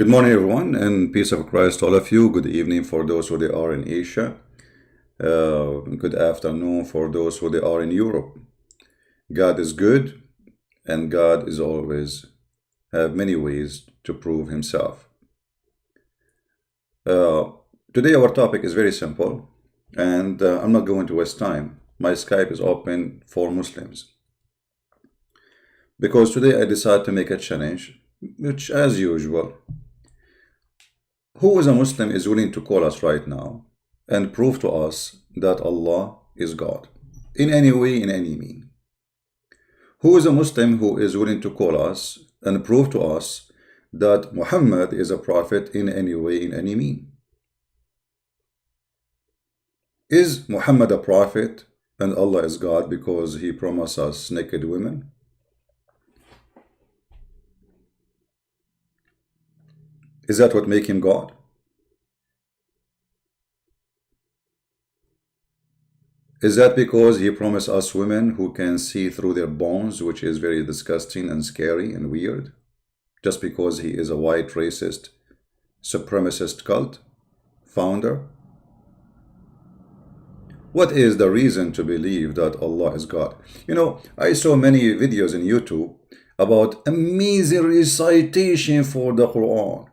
Good morning, everyone, and peace of Christ to all of you. Good evening for those who they are in Asia. Good afternoon for those who they are in Europe. God is good, and God is always have many ways to prove Himself. Today, our topic is very simple, and I'm not going to waste time. My Skype is open for Muslims because today I decided to make a challenge, which, as usual, who is a Muslim is willing to call us right now and prove to us that Allah is God in any way, in any mean? Who is a Muslim who is willing to call us and prove to us that Muhammad is a prophet in any way, in any mean? Is Muhammad a prophet and Allah is God because he promised us naked women? Is that what makes him God? Is that because he promised us women who can see through their bones, which is very disgusting and scary and weird, just because he is a white racist, supremacist cult founder? What is the reason to believe that Allah is God? You know, I saw many videos in YouTube about amazing recitation for the Quran.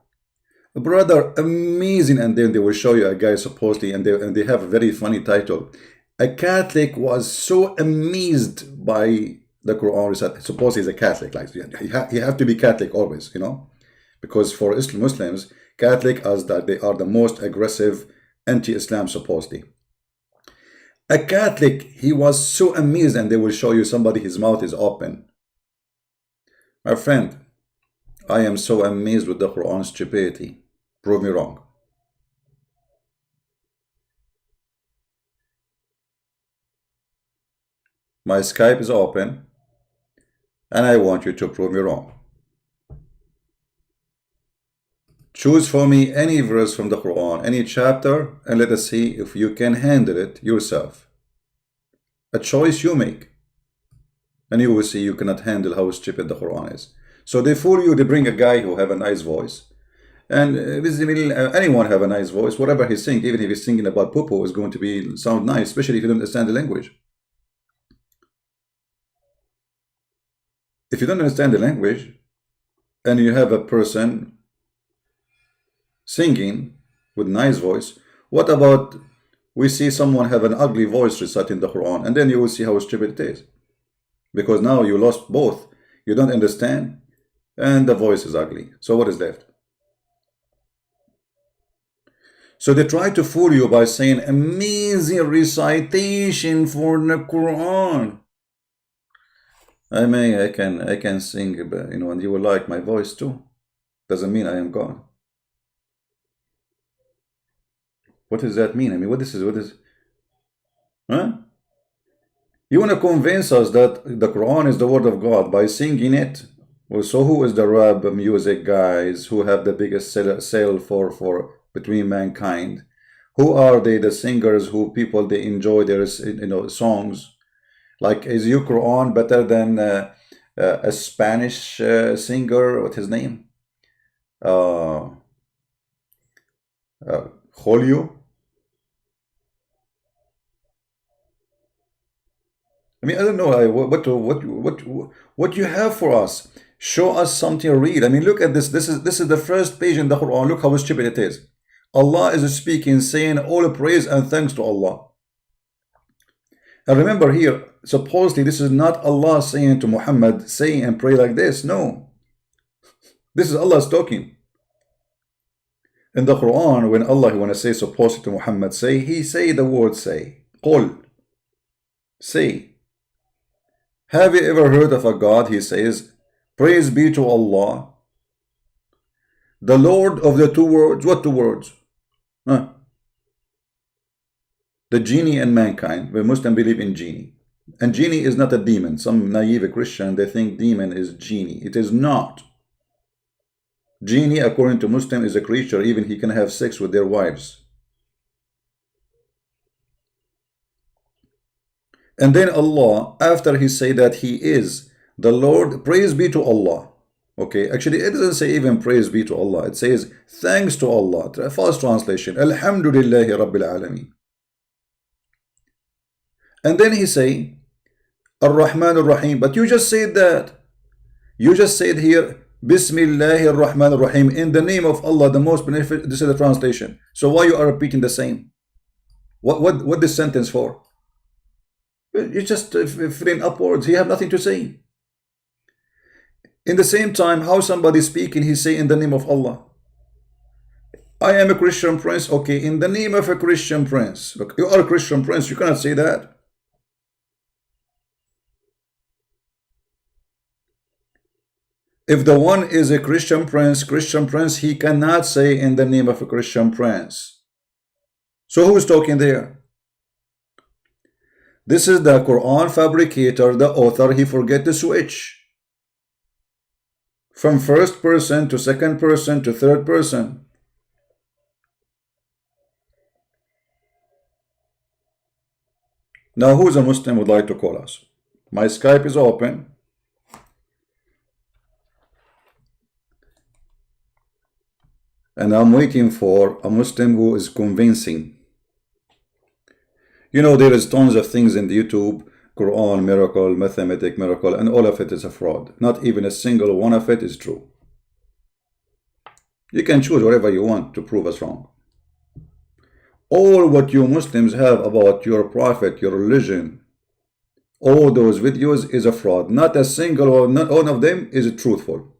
Brother, amazing. And then they will show you a guy supposedly, and they have a very funny title. A Catholic was so amazed by the Quran recitation. Suppose he's a Catholic, like you have to be Catholic always, you know, because for Muslims, Catholic as that they are the most aggressive anti-Islam supposedly. A Catholic, he was so amazed, and they will show you somebody, his mouth is open. My friend, I am so amazed with the Quran's stupidity. Prove me wrong. My Skype is open, and I want you to prove me wrong. Choose for me any verse from the Quran, any chapter, and let us see if you can handle it yourself. A choice you make, and you will see you cannot handle how stupid the Quran is. So they fool you, they bring a guy who have a nice voice. And anyone have a nice voice, whatever he's singing, even if he's singing about poo-poo, is going to sound nice, especially if you don't understand the language. If you don't understand the language, and you have a person singing with nice voice, what about we see someone have an ugly voice reciting the Quran, and then you will see how stupid it is. Because now you lost both. You don't understand, and the voice is ugly. So what is left? So they try to fool you by saying amazing recitation for the Quran. I mean, I can sing, but, you know, and you will like my voice too. Doesn't mean I am God. What does that mean? I mean, what is, huh? You want to convince us that the Quran is the word of God by singing it? Well, so who is the rap music guys who have the biggest sale for between mankind? Who are they, the singers who people they enjoy their songs? Like, is your Quran better than a Spanish singer? What's his name? Julio. I mean, I don't know what you have for us. Show us something real. I mean, look at this. This is the first page in the Quran. Look how stupid it is. Allah is speaking, saying all praise and thanks to Allah. And remember here, supposedly this is not Allah saying to Muhammad, say and pray like this. No. This is Allah talking. In the Quran, when Allah want to say supposedly to Muhammad, say, he say the word say. Qul. Say. Have you ever heard of a God, he says, praise be to Allah, the Lord of the two worlds? What two worlds? Huh? The genie and mankind. We Muslims believe in genie. And genie is not a demon. Some naive Christian, they think demon is genie. It is not. Genie, according to Muslim, is a creature. Even he can have sex with their wives. And then Allah, after he say that he is the Lord, praise be to Allah. Okay, actually it doesn't say even praise be to Allah. It says thanks to Allah. False translation. Alhamdulillahi Rabbil Alameen. And then he say Ar-Rahman Ar-Rahim. But you just said that. You just said here Bismillahir Rahmanir Rahim, in the name of Allah, the most beneficent. This is the translation. So why you are repeating the same? What this sentence for? You just filling upwards. You have nothing to say. In the same time, how somebody speaking, he say in the name of Allah. I am a Christian prince. Okay, in the name of a Christian prince. Look, you are a Christian prince. You cannot say that. If the one is a Christian prince, he cannot say in the name of a Christian prince. So who's talking there? This is the Quran fabricator, the author. He forget to switch from first person to second person to third person. Now who's a Muslim would like to call us? My Skype is open. And I'm waiting for a Muslim who is convincing. You know, there is tons of things in the YouTube, Quran, miracle, mathematic, miracle, and all of it is a fraud. Not even a single one of it is true. You can choose whatever you want to prove us wrong. All what you Muslims have about your prophet, your religion, all those videos is a fraud. Not a single or not one of them is truthful.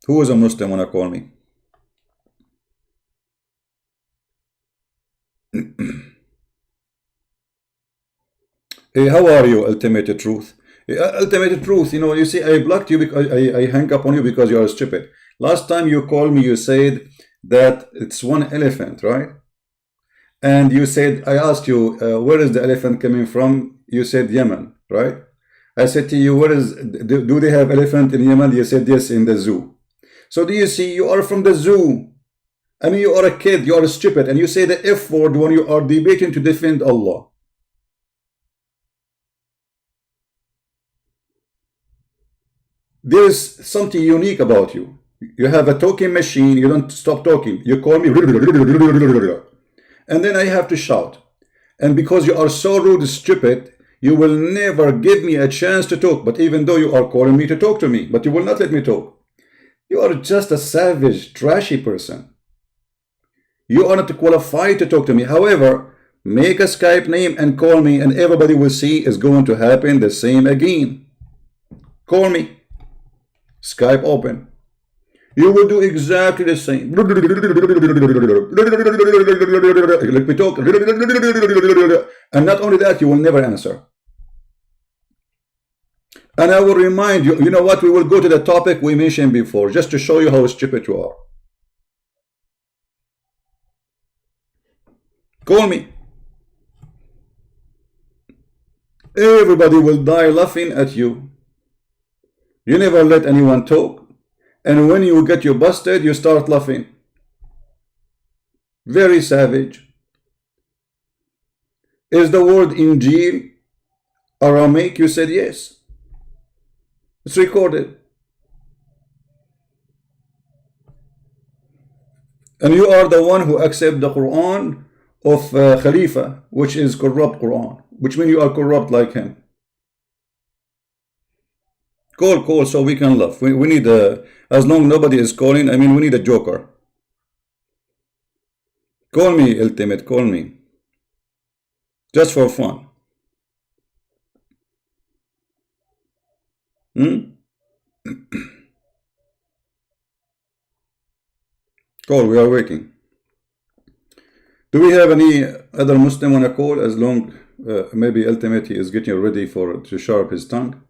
Who is a Muslim wanna call me? Hey, how are you, Ultimate Truth? Ultimate Truth, you know, you see, I blocked you because I hang up on you because you are stupid. Last time you called me, you said that it's one elephant, right? And you said, I asked you, where is the elephant coming from? You said Yemen, right? I said to you, do they have elephant in Yemen? You said yes, in the zoo. So do you see, you are from the zoo. I mean, you are a kid, you are stupid, and you say the F word when you are debating to defend Allah. There's something unique about you. You have a talking machine, you don't stop talking. You call me, and then I have to shout. And because you are so rude, stupid, you will never give me a chance to talk. But even though you are calling me to talk to me, but you will not let me talk. You are just a savage, trashy person. You are not qualified to talk to me. However, make a Skype name and call me, and everybody will see is going to happen the same again. Call me. Skype open. You will do exactly the same. Let me talk. And not only that, you will never answer. And I will remind you, you know what? We will go to the topic we mentioned before, just to show you how stupid you are. Call me. Everybody will die laughing at you. You never let anyone talk. And when you get you busted, you start laughing. Very savage. Is the word Injil Aramaic? You said yes. It's recorded. And you are the one who accepts the Quran of Khalifa, which is corrupt Quran, which means you are corrupt like him. Call so we can laugh. We need a, as long nobody is calling, I mean, we need a joker. Call me, Ultimate, call me. Just for fun. Call, we are waiting. Do we have any other Muslim on a call? As long, maybe Ultimate is getting ready to sharp his tongue.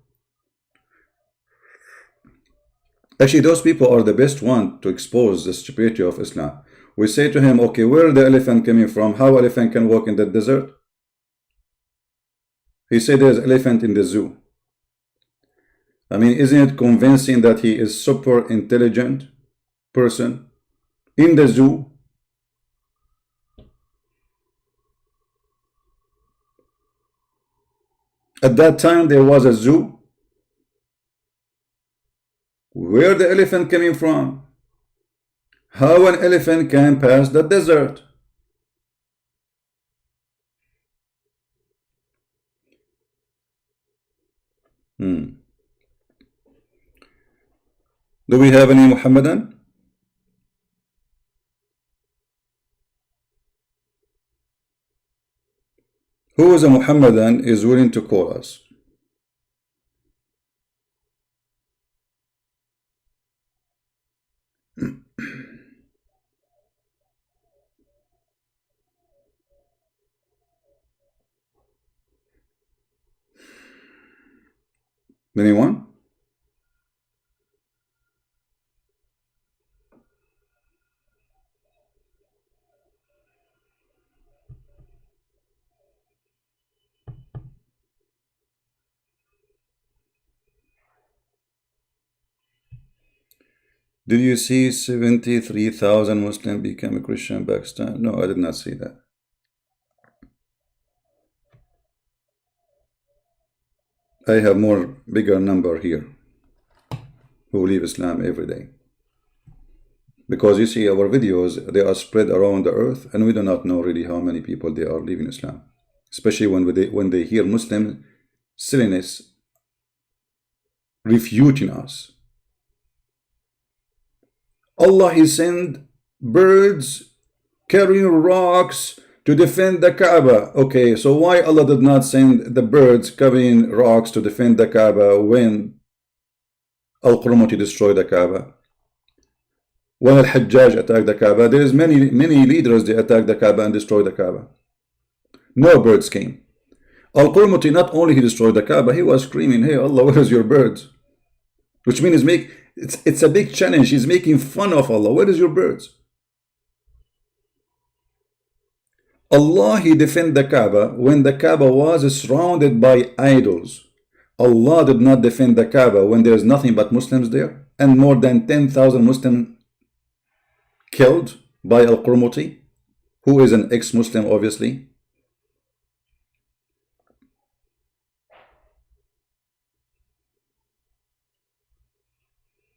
Actually, those people are the best one to expose the stupidity of Islam. We say to him, okay, where is the elephant coming from? How elephant can walk in the desert? He said there's elephant in the zoo. I mean, isn't it convincing that he is super intelligent person in the zoo? At that time, there was a zoo. Where the elephant coming from? How an elephant can pass the desert? Do we have any Muhammadan? Who is a Muhammadan is willing to call us? Anyone? Did you see 73,000 Muslims become a Christian in Pakistan? No, I did not see that. I have more bigger number here who leave Islam every day. Because you see our videos, they are spread around the earth and we do not know really how many people they are leaving Islam. Especially when they hear Muslim silliness refuting us. Allah, He sent birds carrying rocks to defend the Kaaba. Okay, so why Allah did not send the birds carrying rocks to defend the Kaaba when Al-Qurmuti destroyed the Kaaba? When Al-Hajjaj attacked the Kaaba, there is many leaders, they attacked the Kaaba and destroyed the Kaaba. No birds came. Al-Qurmuti, not only he destroyed the Kaaba, he was screaming, hey Allah, where is your birds? Which means it's a big challenge. He's making fun of Allah. Where is your birds? Allah, He defended the Kaaba when the Kaaba was surrounded by idols. Allah did not defend the Kaaba when there is nothing but Muslims there and more than 10,000 Muslims killed by Al-Qurmuti, who is an ex-Muslim obviously.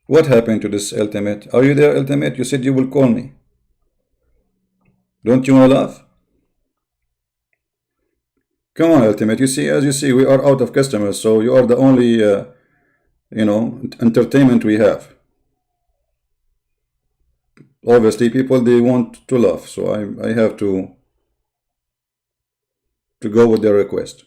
What happened to this Ultimate? Are you there, Ultimate? You said you will call me. Don't you want to laugh? Come on, Ultimate. You see, as you see, we are out of customers, so you are the only, entertainment we have. Obviously, people, they want to laugh, so I have to go with their request.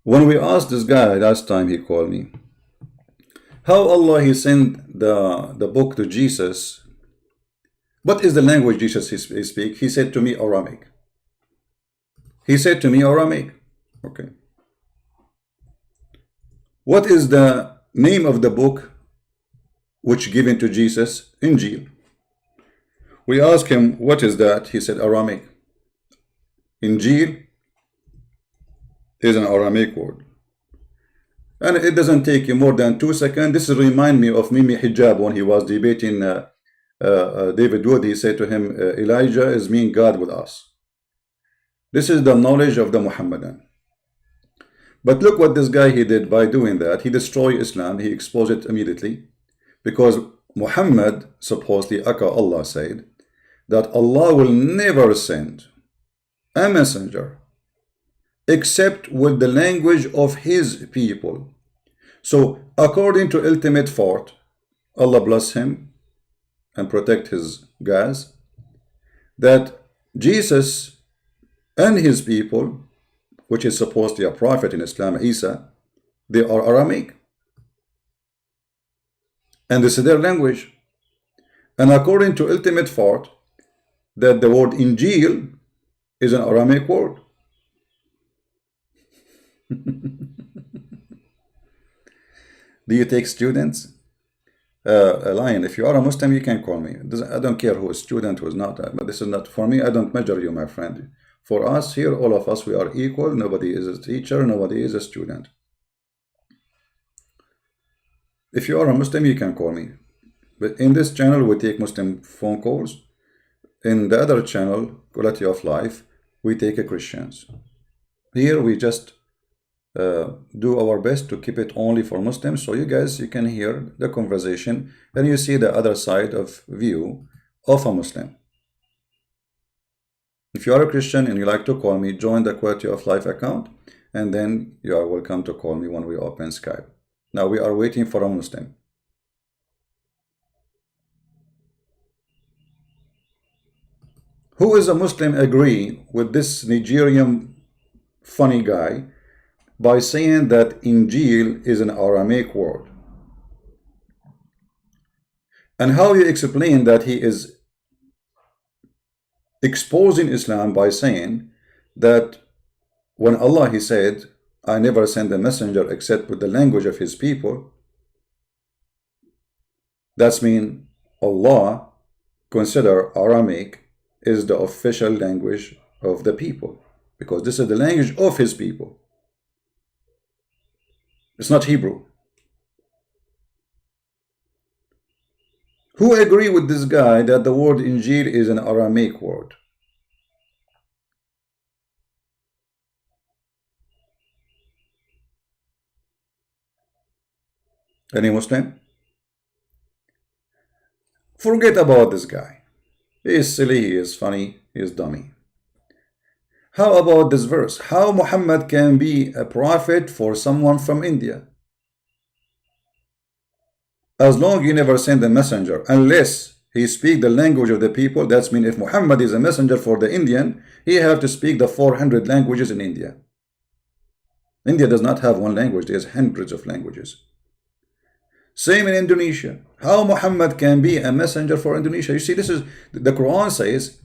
When we asked this guy last time he called me, how Allah He sent the book to Jesus, what is the language Jesus he speak? He said to me Aramaic. He said to me Aramaic. Okay. What is the name of the book which given to Jesus? Injil. We asked him, what is that? He said Aramaic. Injil is an Aramaic word. And it doesn't take you more than 2 seconds. This reminds me of Mimi Hijab when he was debating David Wood. He said to him, Elijah is mean God with us. This is the knowledge of the Muhammadan. But look what this guy he did by doing that. He destroyed Islam. He exposed it immediately. Because Muhammad, supposedly Allah said, that Allah will never send a messenger except with the language of his people. So according to Ultimate Fort, Allah bless him and protect his guys, that Jesus and his people, which is supposedly a prophet in Islam, Isa, they are Aramaic. And this is their language. And according to Ultimate Fort, that the word Injil is an Aramaic word. Do you take students? Lion, if you are a Muslim, you can call me. I don't care who is student, who is not. But this is not for me. I don't measure you, my friend. For us here, all of us, we are equal. Nobody is a teacher. Nobody is a student. If you are a Muslim, you can call me. But in this channel, we take Muslim phone calls. In the other channel, Quality of Life, we take Christians. Here, we just do our best to keep it only for Muslims, so you guys, you can hear the conversation and you see the other side of view of a Muslim. If you are a Christian and you like to call me, join the Quality of Life account, and then you are welcome to call me when we open Skype. Now we are waiting for a Muslim. Who is a Muslim agree with this Nigerian funny guy by saying that Injil is an Aramaic word? And how you explain that he is exposing Islam by saying that when Allah, he said, I never send a messenger except with the language of his people, that's mean Allah consider Aramaic is the official language of the people, because this is the language of his people. It's not Hebrew. Who agree with this guy that the word Injil is an Aramaic word? Any Muslim? Forget about this guy. He is silly, he is funny, he is dummy. How about this verse? How Muhammad can be a prophet for someone from India? As long you never send a messenger, unless he speak the language of the people, that's mean if Muhammad is a messenger for the Indian, he have to speak the 400 languages in India. India does not have one language, there's hundreds of languages. Same in Indonesia. How Muhammad can be a messenger for Indonesia? You see, this is the Quran says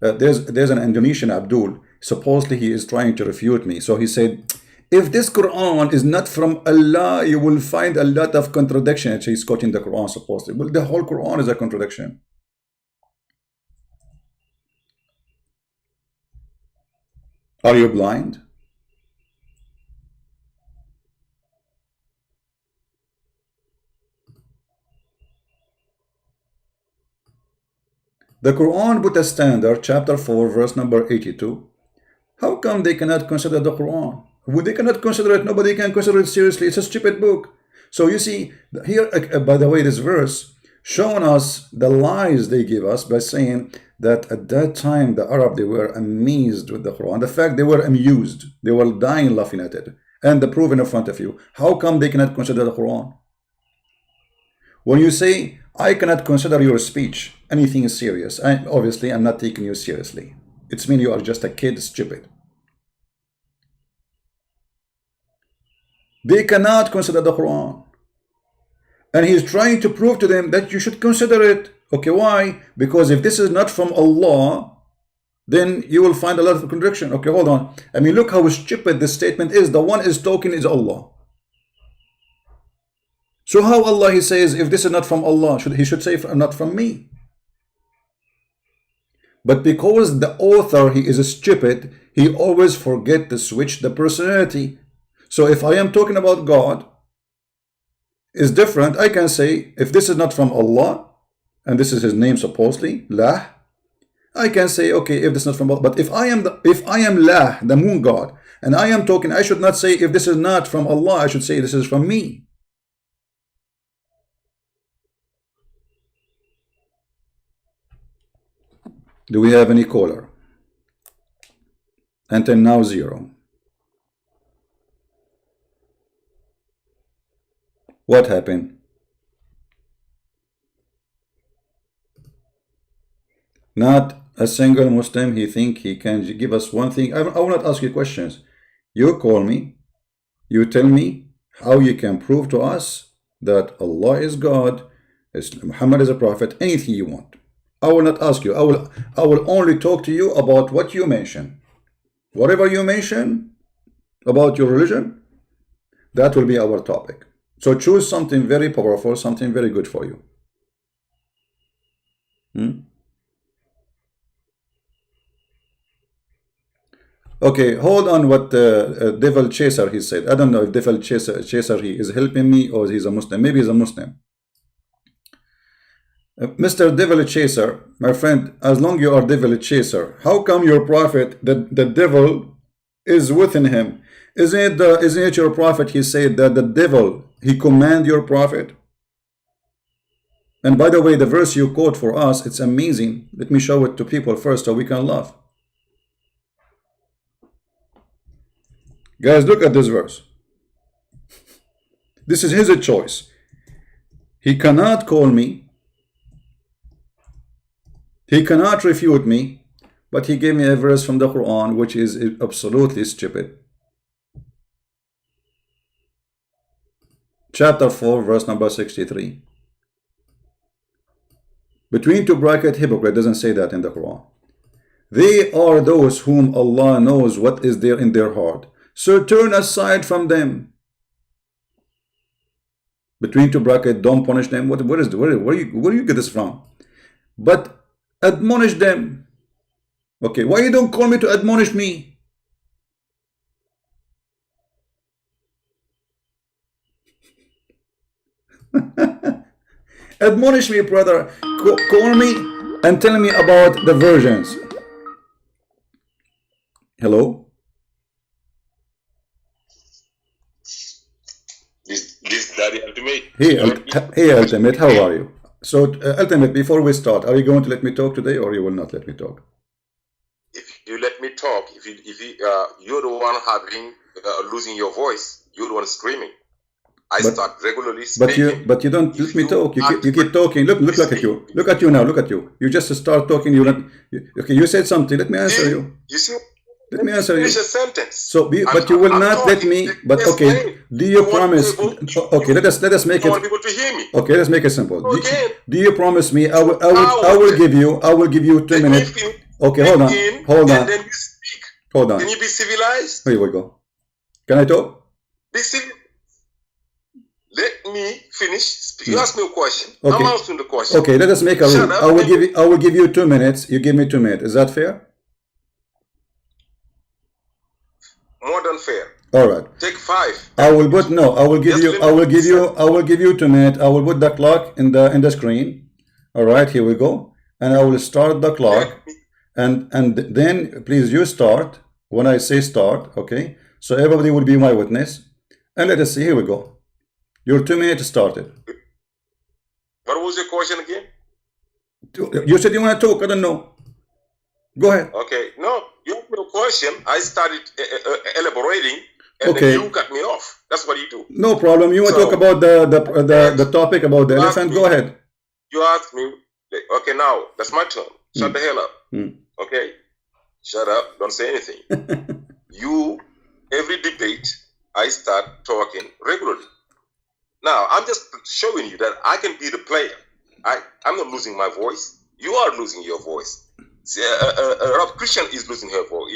there's an Indonesian Abdul. Supposedly he is trying to refute me. So he said, if this Quran is not from Allah, you will find a lot of contradiction. He's quoting the Quran supposedly. Well, the whole Quran is a contradiction. Are you blind? The Quran put a standard, chapter 4, verse number 82. How come they cannot consider the Quran? When they cannot consider it, nobody can consider it seriously. It's a stupid book. So you see, here, by the way, this verse showing us the lies they give us by saying that at that time, the Arab, they were amazed with the Quran. The fact they were amused. They were dying laughing at it. And the proof in front of you. How come they cannot consider the Quran? When you say, I cannot consider your speech anything serious, obviously I'm not taking you seriously. It's mean you are just a kid, stupid. They cannot consider the Quran. And he's trying to prove to them that you should consider it. Okay, why? Because if this is not from Allah, then you will find a lot of contradiction. Okay, hold on. I mean, look how stupid this statement is. The one is talking is Allah. So how Allah, he says, if this is not from Allah, he should say not from me. But because the author, he is stupid, he always forget to switch the personality. So if I am talking about God, is different. I can say, if this is not from Allah, and this is his name supposedly, Lah, I can say, okay, if this is not from Allah. But if I am Lah, the moon god, and I am talking, I should not say, if this is not from Allah, I should say, this is from me. Do we have any caller? Until now, 0. What happened? Not a single Muslim, he think he can give us one thing. I will not ask you questions. You call me, you tell me how you can prove to us that Allah is God, Muhammad is a prophet, anything you want. I will not ask you. I will only talk to you about what you mention. Whatever you mention about your religion, that will be our topic. So choose something very powerful, something very good for you. Okay, hold on what Devil Chaser he said. I don't know if Devil Chaser he is helping me or he's a Muslim. Maybe he's a Muslim. Mr. Devil Chaser, my friend, as long you are Devil Chaser, how come your prophet, the devil, is within him. Isn't it your prophet? He said that the devil, he command your prophet. And by the way, the verse you quote for us, it's amazing. Let me show it to people first so we can laugh. Guys, look at this verse. This is his choice. He cannot call me. He cannot refute me. But he gave me a verse from the Quran which is absolutely stupid. Chapter 4, verse number 63. Between two bracket, hypocrite, doesn't say that in the Quran. They are those whom Allah knows what is there in their heart. So turn aside from them. Between two bracket, don't punish them. Where do you get this from? But admonish them. Okay, why you don't call me to admonish me? Admonish me, brother. Call me and tell me about the versions. Hello? This Daddy Ultimate. Hey, Ultimate, how are you? So, Ultimate, before we start, are you going to let me talk today or you will not let me talk? If you let me talk, you're the one having losing your voice. You're the one screaming. I start regularly speaking. But you don't let me talk. You keep talking. Look at you. Look at you now. Look at you. You just start talking. Okay, you said something. Let me answer you. You see? Let me answer you. Finish a sentence. So, but you will not let me. But okay, do you promise? Okay, let us make it. I want people to hear me. Okay, let's make it simple. Do you promise me? I will give you 2 minutes. Okay, hold on. And then you speak. Hold on. Can you be civilized? Here we go. Can I talk? Be civilized. Let me finish. You ask me a question. Okay. I'm answering the question. Okay, let us make a rule. I will give you 2 minutes. You give me 2 minutes. Is that fair? More than fair. All right. Take 5. I will give you 2 minutes. I will put the clock in the screen. All right, here we go. And I will start the clock. And then please you start when I say start, okay? So everybody will be my witness. And let us see. Here we go. Your 2 minutes started. What was your question again? You said you want to talk. I don't know. Go ahead. Okay. No, you asked me a question. I started elaborating, and then you cut me off. That's what you do. No problem. You want to talk about the topic about the elephant? Go ahead. You asked me. Okay, now that's my turn. Shut the hell up. Okay. Shut up. Don't say anything. Every debate, I start talking regularly. Now, I'm just showing you that I can be the player. I'm not losing my voice. You are losing your voice. Rob Christian is losing her voice,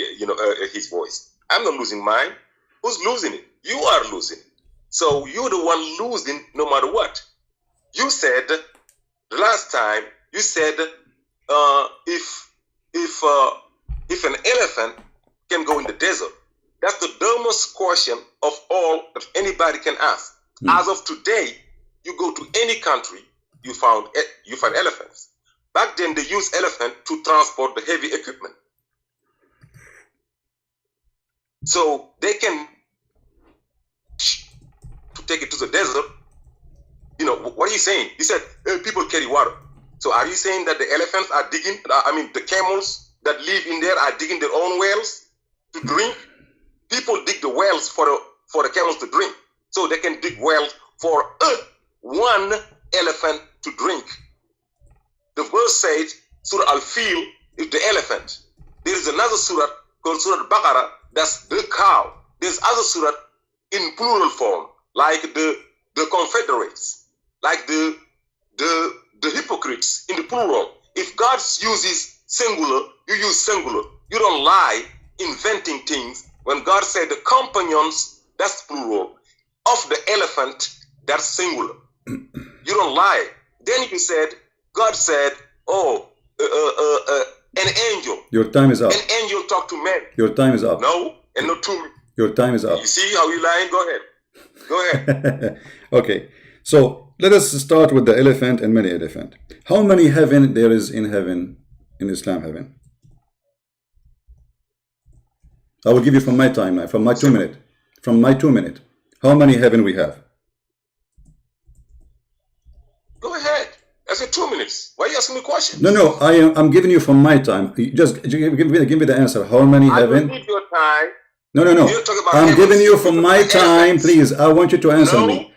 his voice. I'm not losing mine. Who's losing it? You are losing. So you're the one losing no matter what. You said the last time. You said if an elephant can go in the desert, that's the dumbest question of all that anybody can ask. As of today, you go to any country, you find elephants. Back then, they used elephant to transport the heavy equipment. So they can to take it to the desert. What are you saying? You said people carry water. So are you saying that the elephants are digging? The camels that live in there are digging their own wells to drink? People dig the wells for the camels to drink. So they can dig wells for one elephant to drink. The verse says, Surah Al-Fil is the elephant. There is another surah called Surah Al-Baqarah, that's the cow. There's other surah in plural form, like the confederates, like the hypocrites in the plural. If God uses singular, you use singular. You don't lie, inventing things. When God said the companions, that's plural. Of the elephant, that's singular. You don't lie. Then you said, God said, an angel. Your time is up. An angel talk to men. Your time is up. No, and not to me. Your time is up. You see how you lying? Go ahead. Go ahead. Okay. So let us start with the elephant and many elephant. How many heaven there is in heaven, in Islam heaven? I will give you from my time, from my 2 minute. From my 2 minute. How many heaven we have? Go ahead. I said 2 minutes. Why are you asking me questions? No, I'm giving you from my time. Just give me the answer. How many heaven? I need your time. No. I'm giving you from my time, please. I want you to answer me.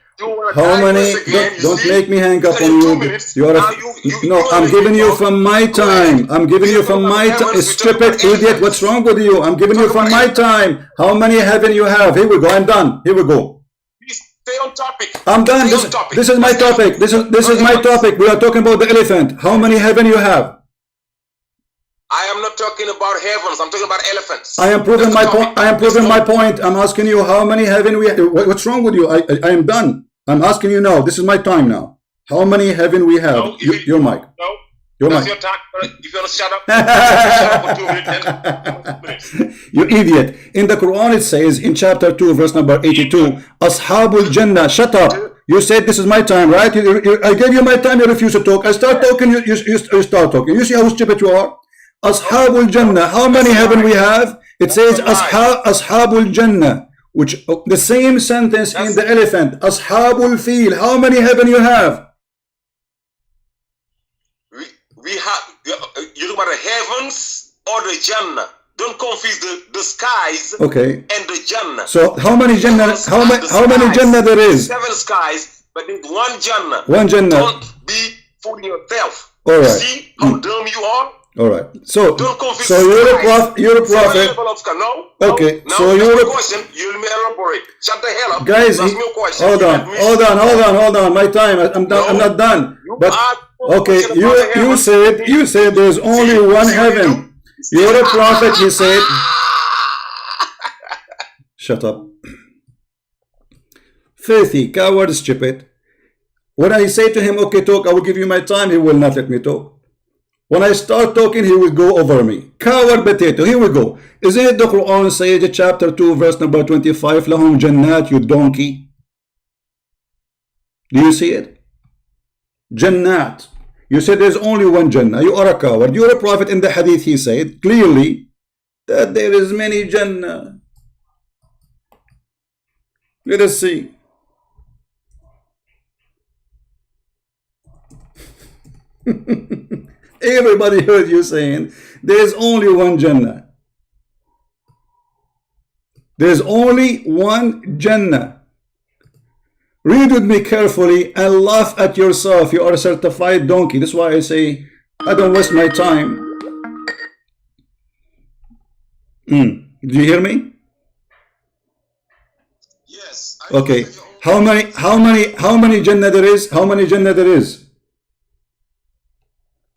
How many? Don't make me hang up on you. You are no. I'm giving you from my time. I'm giving you from my time. Stupid idiot! What's wrong with you? I'm giving you from my time. How many heaven you have? Here we go. I'm done. Here we go. Stay on topic. I'm done. This is my topic. This is my topic. We are talking about the elephant. How many heaven you have? I am not talking about heavens. I'm talking about elephants. I am proving my point. I am proving my point. I'm asking you how many heaven we have. What's wrong with you? I am done. I'm asking you now. This is my time now. How many heaven we have? No, your mic. No. Your That's mic. your time. If you want to shut up, shut up for 2 minutes. You idiot. In the Quran it says in chapter 2 verse number 82, Ashabul Jannah. Shut up. You said this is my time, right? I gave you my time. You refuse to talk. I start talking. You start talking. You see how stupid you are? Ashabul Jannah. How many heaven we have? It says Ashabul Jannah. Which the same sentence in the elephant. Ashabul Fil. How many heaven you have? We have. You talk about the heavens or the Jannah. Don't confuse the skies. Okay. And the Jannah. So how many Jannah? How many Jannah there is? 7 skies, but there's one Jannah. One Jannah. Don't be fooling yourself. All right. See how dumb you are. All right. So don't confuse. So you're a prophet. You're a prophet. No. Okay. No, so you're a question. You let me elaborate. Shut the hell up. Guys, ask me a question. Hold on. My time. I'm not done. But okay, you said there's only one heaven. You're a prophet. He said. Shut up. Filthy, coward, stupid. When I say to him, okay, talk, I will give you my time, he will not let me talk. When I start talking, he will go over me. Coward potato. Here we go. Isn't it the Quran says, chapter 2, verse number 25, Lahum Jannat, you donkey? Do you see it? Jannat. You said there's only one Jannah. You are a coward. You're a prophet. In the hadith, he said clearly that there is many Jannah. Let us see. Everybody heard you saying there's only one Jannah. There's only one Jannah. Read with me carefully and laugh at yourself. You are a certified donkey. That's why I say I don't waste my time. Do you hear me? Yes. Okay. How many Jannah there is? How many Jannah there is?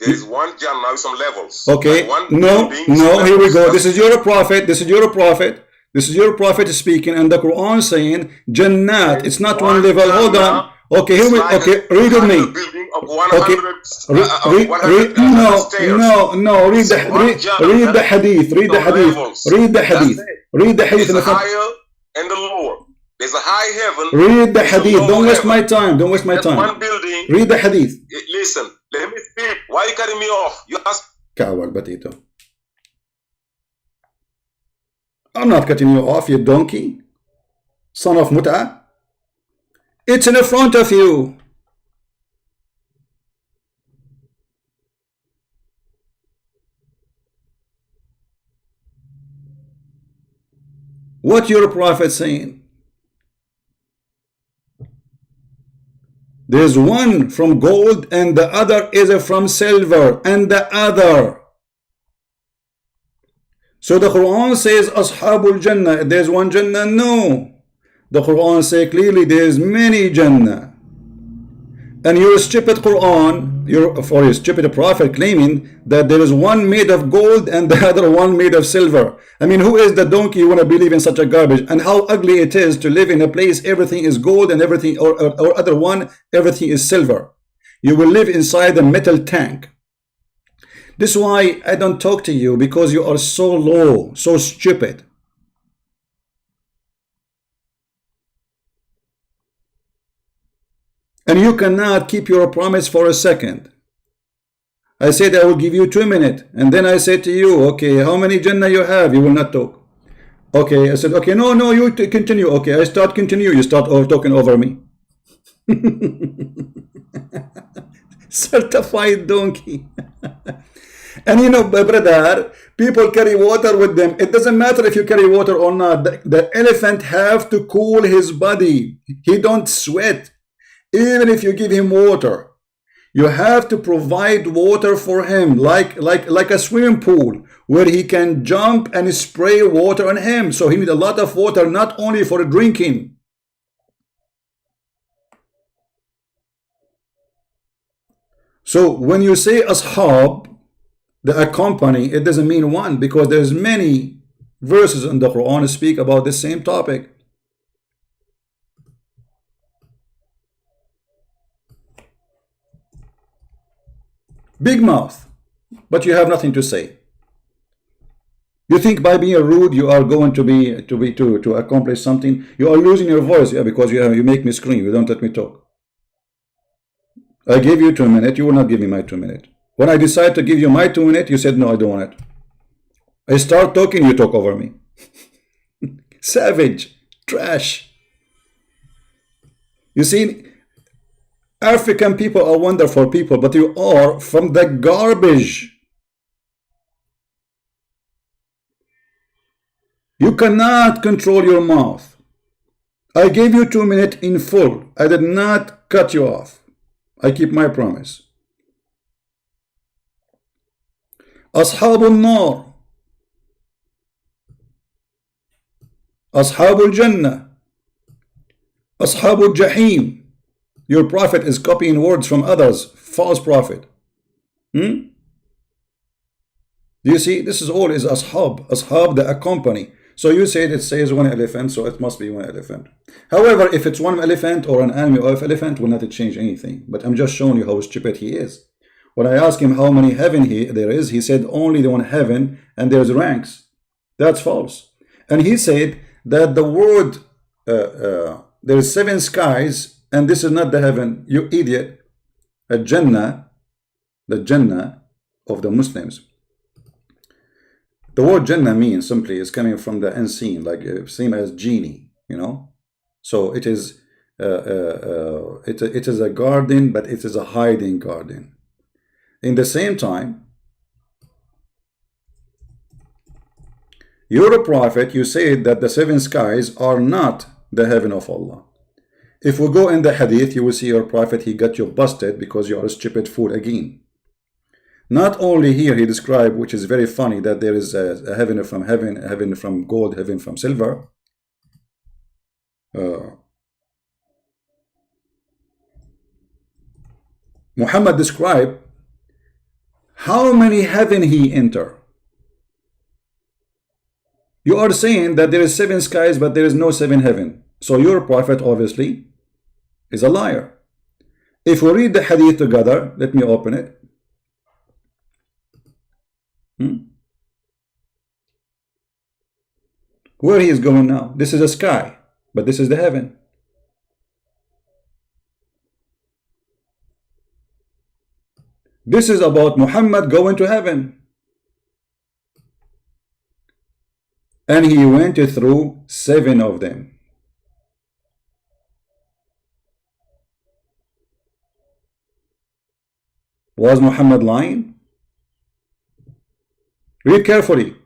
There is one Jannah with some levels. Okay. Like No. Here we go. This is your prophet. This is your prophet speaking, and the Quran saying Jannat. It's not one level. Hold on. Okay. Here we. Okay. Read with me. Okay. No. Read the hadith. Read the hadith. There's a higher and the lower. There's a high heaven. Read the hadith. Don't waste my time. One building. Read the hadith. Listen. Let me speak. Why are you cutting me off? You ask. Coward potato. I'm not cutting you off, you donkey. Son of Mut'a. It's in front of you. What your prophet saying? There's one from gold and the other is from silver, and the other. So the Quran says Ashabul Jannah. There's one Jannah? No. The Quran says clearly there's many Jannah. And your stupid Quran, your stupid prophet claiming that there is one made of gold and the other one made of silver. I mean, who is the donkey you want to believe in such a garbage? And how ugly it is to live in a place everything is gold and everything, or other one, everything is silver. You will live inside a metal tank. This is why I don't talk to you, because you are so low, so stupid. And you cannot keep your promise for a second. I said I will give you 2 minutes. And then I said to you, okay, how many Jannah you have? You will not talk. Okay, I said, okay, no, no, you continue. Okay, I start continue. You start talking over me. Certified donkey. And you know, brother, people carry water with them. It doesn't matter if you carry water or not. The elephant have to cool his body. He don't sweat. Even if you give him water, you have to provide water for him, like a swimming pool where he can jump and spray water on him. So he needs a lot of water, not only for drinking. So when you say ashab, the accompany, it doesn't mean one, because there's many verses in the Quran speak about the same topic. Big mouth, but you have nothing to say. You think by being rude you are going to accomplish something? You are losing your voice, yeah, because you make me scream. You don't let me talk. I gave you 2 minutes. You will not give me my 2 minutes. When I decide to give you my 2 minutes, you said no, I don't want it. I start talking, you talk over me. Savage, trash. You see, African people are wonderful people, but you are from the garbage. You cannot control your mouth. I gave you 2 minutes in full. I did not cut you off. I keep my promise. أصحاب النار أصحاب الجنة أصحاب الجحيم. Your prophet is copying words from others. False prophet. Do you see? This is all is ashab. Ashab, the accompany. So you said it says one elephant, so it must be one elephant. However, if it's one elephant or an army of elephant, will not change anything. But I'm just showing you how stupid he is. When I asked him how many heaven there is, he said only the one heaven and there's ranks. That's false. And he said that the word, there's 7 skies and this is not the heaven. You idiot. A Jannah, the Jannah of the Muslims. The word Jannah means simply is coming from the unseen, like same as genie, you know. So it is it is a garden, but it is a hiding garden. In the same time, you're a prophet. You said that the 7 skies are not the heaven of Allah. If we go in the hadith, you will see your prophet, he got you busted because you are a stupid fool again. Not only here he described, which is very funny, that there is a heaven from heaven, a heaven from gold, heaven from silver. Muhammad described how many heaven he enter. You are saying that there is 7 skies, but there is no 7 heaven. So your prophet obviously is a liar. If we read the hadith together, let me open it. Where he is going now? This is a sky, but this is the heaven. This is about Muhammad going to heaven. And he went through 7 of them. Was Muhammad lying? Read carefully.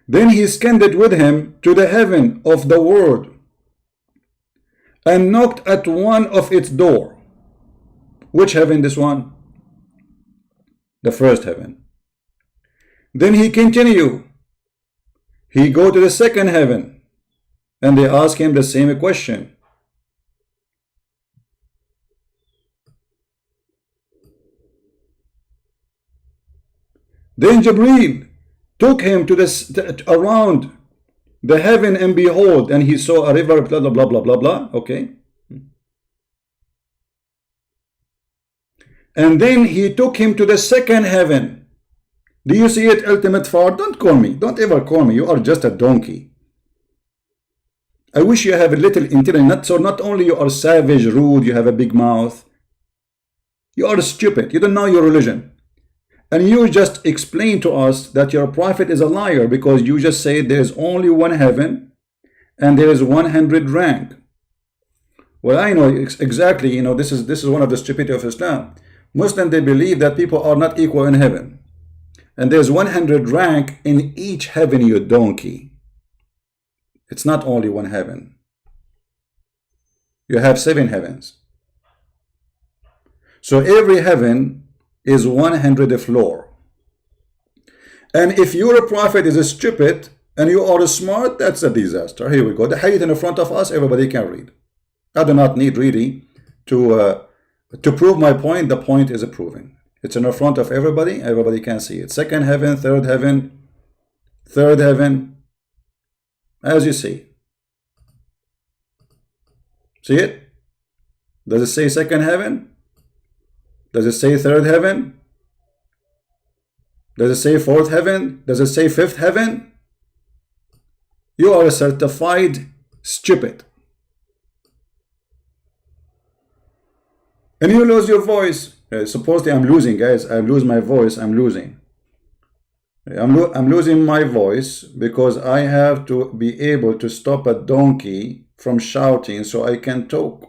Then he ascended with him to the heaven of the world and knocked at one of its door. Which heaven this one? The first heaven. Then he continued. He go to the second heaven and they ask him the same question. Then Jibreel took him to around the heaven, and behold, and he saw a river, blah, blah, blah, blah, blah, blah. Okay. And then he took him to the second heaven. Do you see it, ultimate fart? Don't call me. Don't ever call me. You are just a donkey. I wish you have a little intelligence. So not only you are savage, rude, you have a big mouth. You are stupid. You don't know your religion. And you just explain to us that your prophet is a liar because you just say there is only one heaven and there is 100 rank. Well, I know exactly, this is one of the stupidity of Islam. Muslims, they believe that people are not equal in heaven. And there's 100 rank in each heaven, you donkey. It's not only one heaven. You have 7 heavens. So every heaven is 100 floor. And if your prophet is stupid and you are smart, that's a disaster. Here we go. The hadith in front of us, everybody can read. I do not need really to prove my point. The point is proven. It's in the front of everybody. Everybody can see it. Second heaven, third heaven, as you see. See it? Does it say second heaven? Does it say third heaven? Does it say fourth heaven? Does it say fifth heaven? You are a certified stupid. And you lose your voice. Supposedly I'm losing, guys. I lose my voice. I'm losing. I'm losing my voice because I have to be able to stop a donkey from shouting so I can talk.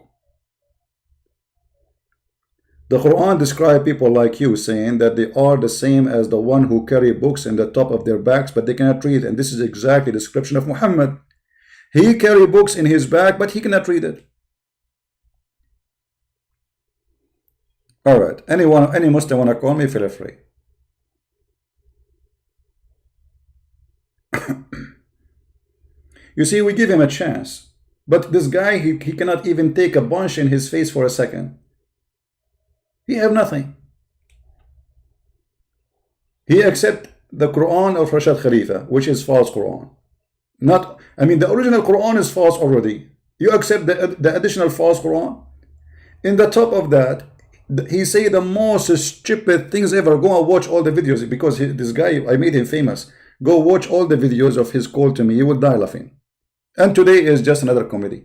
The Quran describes people like you saying that they are the same as the one who carry books in the top of their backs but they cannot read. And this is exactly the description of Muhammad. He carry books in his back but he cannot read it. Alright, any Muslim want to call me, feel free. You see, we give him a chance. But this guy, he cannot even take a bunch in his face for a second. He have nothing. He accept the Quran of Rashad Khalifa, which is false Quran. The original Quran is false already. You accept the additional false Quran. In the top of that, he say the most stupid things ever. Go and watch all the videos because this guy, I made him famous. Go watch all the videos of his call to me. You will die laughing. And today is just another comedy.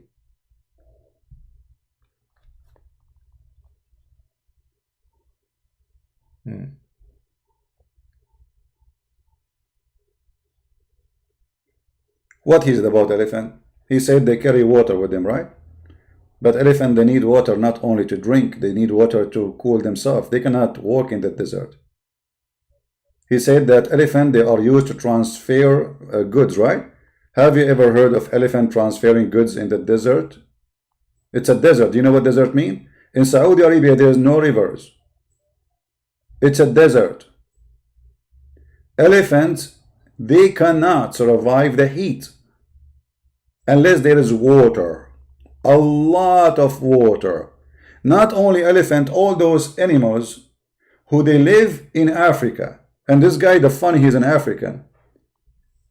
What is it about elephant? He said they carry water with them, right? But elephant, they need water not only to drink, they need water to cool themselves. They cannot walk in the desert. He said that elephant, they are used to transfer goods, right? Have you ever heard of elephant transferring goods in the desert? It's a desert. Do you know what desert mean? In Saudi Arabia, there is no rivers. It's a desert. Elephants, they cannot survive the heat unless there is water. A lot of water. Not only elephant, all those animals who they live in Africa. And this guy, the funny, he's an African.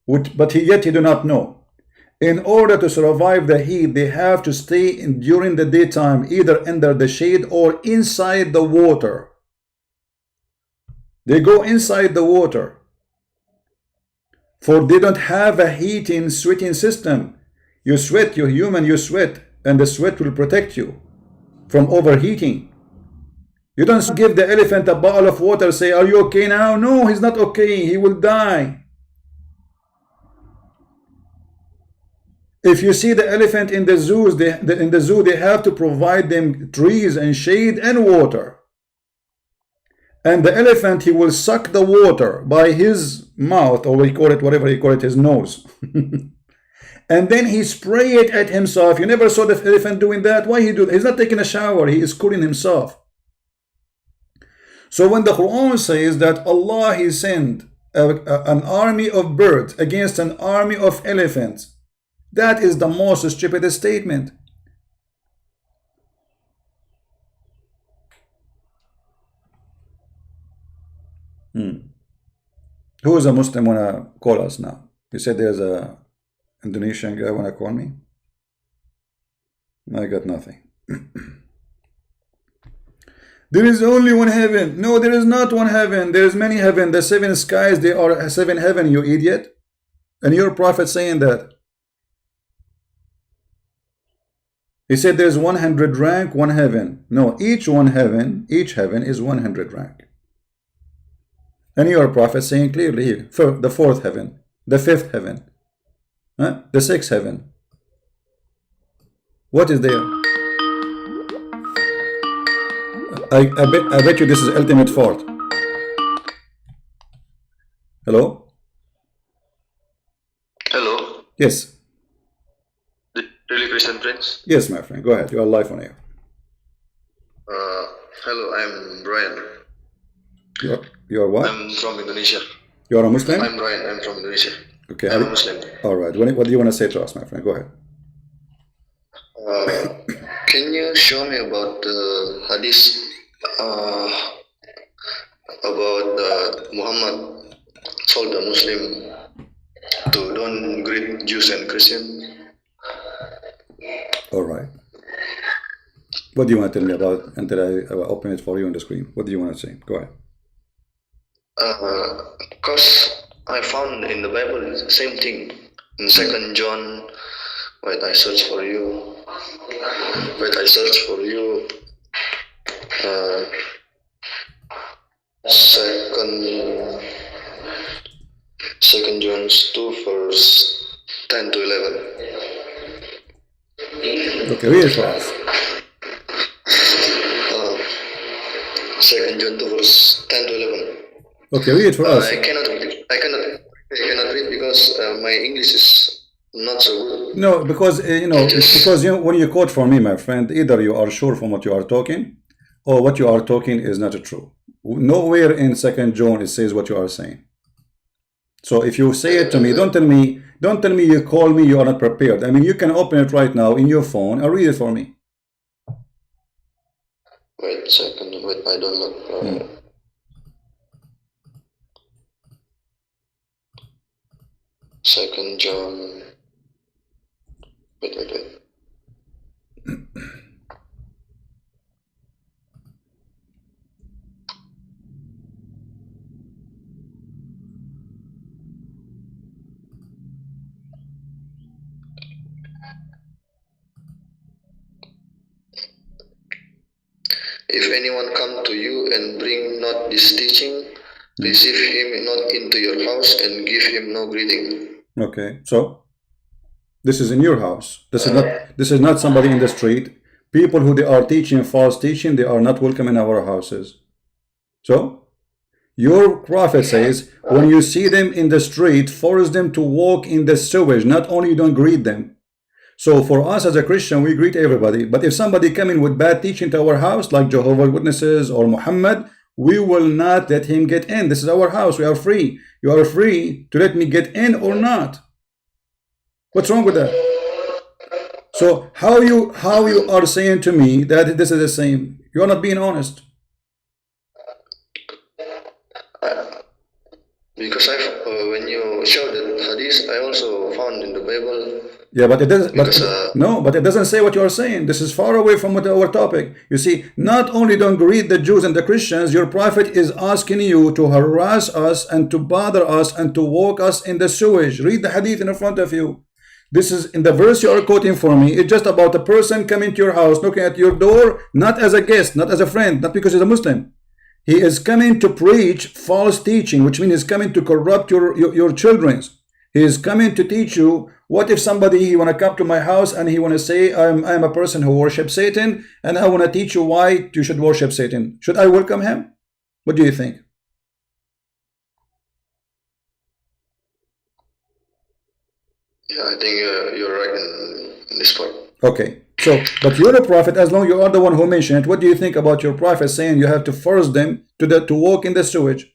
But yet he do not know. In order to survive the heat, they have to stay during the daytime, either under the shade or inside the water. They go inside the water. For they don't have a heating, sweating system. You sweat, you're human, you sweat. And the sweat will protect you from overheating. You don't give the elephant a bottle of water, say, are you okay now? No, he's not okay, he will die. If you see the elephant in the zoos, they have to provide them trees and shade and water. And the elephant, he will suck the water by his mouth, or we call it, whatever he call it, his nose. And then he spray it at himself. You never saw the elephant doing that? Why he do that? He's not taking a shower. He is cooling himself. So when the Quran says that Allah, he sent an army of birds against an army of elephants, that is the most stupid statement. Who is a Muslim wanna call us now? You said there's a Indonesian guy wanna call me? I got nothing. There is only one heaven. No, there is not one heaven. There is many heaven. The 7 skies, they are 7 heaven, you idiot. And your prophet saying that. He said there's 100 rank, 1 heaven. No, each heaven is 100 rank. And your prophet saying clearly here, for the fourth heaven, the fifth heaven, the sixth heaven. What is there? I bet you this is ultimate fault. Hello? Hello, Yes. the Really Christian Prince. Yes, my friend. Go ahead. You are live on air. Hello, I'm Brian. You are what? I'm from Indonesia. You are a Muslim? I'm Brian. I'm from Indonesia. Okay. I'm a Muslim. All right. What do you want to say to us, my friend? Go ahead. Can you show me about the hadith about Muhammad told the Muslim to don't greet Jews and Christians? All right. What do you want to tell me about until I open it for you on the screen? What do you want to say? Go ahead. Because I found in the Bible the same thing in 2 John. Wait, I search for you. Second John 2 verse 10 to 11. Okay, read it for us. 2 John 2 verse 10 to 11. Okay, read it for us. I cannot read because my English is not so good. No, because when you quote from me, my friend, either you are sure from what you are talking, or what you are talking is not true. Nowhere in 2 John it says what you are saying. So if you say it to me, don't tell me you call me, you are not prepared. I mean, you can open it right now in your phone and read it for me. Wait a second, I don't know. 2 John. Wait. If anyone come to you and bring not this teaching, receive him not into your house and give him no greeting. Okay, so this is in your house. This is not somebody in the street. People who they are teaching false teaching, they are not welcome in our houses. So your prophet says, when you see them in the street, force them to walk in the sewage. Not only you don't greet them. So for us as a Christian, we greet everybody. But if somebody come in with bad teaching to our house, like Jehovah's Witnesses or Muhammad, we will not let him get in. This is our house. We are free. You are free to let me get in or not. What's wrong with that? So how you are saying to me that this is the same? You are not being honest. Because when you showed the hadith, I also found in the Bible. Yeah, but it doesn't. But it doesn't say what you are saying. This is far away from our topic. You see, not only don't greet the Jews and the Christians, your prophet is asking you to harass us and to bother us and to walk us in the sewage. Read the hadith in front of you. This is in the verse you are quoting for me. It's just about a person coming to your house, knocking at your door, not as a guest, not as a friend, not because he's a Muslim. He is coming to preach false teaching, which means he's coming to corrupt your children. He is coming to teach you. What if somebody, he want to come to my house and he want to say, I'm a person who worships Satan, and I want to teach you why you should worship Satan. Should I welcome him? What do you think? Yeah, I think you're right in this part. Okay. So, but you're a prophet, as long as you are the one who mentioned it. What do you think about your prophet saying you have to force them to walk in the sewage?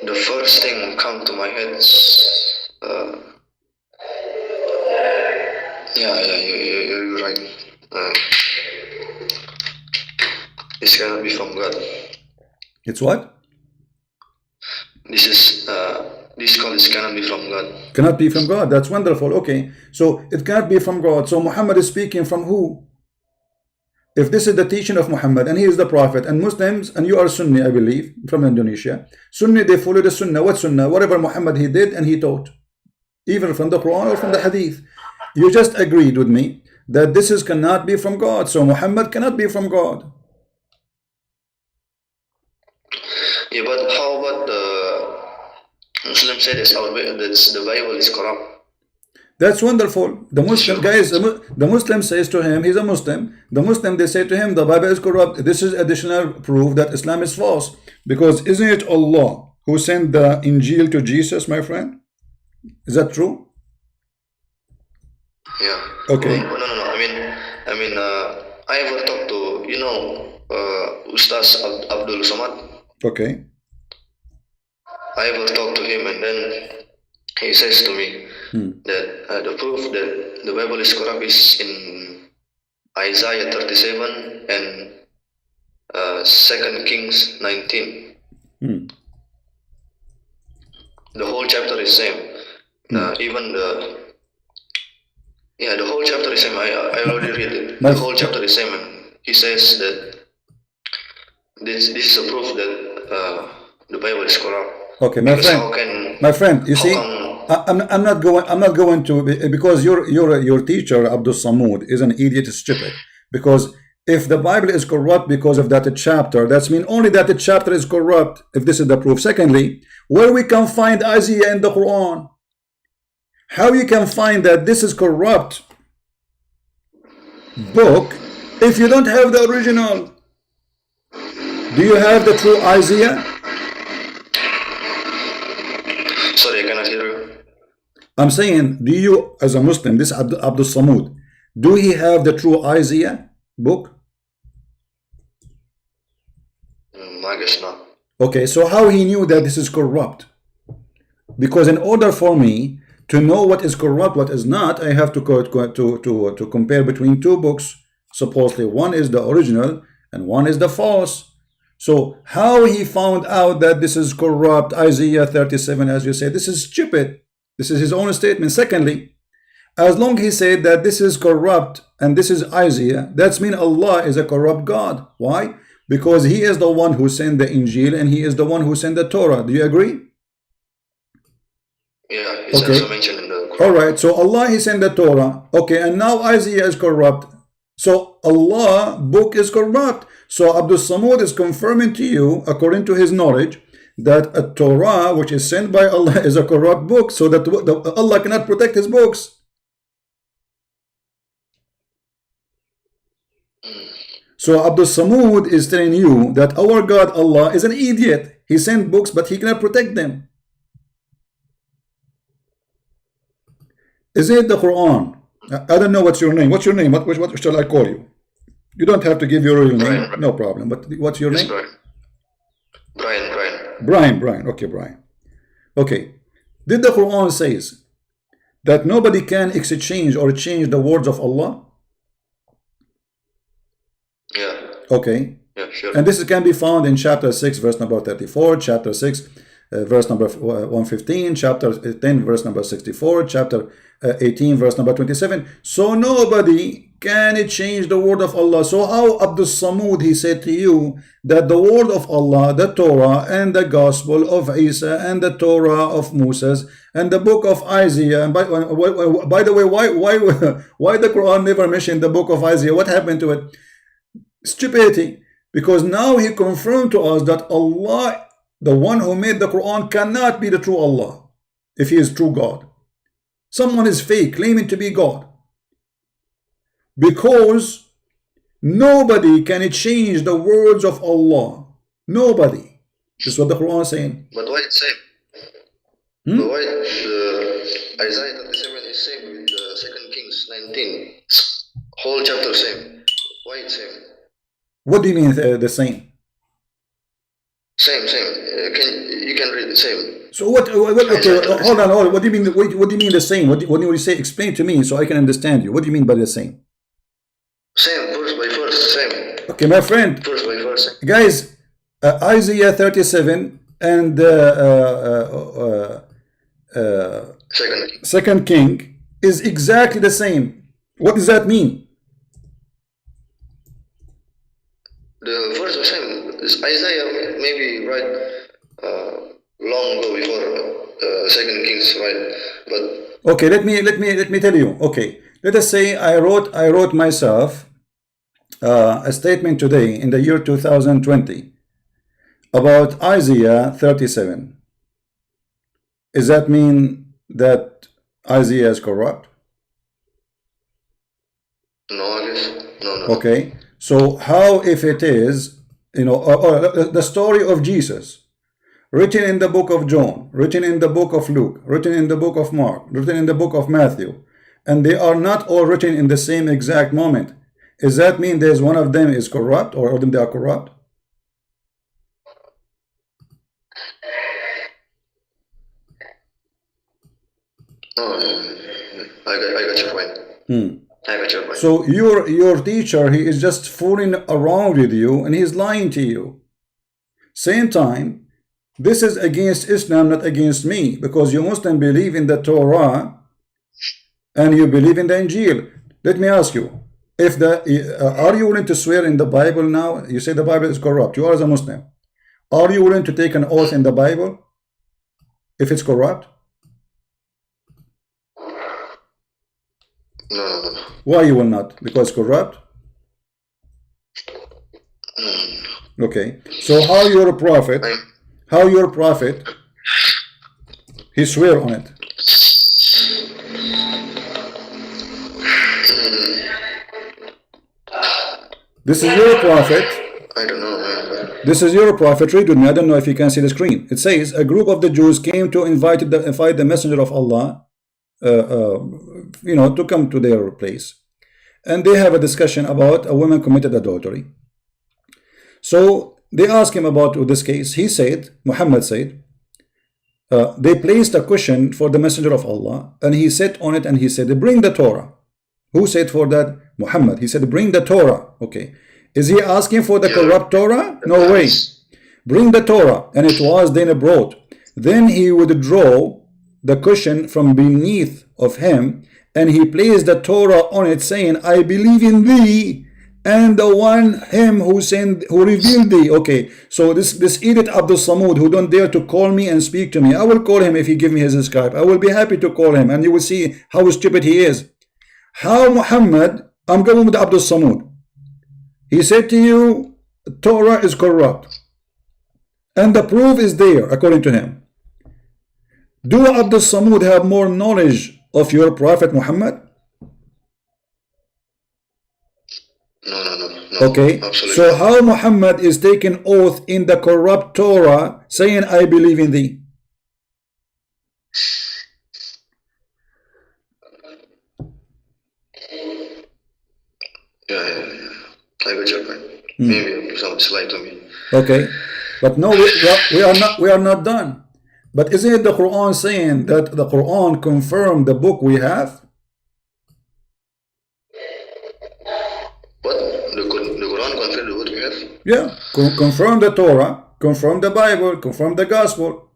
The first thing come to my head is you're right. This cannot be from God. It's what? This college cannot be from God. Cannot be from God. That's wonderful. Okay. So it cannot be from God. So Muhammad is speaking from who? If this is the teaching of Muhammad and he is the prophet, and Muslims, and you are Sunni, I believe, from Indonesia, Sunni, they follow the Sunnah. What Sunnah? Whatever Muhammad he did and he taught, even from the Quran or from the Hadith. You just agreed with me that this is cannot be from God. So Muhammad cannot be from God. Yeah, but how about the Muslim said that the Bible is corrupt? That's wonderful. The Muslim guys, the Muslim says to him, he's a Muslim. The Muslim, they say to him, the Bible is corrupt. This is additional proof that Islam is false. Because isn't it Allah who sent the Injil to Jesus, my friend? Is that true? Yeah. Okay. No. I ever talked to Ustaz Abdul Samad. Okay. I ever talked to him, and then he says to me that the proof that the Bible is corrupt is in Isaiah 37 and 2 Kings 19. The whole chapter is same. Even the whole chapter is same. I already read it. The whole chapter is same, and he says that this is a proof that the Bible is corrupt. Okay, my friend, you see, I'm not going to, because your teacher Abdul Samud is an idiot, stupid. Because if the Bible is corrupt because of that chapter, that's mean only that the chapter is corrupt. If this is the proof. Secondly, where we can find Isaiah in the Quran? How you can find that this is corrupt book if you don't have the original? Do you have the true Isaiah? Sorry, I cannot hear you. I'm saying, do you, as a Muslim, this Abdul Samud, do he have the true Isaiah book? I guess not. Okay, so how he knew that this is corrupt? Because in order for me to know what is corrupt, what is not, I have to compare between two books. Supposedly one is the original and one is the false. So how he found out that this is corrupt, Isaiah 37, as you say, this is stupid. This is his own statement. Secondly, as long as he said that this is corrupt and this is Isaiah, that's mean Allah is a corrupt God. Why? Because he is the one who sent the Injil and he is the one who sent the Torah. Do you agree? Yeah, it's also mentioned in the Quran. All right, so Allah, he sent the Torah. Okay, and now Isaiah is corrupt. So Allah book is corrupt. So Abdul Samud is confirming to you, according to his knowledge, that a Torah which is sent by Allah is a corrupt book, so that Allah cannot protect his books. So Abdul Samud is telling you that our God Allah is an idiot. He sent books, but he cannot protect them. Is it the Quran? I don't know what's your name. What's your name? What shall I call you? You don't have to give your real name. Brian. No problem. But what's your name? Brian. Brian. Okay, Brian. Okay. Did the Quran says that nobody can exchange or change the words of Allah? Yeah. Okay. Yeah, sure. And this can be found in chapter 6, verse number 34, chapter 6, verse number 115, chapter 10, verse number 64, chapter 18, verse number 27. So nobody can change the word of Allah. So how Abdul Samud, he said to you that the word of Allah, the Torah and the gospel of Isa and the Torah of Moses and the book of Isaiah, and by the way, why the Quran never mentioned the book of Isaiah? What happened to it? Stupidity. Because now he confirmed to us that Allah, the one who made the Quran, cannot be the true Allah if he is true God. Someone is fake, claiming to be God. Because nobody can change the words of Allah. Nobody. This is what the Quran is saying. But why it's same? But why the Isaiah 37 is same with the 2 Kings 19? Whole chapter same. Why it's same? What do you mean the same? Same. You can read the same. So what okay, hold on. What do you mean? What do you mean the same? What do you say? Explain to me so I can understand you. What do you mean by the same? Same, verse by verse, same. Okay, my friend. Verse by verse. Guys, Isaiah 37 and Second King is exactly the same. What does that mean? The verse is same. This Isaiah maybe right long ago before 2 Kings, right? But okay, let me tell you. Okay, Let us say I wrote myself a statement today in the year 2020 about Isaiah 37. Does that mean that Isaiah is corrupt? No, I guess. No. Okay. So how if it is, the story of Jesus, written in the book of John, written in the book of Luke, written in the book of Mark, written in the book of Matthew, and they are not all written in the same exact moment. Does that mean there's one of them is corrupt, or all of them they are corrupt? I got your point. I got your point. So your teacher, he is just fooling around with you and he's lying to you. Same time, this is against Islam, not against me, because you Muslim believe in the Torah and you believe in the Injil. Let me ask you, if are you willing to swear in the Bible now? You say the Bible is corrupt. You are as a Muslim. Are you willing to take an oath in the Bible if it's corrupt? No. Why you will not? Because corrupt? Okay. So how your prophet, he swear on it. This is your prophet. I don't know, man. This is your prophet. Read with me. I don't know if you can see the screen. It says, a group of the Jews came to invite the messenger of Allah, to come to their place. And they have a discussion about a woman committed adultery. So they asked him about this case. He said, Muhammad said, they placed a question for the messenger of Allah, and he sat on it and he said, bring the Torah. Who said for that? Muhammad. He said, bring the Torah. Okay. Is he asking for the corrupt Torah? No way. Bring the Torah. And it was then brought. Then he would draw the cushion from beneath of him, and he placed the Torah on it, saying, I believe in thee and the one him who revealed thee. Okay, so this idiot Abdul Samud who don't dare to call me and speak to me, I will call him if he give me his Skype. I will be happy to call him, and you will see how stupid he is. How Muhammad, I'm going with Abdul Samud. He said to you, Torah is corrupt. And the proof is there, according to him. Do Abdul Samud have more knowledge of your Prophet Muhammad? No. Okay, Absolutely. so how Muhammad is taking oath in the corrupt Torah, saying, I believe in thee? Yeah. I got your point. Maybe someone's lying to me. Okay, but no, we are not done. But isn't it the Quran saying that the Quran confirmed the book we have? What? The Quran confirmed what we have? Yeah, confirm the Torah, confirm the Bible, confirm the Gospel.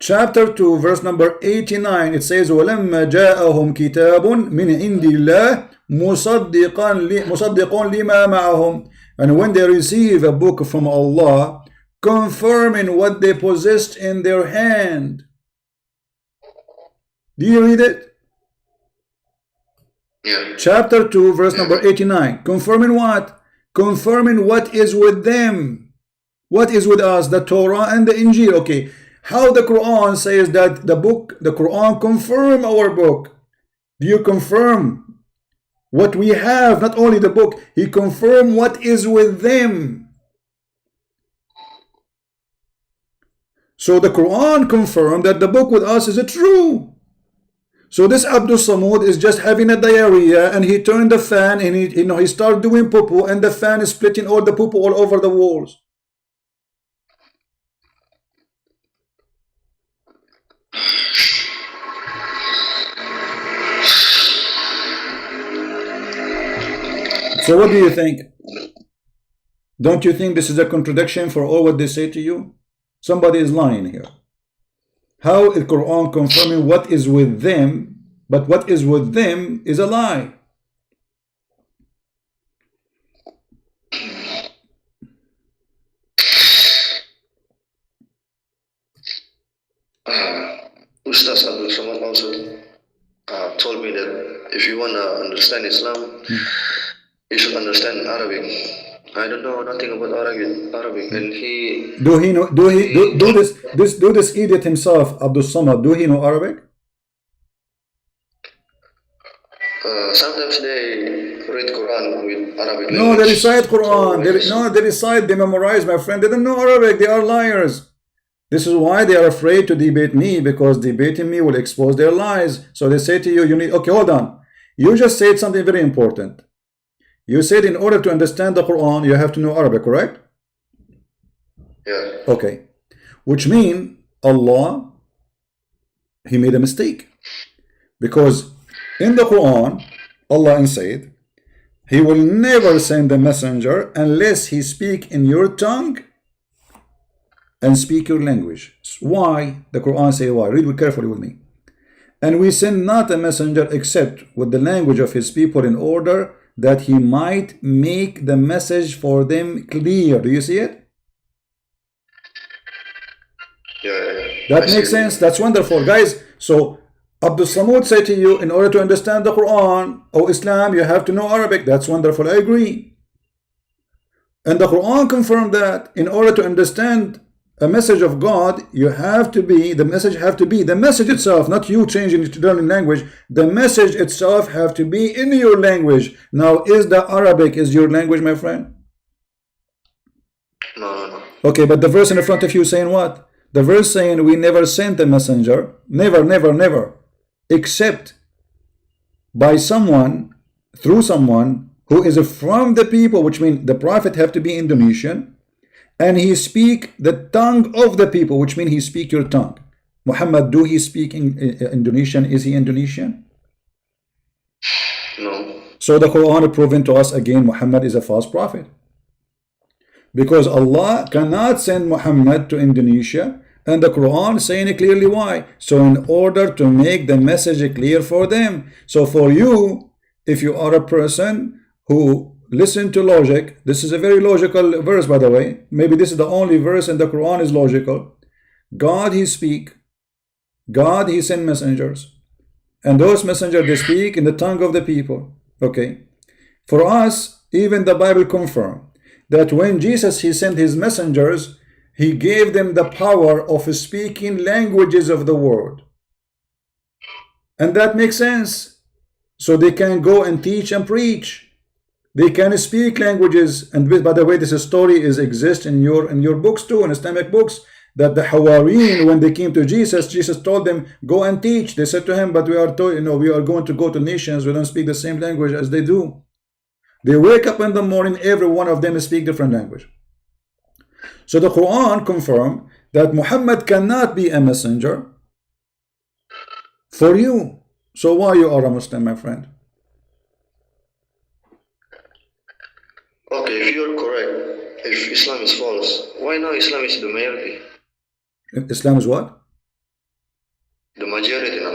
Chapter 2, verse number 89, it says, وَلَمَّا جَاءَهُمْ كِتَابٌ مِنْ عِنْدِ اللَّهِ مُصَدِّقٌ لِمَا مَعَهُمْ. And when they receive a book from Allah, confirming what they possessed in their hand. Do you read it? Yeah. Chapter 2, verse number 89. Confirming what? Confirming what is with them. What is with us? The Torah and the Injil. Okay. How the Quran says that the Quran confirm our book. Do you confirm what we have? Not only the book, he confirmed what is with them. So the Quran confirmed that the book with us is true. So this Abdul Samud is just having a diarrhea, and he turned the fan and he started doing poo-poo, and the fan is splitting all the poo-poo all over the walls. So what do you think? Don't you think this is a contradiction for all what they say to you? Somebody is lying here. How is Quran confirming what is with them, but what is with them is a lie? Ustaz Abdul Samad also told me that if you wanna understand Islam, you should understand Arabic. I don't know nothing about Arabic, and he Do he know? Do this idiot himself, Abdul Samad? Do he know Arabic? sometimes they read Quran with Arabic No, language. they recite Quran. So They recite, they memorize, my friend. They don't know Arabic. They are liars. This is why they are afraid to debate me, because debating me will expose their lies. So they say to you, you need, okay, hold on. You just said something very important. You said in order to understand the Quran, you have to know Arabic, correct? yeah, Okay. Which means Allah, he made a mistake. Because in the Quran, Allah said, he will never send a messenger unless he speak in your tongue and speak your language. Why? The Quran say why? Read carefully with me. And we send not a messenger except with the language of his people in order that he might make the message for them clear. Do you see it? yeah. That makes sense. That's wonderful, guys. So Abdul Samud said to you, in order to understand the Quran or Islam, you have to know Arabic. That's wonderful. I agree. And the Quran confirmed that in order to understand a message of God, you have to be, the message itself, not you changing to learning language. The message itself have to be in your language. Now, is the Arabic is your language, my friend? No. Okay, but the verse in the front of you saying what? The verse saying we never sent a messenger, never, except by someone, through someone who is from the people, which means the prophet have to be Indonesian, and he speak the tongue of the people, which means he speak your tongue. Muhammad, do he speak in Indonesian? Is he Indonesian? No. So the Quran proven to us again Muhammad is a false prophet. Because Allah cannot send Muhammad to Indonesia, and the Quran saying it clearly why. So in order to make the message clear for them. So for you, if you are a person who listen to logic, this is a very logical verse, by the way. Maybe this is the only verse in the Quran is logical. God, he speak. God, he send messengers. And those messengers, they speak in the tongue of the people. Okay. For us, even the Bible confirm that when Jesus, he sent his messengers, he gave them the power of speaking languages of the world. And that makes sense. So they can go and teach and preach. They can speak languages. And by the way, this story exists in your books too, in Islamic books, that the Hawariyyin, when they came to Jesus, Jesus told them, go and teach. They said to him, but we are told, we are going to go to nations, we don't speak the same language as they do. They wake up in the morning, every one of them speak different language. So the Quran confirmed that Muhammad cannot be a messenger for you. So why you are a Muslim, my friend? Okay, if you're correct, if Islam is false, why now Islam is the majority? Islam is what? The majority now.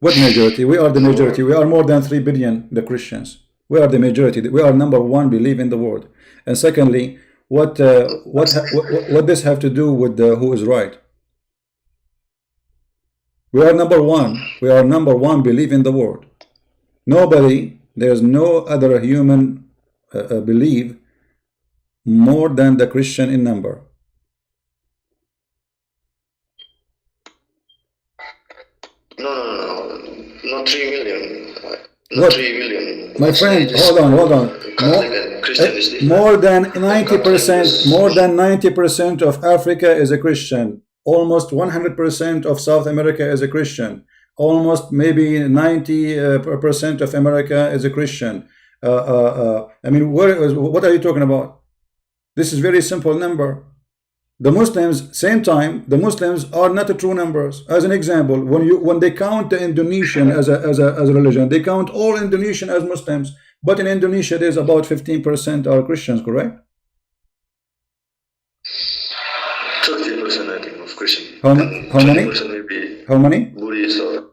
What majority? We are the majority. We are more than 3 billion, the Christians. We are the majority. We are number one belief in the world. And secondly, what this have to do with who is right? We are number one. We are number one belief in the world. Nobody, there's no other human believe more than the Christian in number. No. Not 3 million. Not What? 3 million. My friend, hold on. More than 90%, more than 90% of Africa is a Christian. Almost 100% of South America is a Christian. Almost maybe 90% of America is a Christian. I mean, what are you talking about? This is very simple number. The Muslims, same time, the Muslims are not the true numbers. As an example, when they count the Indonesian as a religion, they count all Indonesian as Muslims. But in Indonesia, there's about 15% are Christians, correct? 30%, I think, of Christian. How many? 20% maybe How many? Buddhist, or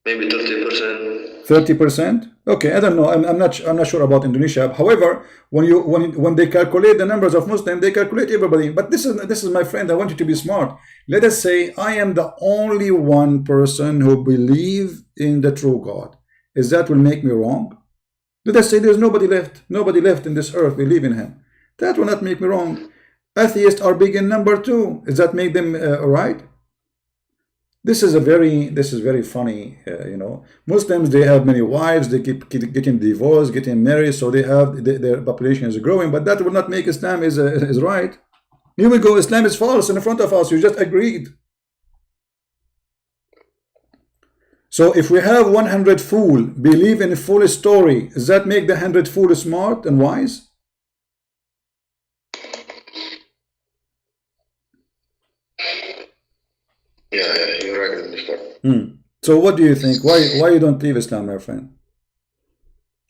maybe 30%. 30%? Okay, I don't know. I'm not sure about Indonesia. However, when they calculate the numbers of Muslims, they calculate everybody. But this is my friend. I want you to be smart. Let us say I am the only one person who believe in the true God. Is that will make me wrong? Let us say there's nobody left in this earth believe in him. That will not make me wrong. Atheists are big in number too. Does that make them right? This is very funny. Muslims, they have many wives. They keep getting divorced, getting married, so their population is growing. But that will not make Islam is right. Here we go. Islam is false in front of us. You just agreed. So if we have 100 fool believe in a full story, does that make the 100 fool smart and wise? Yeah, you're right in this part. So what do you think? Why you don't leave Islam, my friend?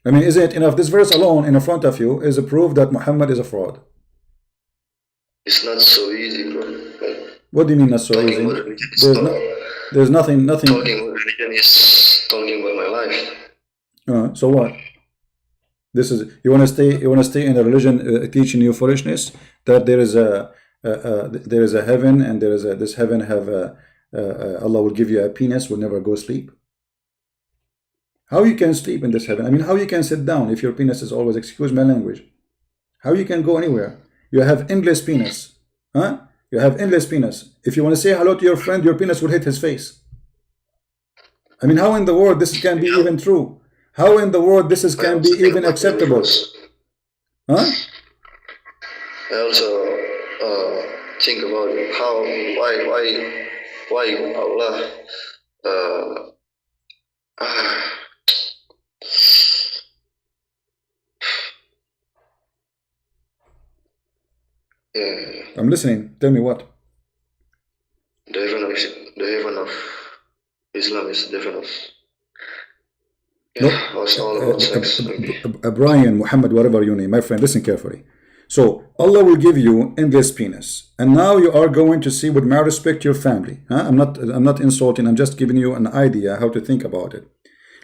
I mean, isn't it enough? This verse alone in front of you is a proof that Muhammad is a fraud. It's not so easy, bro. What do you mean not so easy? There's nothing. Talking about religion is talking about my life. So what? This is you want to stay in a religion teaching you foolishness that there is a heaven and this heaven have Allah will give you a penis, will never go sleep. How you can sleep in this heaven? I mean, how you can sit down if your penis is always, excuse my language, how you can go anywhere? You have endless penis, huh? You have endless penis. If you want to say hello to your friend, your penis will hit his face. I mean, how in the world this can be even true? How in the world this can be even acceptable? Huh? I also think about why Allah I'm listening. Tell me what. The heaven of Islam is different. Yeah, it's all about sex. Brian, Muhammad, whatever you name, my friend, listen carefully. So Allah will give you endless penis, and now you are going to see with my respect your family. I'm not insulting. I'm just giving you an idea how to think about it.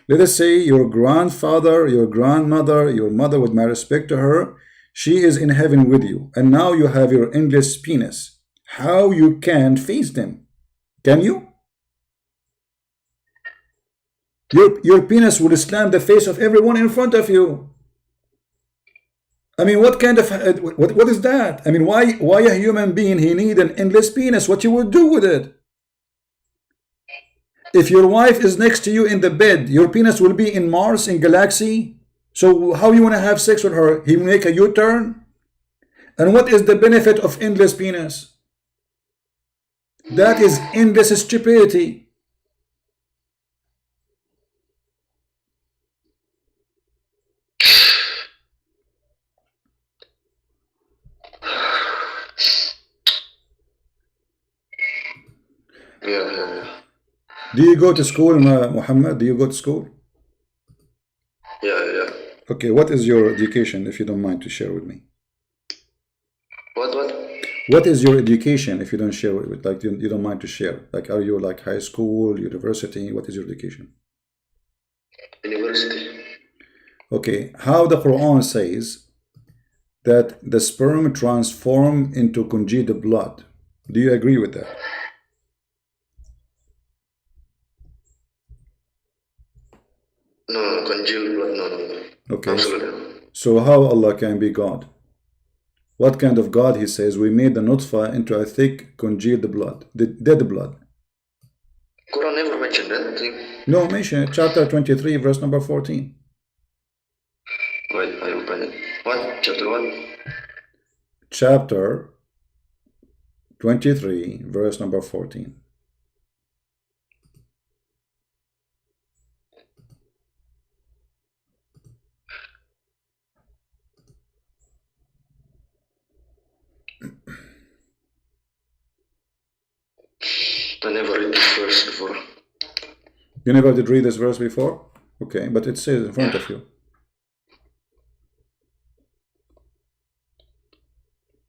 Let us say your grandfather, your grandmother, your mother, with my respect to her, she is in heaven with you, and now you have your endless penis. How you can face them? Can you? Your penis will slam the face of everyone in front of you. I mean, what kind of what is that? I mean, why a human being he need an endless penis? What you would do with it? If your wife is next to you in the bed, your penis will be in Mars, in galaxy. So how you want to have sex with her? He will make a U-turn? And what is the benefit of endless penis? That is endless stupidity. Yeah. Do you go to school, Muhammad? Do you go to school? Yeah. Okay, what is your education, if you don't mind to share with me? What? What is your education, if you don't share with, like you don't mind to share? Like, are you like high school, university? What is your education? University. Okay, how the Quran says that the sperm transform into congealed blood. Do you agree with that? No, congealed blood, no. Okay. Absolutely. So how Allah can be God? What kind of God? He says, we made the nutfa into a thick congealed blood, the dead blood. Quran never mentioned that thing. No, mention it. Chapter 23, verse number 14. Wait, I open it. What? Chapter 1? Chapter 23, verse number 14. I never read this verse before. You never did read this verse before? Okay, but it says in front of you.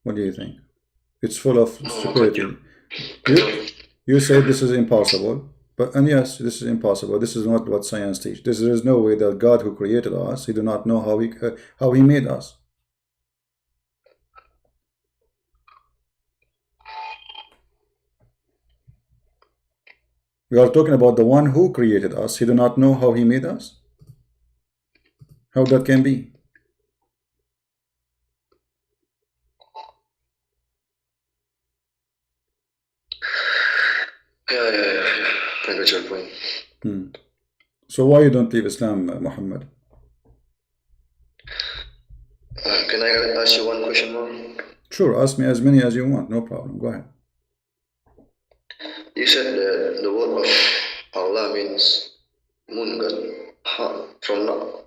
What do you think? It's full of stupidity. You say this is impossible, and yes, this is impossible. This is not what science teaches. There is no way that God who created us, he do not know how he made us. We are talking about the one who created us. He do not know how he made us. How that can be? Yeah. I got your point. So why you don't leave Islam, Muhammad? Can I ask you one question more? Sure, ask me as many as you want, no problem. Go ahead. You said that the word of Allah means moon god. From now,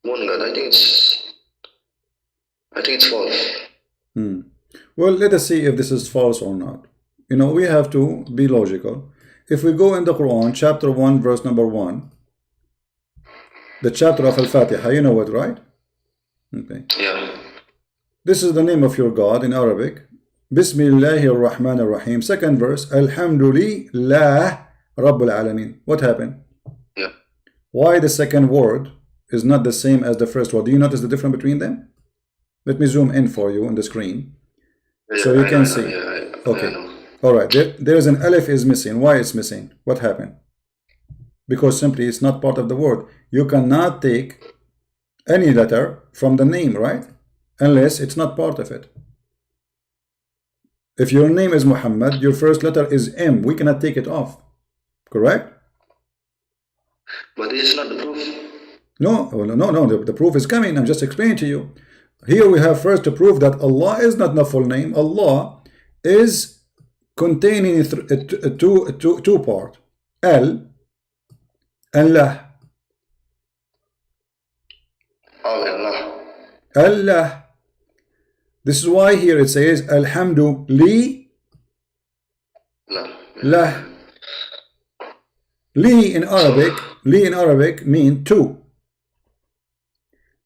moon god. I think it's false. Well, let us see if this is false or not. You know, we have to be logical. If we go in the Quran, chapter 1, verse number 1, the chapter of Al-Fatiha, you know it, right? Okay. Yeah. This is the name of your God in Arabic. Bismillahir Rahmanir Rahim. Second verse, Alhamdulillah Rabbul Alameen. What happened? Yeah. Why the second word is not the same as the first word? Do you notice the difference between them? Let me zoom in for you on the screen. Yeah, so you can see. Okay. All right. There is an alif is missing. Why it's missing? What happened? Because simply it's not part of the word. You cannot take any letter from the name, right? Unless it's not part of it. If your name is Muhammad, your first letter is M. We cannot take it off. Correct? But this is not the proof. No. The proof is coming. I'm just explaining to you. Here we have first to prove that Allah is not the full name. Allah is containing two part. Al and La. Allah. Allah. This is why here it says Alhamdu li La. Li in Arabic mean two.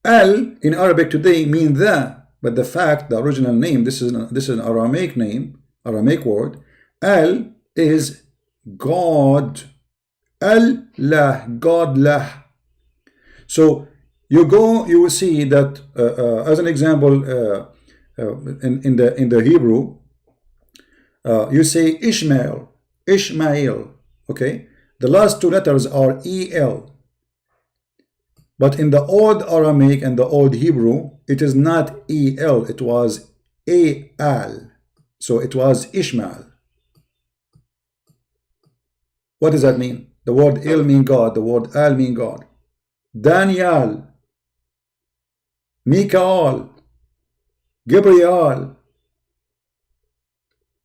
Al in Arabic today mean the, but the fact, the original name, this is an Aramaic name, Aramaic word. Al is God. Allah, God lah. So you will see that as an example in the Hebrew, you say Ishmael, okay. The last two letters are El. But in the old Aramaic and the old Hebrew, it is not El, it was Al. So it was Ishmael. What does that mean? The word El mean God, the word Al mean God. Daniel, Mikael, Gabriel.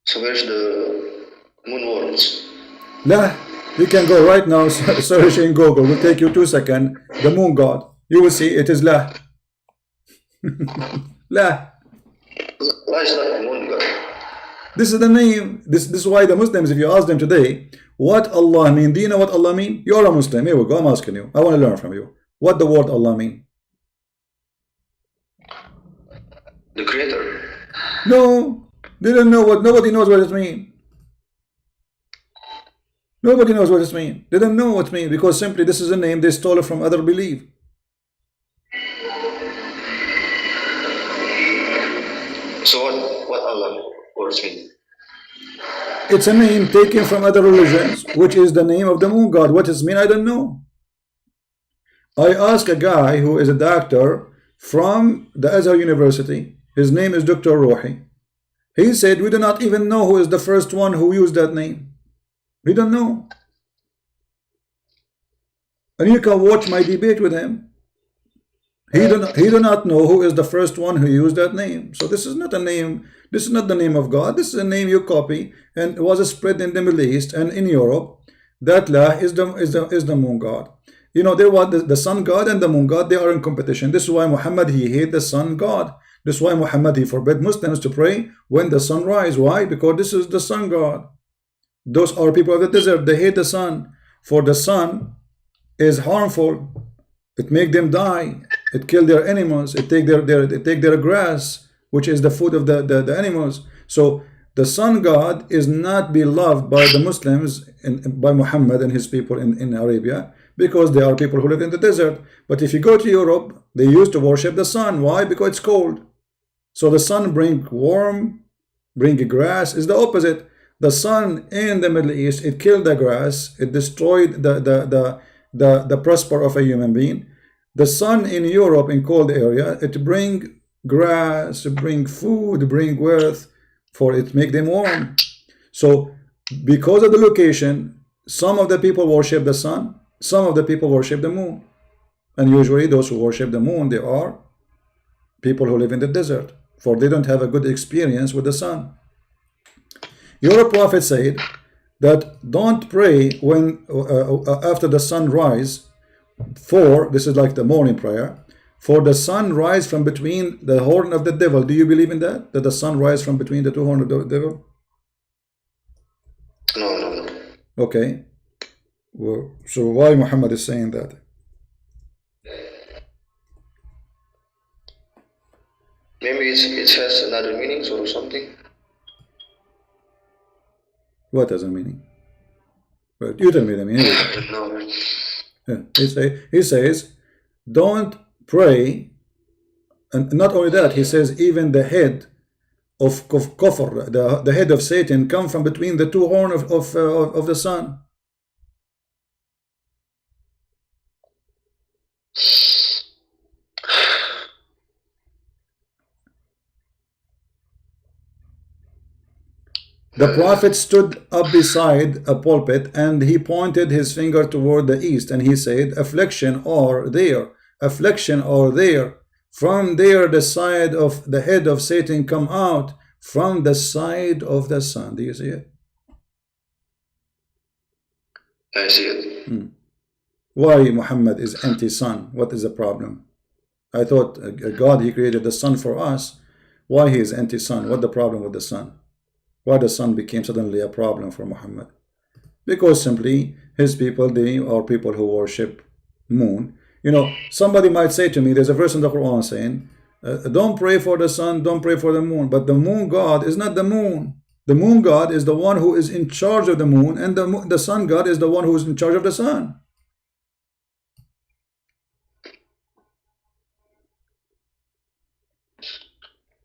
So where's the moon words? La. You can go right now, search in Google. It will take you 2 seconds. The moon god. You will see it is La. La. Why is that moon god? This is the name. This is why the Muslims, if you ask them today, what Allah mean? Do you know what Allah mean? You are a Muslim. Here we go. I'm asking you. I want to learn from you. What the word Allah mean? The creator. No. They don't know what. Nobody knows what it means. Nobody knows what it means. They don't know what it means because simply this is a name they stole it from other belief. So what Allah words mean? It's a name taken from other religions, which is the name of the moon god. What does it mean? I don't know. I asked a guy who is a doctor from the Azhar University. His name is Dr. Ruhi. He said, we do not even know who is the first one who used that name. We don't know. And you can watch my debate with him. He do not know who is the first one who used that name. So this is not a name. This is not the name of God. This is a name you copy, and it was spread in the Middle East and in Europe. That La is the moon god. You know, there was the sun god and the moon god. They are in competition. This is why Muhammad, he hate the sun god. This is why Muhammad, he forbid Muslims to pray when the sun rise. Why? Because this is the sun god. Those are people of the desert. They hate the sun. For the sun is harmful. It make them die. It kill their animals. It take their grass, which is the food of the animals. So the sun god is not beloved by the Muslims, by Muhammad and his people in Arabia, because they are people who live in the desert. But if you go to Europe, they used to worship the sun. Why? Because it's cold. So the sun bring warm, bring grass. Is the opposite. The sun in the Middle East, it killed the grass, it destroyed the the prosper of a human being. The sun in Europe, in cold area, it bring grass, it bring food, bring wealth, for it make them warm. So because of the location, some of the people worship the sun, some of the people worship the moon. And usually those who worship the moon, they are people who live in the desert, for they don't have a good experience with the sun. Your prophet said that don't pray when after the sun rise, for this is like the morning prayer, for the sun rise from between the horn of the devil. Do you believe in that? That the sun rise from between the two horns of the devil? No. Okay. Well, so why Muhammad is saying that? Maybe it has another meaning or something. What does it mean? But you tell me the meaning. No. Yeah. He says, don't pray, and not only that, he says even the head of kufr, the head of Satan, come from between the two horns of the sun. The prophet stood up beside a pulpit and he pointed his finger toward the east and he said, affliction are there, affliction are there. From there the side of the head of Satan come out, from the side of the sun. Do you see it? I see it. Why Muhammad is anti-sun? What is the problem? I thought God, he created the sun for us. Why he is anti-sun? What the problem with the sun? Why the sun became suddenly a problem for Muhammad? Because simply his people, they are people who worship moon. You know, somebody might say to me, there's a verse in the Quran saying, don't pray for the sun, don't pray for the moon. But the moon God is not the moon. The moon God is the one who is in charge of the moon, and the sun God is the one who is in charge of the sun.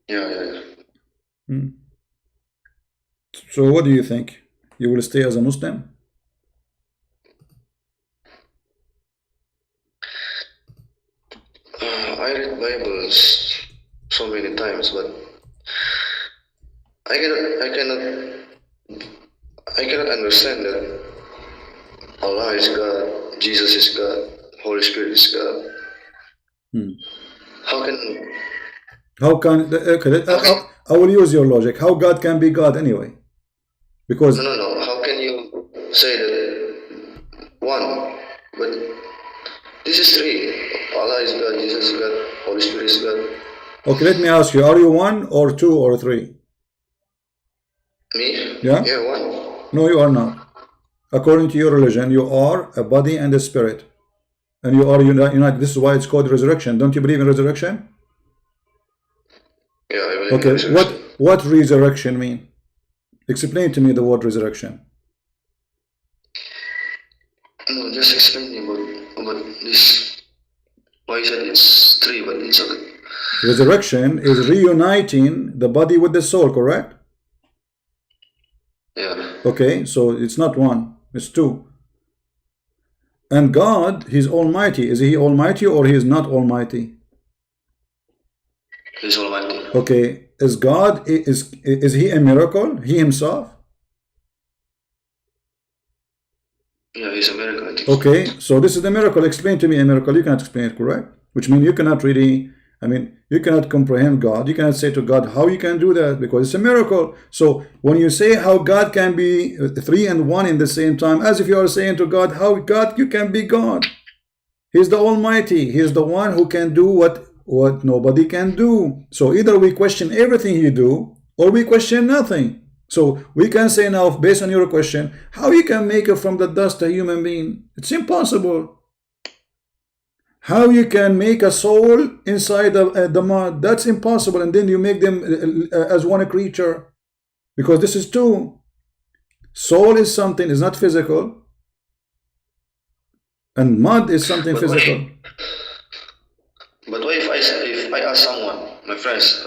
Yeah. So what do you think? You will stay as a Muslim? I read Bibles so many times, but I cannot understand that Allah is God, Jesus is God, Holy Spirit is God. How can Okay, I will use your logic. How God can be God anyway? Because no. How can you say that one? But this is three. Allah is God, Jesus is God, Holy Spirit is God. okay, let me ask you: are you one or two or three? Me? Yeah. Yeah, one. No, you are not. According to your religion, you are a body and a spirit, and you are united. This is why it's called resurrection. Don't you believe in resurrection? Yeah, I believe in Okay. resurrection. What resurrection mean? Explain to me the word resurrection. No, just explain about this. Why you said it's three, but it's okay. Resurrection is reuniting the body with the soul, correct? Yeah. Okay, so it's not one, it's two. And God, He's Almighty. Is He Almighty or He is not Almighty? He's Almighty. Okay, is God, is He a miracle? He Himself? Yeah, he's a miracle, I think. Okay, so this is the miracle. Explain to me a miracle. You cannot explain it, correct? Which means you cannot really, you cannot comprehend God. You cannot say to God how you can do that because it's a miracle. So when you say how God can be three and one in the same time, as if you are saying to God, how God you can be God. He's the Almighty. He's the one who can do what nobody can do. So either we question everything you do or we question nothing. So we can say now, based on your question, how you can make it from the dust a human being? It's impossible. How you can make a soul inside the mud? That's impossible. And then you make them as one creature, because this is two. Soul is something, is not physical, and mud is something physical. But what if I ask someone, my friends,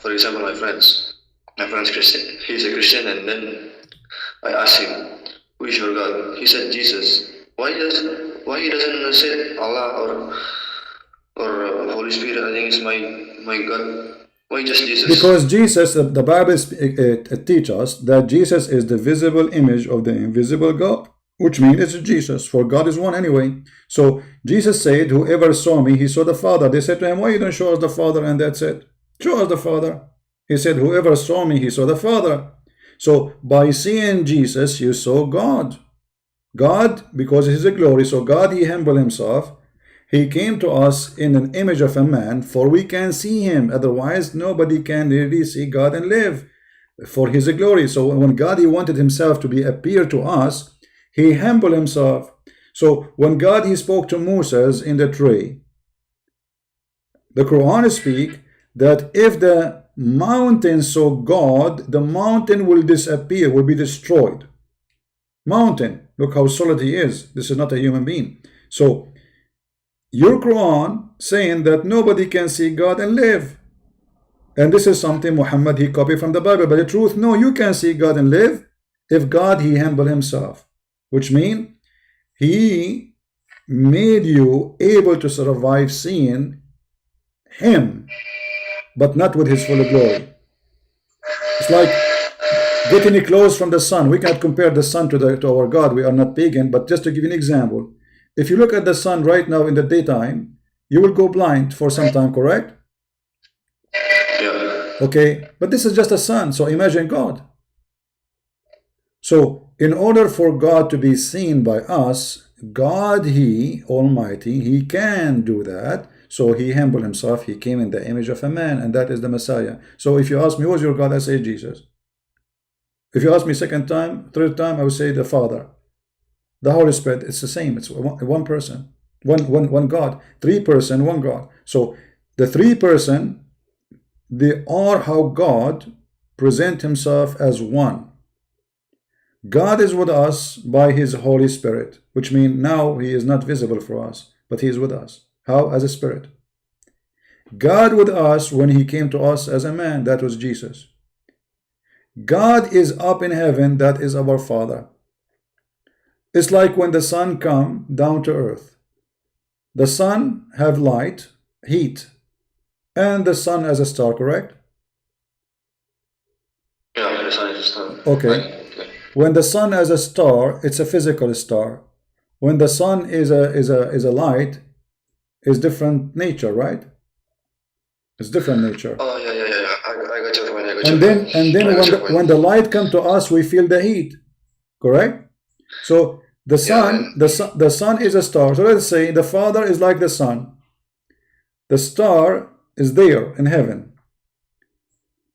for example, my friend's Christian. He's a Christian, and then I asked him, "Who is your God?" He said Jesus. Why why he doesn't say Allah or Holy Spirit? I think it's my God. Why just Jesus? Because Jesus, the Bible teaches us that Jesus is the visible image of the invisible God, which means it's Jesus, for God is one anyway. So Jesus said, whoever saw me, he saw the Father. They said to him, why you don't show us the Father? And that's it. Show us the Father. He said, whoever saw me, he saw the Father. So by seeing Jesus, you saw God. God, because He is a glory, so God, He humbled Himself. He came to us in an image of a man, for we can see Him. Otherwise, nobody can really see God and live. For His glory. So when God, He wanted Himself to appear to us, He humbled Himself. So when God, He spoke to Moses in the tree, the Quran speak that if the mountain saw God, the mountain will disappear, will be destroyed. Mountain, look how solid he is. This is not a human being. So your Quran saying that nobody can see God and live, and this is something Muhammad he copied from the Bible. But the truth, no, you can see God and live if God he humbled himself, which means he made you able to survive seeing him, but not with his full glory. It's like getting close from the sun. We cannot compare the sun to our God. We are not pagan. But just to give you an example, if you look at the sun right now in the daytime, you will go blind for some time, correct? Yeah. Okay, but this is just a sun. So imagine God. So in order for God to be seen by us, God, He Almighty, He can do that. So He humbled Himself. He came in the image of a man, and that is the Messiah. So if you ask me, who's your God? I say Jesus. If you ask me second time, third time, I would say the Father. The Holy Spirit, it's the same. It's one person, one God. Three person, one God. So the three person, they are how God present Himself as one. God is with us by His Holy Spirit, which means now He is not visible for us, but He is with us. How? As a spirit. God with us when He came to us as a man, that was Jesus. God is up in heaven, that is our Father. It's like when the sun come down to earth. The sun have light, heat, and the sun as a star, correct? Yeah, the sun is a star. Okay. When the sun as a star, it's a physical star. When the sun is a light, it's different nature, right? It's different nature. Oh yeah. I got your point. And then when the light come to us, we feel the heat, correct? So the sun, the sun is a star. So let's say the Father is like the sun. The star is there in heaven.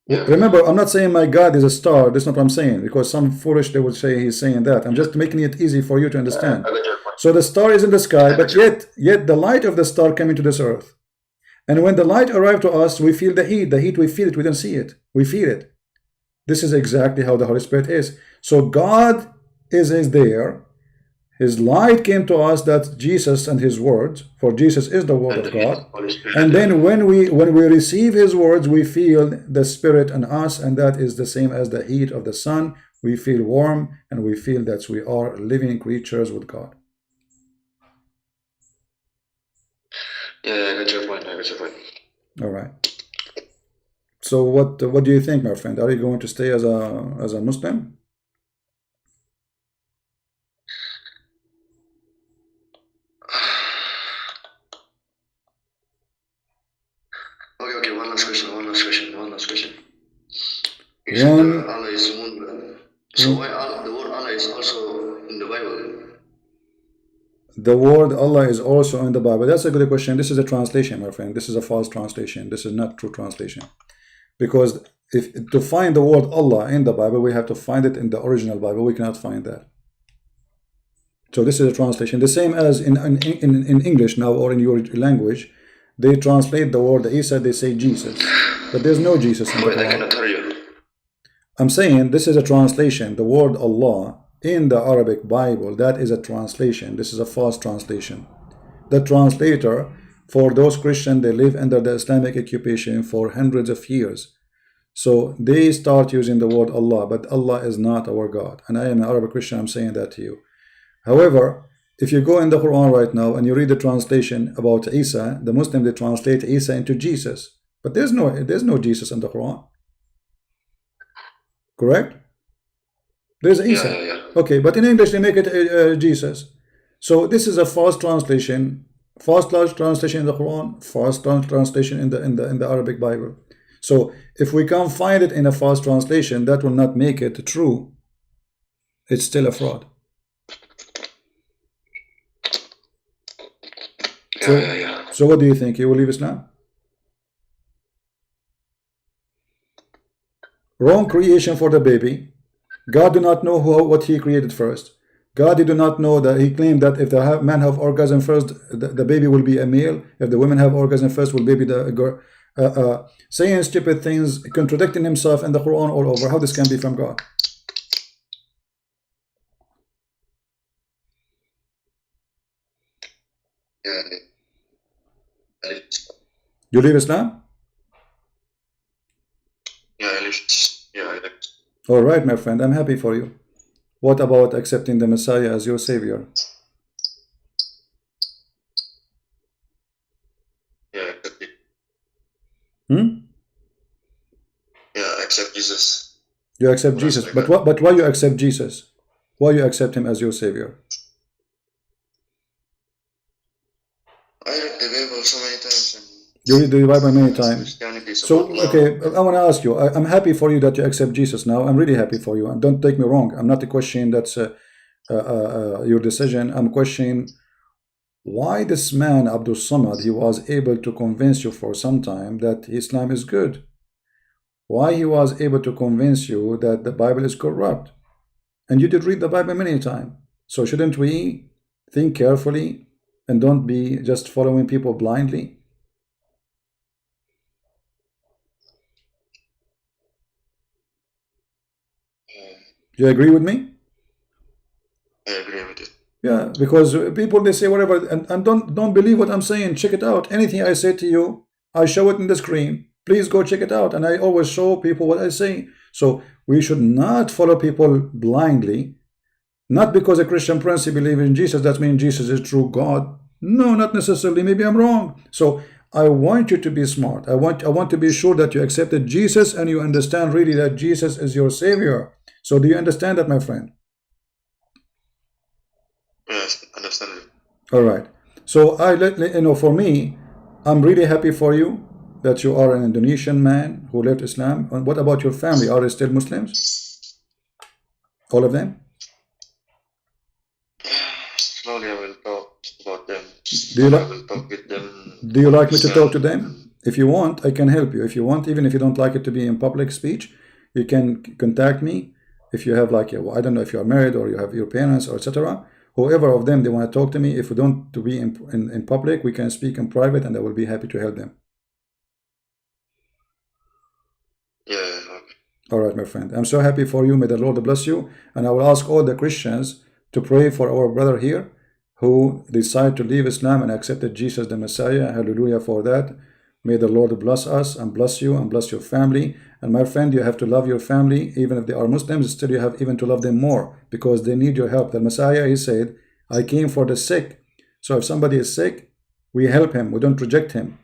Yeah. Remember, I'm not saying my God is a star. That's not what I'm saying, because some foolish they would say he's saying that. I'm just making it easy for you to understand. So the star is in the sky, but yet the light of the star coming to this earth. And when the light arrives to us, we feel the heat. The heat, we feel it. We don't see it. We feel it. This is exactly how the Holy Spirit is. So God is there. His light came to us, that's Jesus and His words, for Jesus is the Word of God. And then when we receive His words, we feel the Spirit in us, and that is the same as the heat of the sun. We feel warm, and we feel that we are living creatures with God. Yeah, I got your point. All right. So what do you think, my friend? Are you going to stay as a Muslim? Okay, one last question. You said Allah is one. So why the word Allah is also in the Bible? The word Allah is also in the Bible. That's a good question. This is a translation, my friend. This is a false translation. This is not true translation. Because to find the word Allah in the Bible, we have to find it in the original Bible. We cannot find that. So this is a translation. The same as in English now, or in your language, they translate the word Isa, they say Jesus. But there's no Jesus in the Quran. I cannot tell you. I'm saying this is a translation. The word Allah in the Arabic Bible, that is a translation. This is a false translation. The translator, for those Christians, they live under the Islamic occupation for hundreds of years. So they start using the word Allah, but Allah is not our God. And I am an Arabic Christian, I'm saying that to you. However, If you go in the Quran right now and you read the translation about Isa, the Muslim, they translate Isa into Jesus. But there's no Jesus in the Quran. Correct? There's Isa. Yeah. Okay, but in English they make it Jesus. So this is a false translation. False translation in the Quran, false translation in the Arabic Bible. So if we can't find it in a false translation, that will not make it true. It's still a fraud. So what do you think? You will leave Islam? Wrong creation for the baby. God do not know what he created first. God did not know that he claimed that if the man have orgasm first, the baby will be a male. If the women have orgasm first, will baby the girl. Saying stupid things, contradicting himself in the Quran all over. How this can be from God? You leave Islam? Yeah. All right, my friend. I'm happy for you. What about accepting the Messiah as your Savior? Yeah, accept it. Hmm? Yeah, accept Jesus. You accept Jesus, but what? But why you accept Jesus? Why you accept him as your Savior? I read the Bible so many times. You read the Bible many times. So okay, I want to ask you. I'm happy for you that you accept Jesus now. I'm really happy for you. And don't take me wrong. I'm not questioning that's your decision. I'm questioning why this man Abdul Samad, he was able to convince you for some time that Islam is good. Why he was able to convince you that the Bible is corrupt. And you did read the Bible many times. So shouldn't we think carefully and don't be just following people blindly? You agree with me? I agree with it. Yeah, because people, they say whatever, and don't believe what I'm saying. Check it out. Anything I say to you, I show it in the screen. Please go check it out. And I always show people what I say. So we should not follow people blindly. Not because a Christian prince believes in Jesus, that means Jesus is true God. No, not necessarily. Maybe I'm wrong. So I want you to be smart. I want to be sure that you accepted Jesus and you understand really that Jesus is your Savior. So do you understand that, my friend? Yes, understand it. All right. So for me, I'm really happy for you that you are an Indonesian man who left Islam. And what about your family? Are they still Muslims? All of them? Slowly I will talk about them. I will talk with them. Do you like me to talk to them? If you want, I can help you. If you want, even if you don't like it to be in public speech, you can contact me. If you have I don't know if you are married or you have your parents or etc. Whoever of them they want to talk to me. If we don't to be in public, we can speak in private, and I will be happy to help them. Yeah. Okay. All right, my friend. I'm so happy for you. May the Lord bless you. And I will ask all the Christians to pray for our brother here who decided to leave Islam and accepted Jesus the Messiah. Hallelujah for that. May the Lord bless us and bless you and bless your family. And my friend, you have to love your family. Even if they are Muslims, still you have even to love them more because they need your help. The Messiah, he said, I came for the sick. So if somebody is sick, we help him. We don't reject him.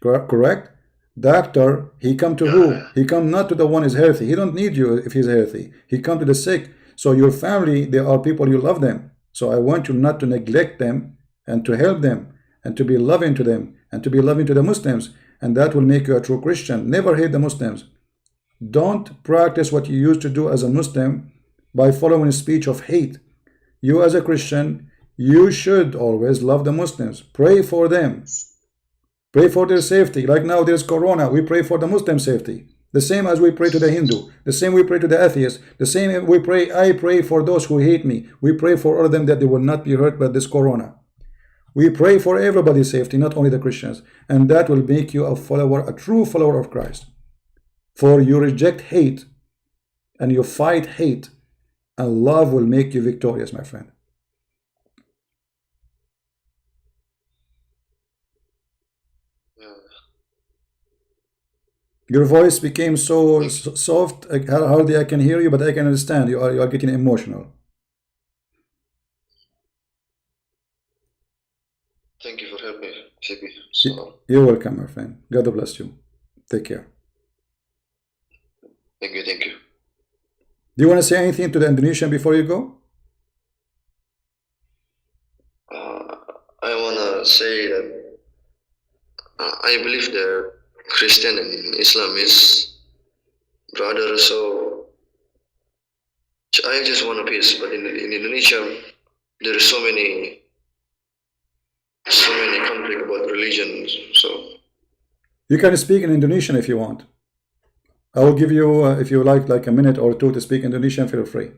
Correct? Doctor, he come to who? He come not to the one who is healthy. He don't need you if he's healthy. He come to the sick. So your family, they are people you love them. So I want you not to neglect them and to help them and to be loving to them and to be loving to the Muslims. And that will make you a true Christian. Never hate the Muslims. Don't practice what you used to do as a Muslim by following a speech of hate. You as a Christian, you should always love the Muslims. Pray for them. Pray for their safety. Like now there's Corona. We pray for the Muslim safety. The same as we pray to the Hindu. The same we pray to the atheist. The same I pray for those who hate me. We pray for all of them that they will not be hurt by this Corona. We pray for everybody's safety, not only the Christians. And that will make you a follower, a true follower of Christ. For you reject hate and you fight hate, and love will make you victorious, my friend. Your voice became so soft, hardly I can hear you, but I can understand. You are getting emotional. CP. So You're welcome, my friend. God bless you. Take care. thank you, thank you. Do you want to say anything to the Indonesian before you go? I wanna say that I believe that Christian and Islam is brother, so I just want peace. But in Indonesia, there is so many conflict about religion. So You can speak in Indonesian if you want. I will give you, if you like a minute or two to speak Indonesian, feel free.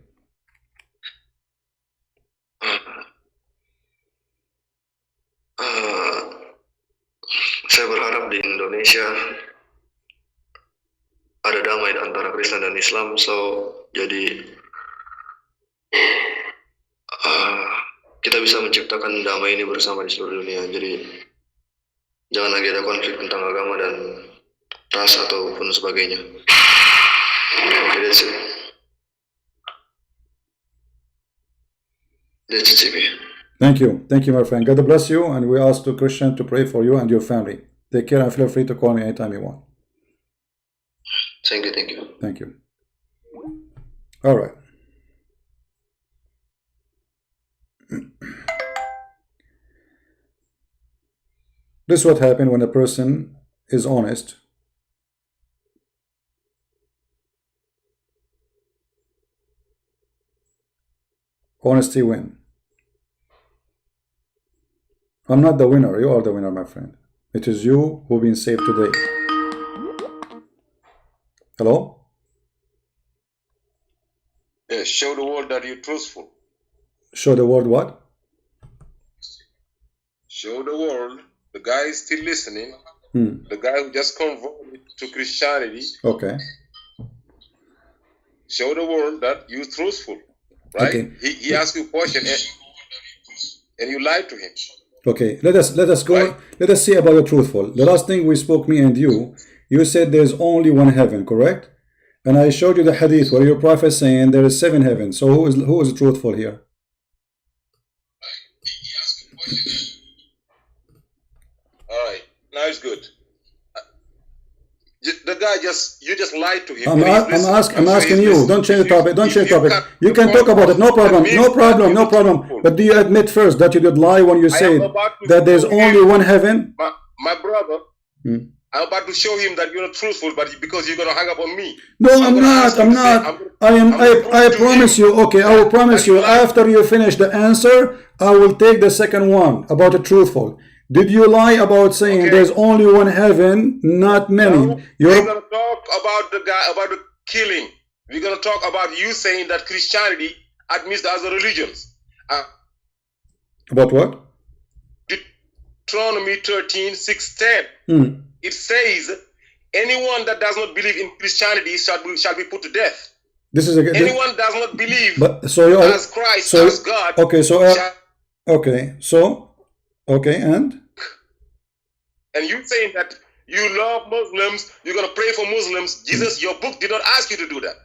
saya berharap di Indonesia ada damai antara Kristen dan Islam. So jadi kita bisa menciptakan damai ini bersama di seluruh dunia. Jadi jangan lagi ada konflik tentang agama dan ras ataupun sebagainya. Okay, that's it. That's it, CP. Thank you, my friend. God bless you, and we ask the Christian to pray for you and your family. Take care and feel free to call me anytime you want. Thank you. Thank you. All right. This is what happens when a person is honest. Honesty wins. I'm not the winner. You are the winner, my friend. It is you who've been saved today. Hello? Yeah, show the world that you're truthful. Show the world what? Show the world, the guy is still listening, the guy who just converted to Christianity. Okay. Show the world that you're truthful, right? Okay. He asked you a question and you lied to him. Okay, let us go. Right. Let us see about the truthful. The last thing we spoke, me and you said there's only one heaven, correct? And I showed you the hadith where your prophet saying there is 7 heavens. So who is truthful here? All right, now it's good. The guy you just lied to him. I'm asking you. Don't change the topic. Don't change the topic. You can talk about it. No problem. No problem. But do you admit first that you did lie when you said that there's only one heaven? My brother. I'm about to show him that you're not truthful, but because you're gonna hang up on me. No, I'm not. I promise you. Okay, I will promise you. After you finish the answer, I will take the second one about the truthful. Did you lie about saying there's only one heaven, not many? No, we're gonna talk about the guy, about the killing. We're gonna talk about you saying that Christianity admits the other religions. About what? Deuteronomy 13:6-10. It says, anyone that does not believe in Christianity shall be put to death. This is anyone does not believe as Christ, as God. Okay, and you saying that you love Muslims, you're gonna pray for Muslims. Jesus, your book did not ask you to do that.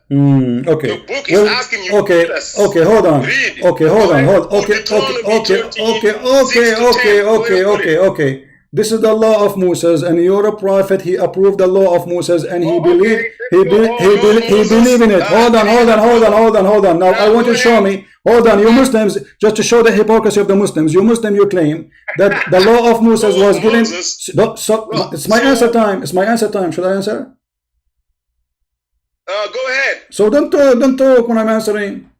Okay. Your book is asking you to do this. Okay, hold on. Read. Okay. This is the law of Moses, and you're a prophet. He approved the law of Moses, and he believed in it. Hold on. Now I want you to show me. Hold on, you Muslims, just to show the hypocrisy of the Muslims. You Muslim, you claim that the law of Moses was given. It's my answer time. Should I answer? Go ahead. So don't talk when I'm answering.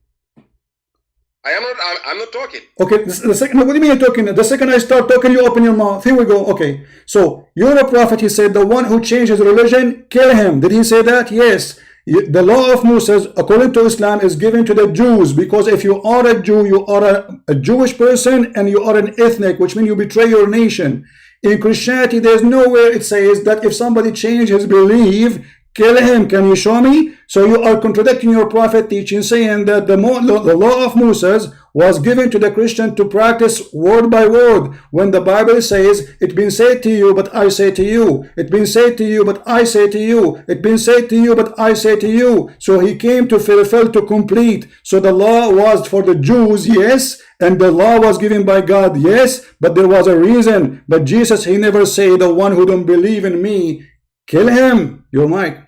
I'm not talking. Okay, the second, what do you mean you're talking? The second I start talking, you open your mouth. Here we go. Okay, so you're a prophet. He said the one who changes religion, kill him. Did he say that? Yes. The law of Moses, according to Islam, is given to the Jews, because if you are a Jew, you are a Jewish person, and you are an ethnic, which means you betray your nation. In Christianity, there's nowhere it says that if somebody changes his belief, kill him. Can you show me? So you are contradicting your prophet teaching, saying that the law of Moses was given to the Christian to practice word by word. When the Bible says, it's been said to you, but I say to you. It's been said to you, but I say to you. It's been said to you, but I say to you. So he came to fulfill, to complete. So the law was for the Jews, yes, and the law was given by God, yes, but there was a reason. But Jesus, he never said, the one who don't believe in me, kill him. Your mic.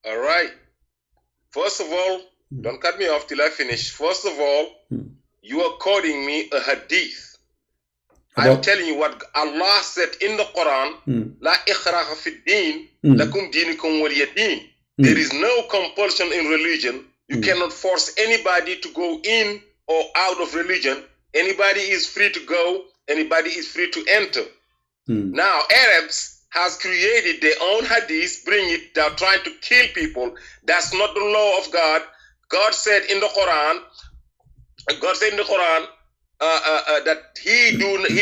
All right. First of all, don't cut me off till I finish. First of all, you are quoting me a hadith. I'm telling you what Allah said in the Quran, La ikhraha fi din, lakum dinikum waliya din. There is no compulsion in religion. You cannot force anybody to go in or out of religion. Anybody is free to go, anybody is free to enter. Now, Arabs has created their own hadith, bring it, they're trying to kill people. That's not the law of God. God said in the Quran, that he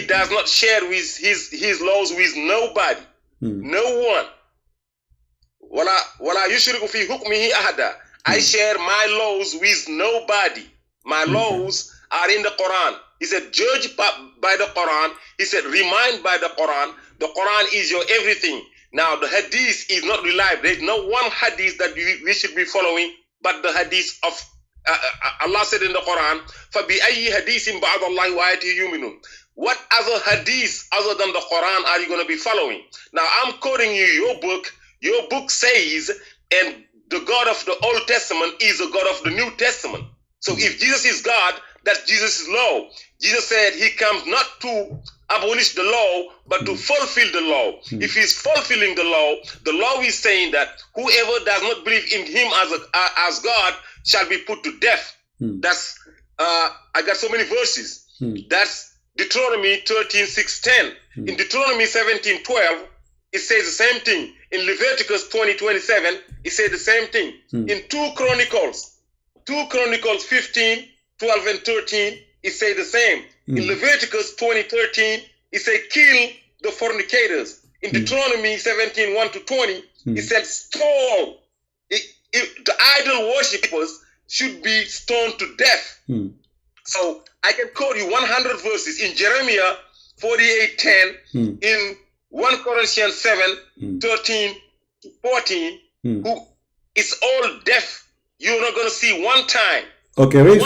does not share with his laws with nobody, no one. Wala yushriku fi hukmihi ahada. I share my laws with nobody. My laws are in the Quran. He said, judge by the Quran. He said, remind by the Quran. The Quran is your everything. Now, the hadith is not reliable. There is no one hadith that we should be following, but the hadith of Allah said in the Quran, فَبِأَيِّ حَدِيثٍ بَعْدَ اللَّهِ وَآيَاتِهِ يُؤْمِنُونَ. What other hadith other than the Quran are you going to be following? Now, I'm quoting you your book. Your book says, and the God of the Old Testament is the God of the New Testament. So if Jesus is God, that's Jesus' law. Jesus said he comes not to abolish the law, but to fulfill the law. If he's fulfilling the law is saying that whoever does not believe in him as God shall be put to death. That's I got so many verses. That's Deuteronomy 13:6-10. In Deuteronomy 17:12, it says the same thing. In Leviticus 20:27, it says the same thing. In 2 Chronicles 15:12 and 13, it says the same. In Leviticus 20:13, it says kill the fornicators. In Deuteronomy 17:1-20, it says stone. The idol worshippers should be stoned to death. So I can quote you 100 verses in Jeremiah 48:10, in 1 Corinthians 7:13-14, who is all deaf. You're not going to see one time. Okay, hold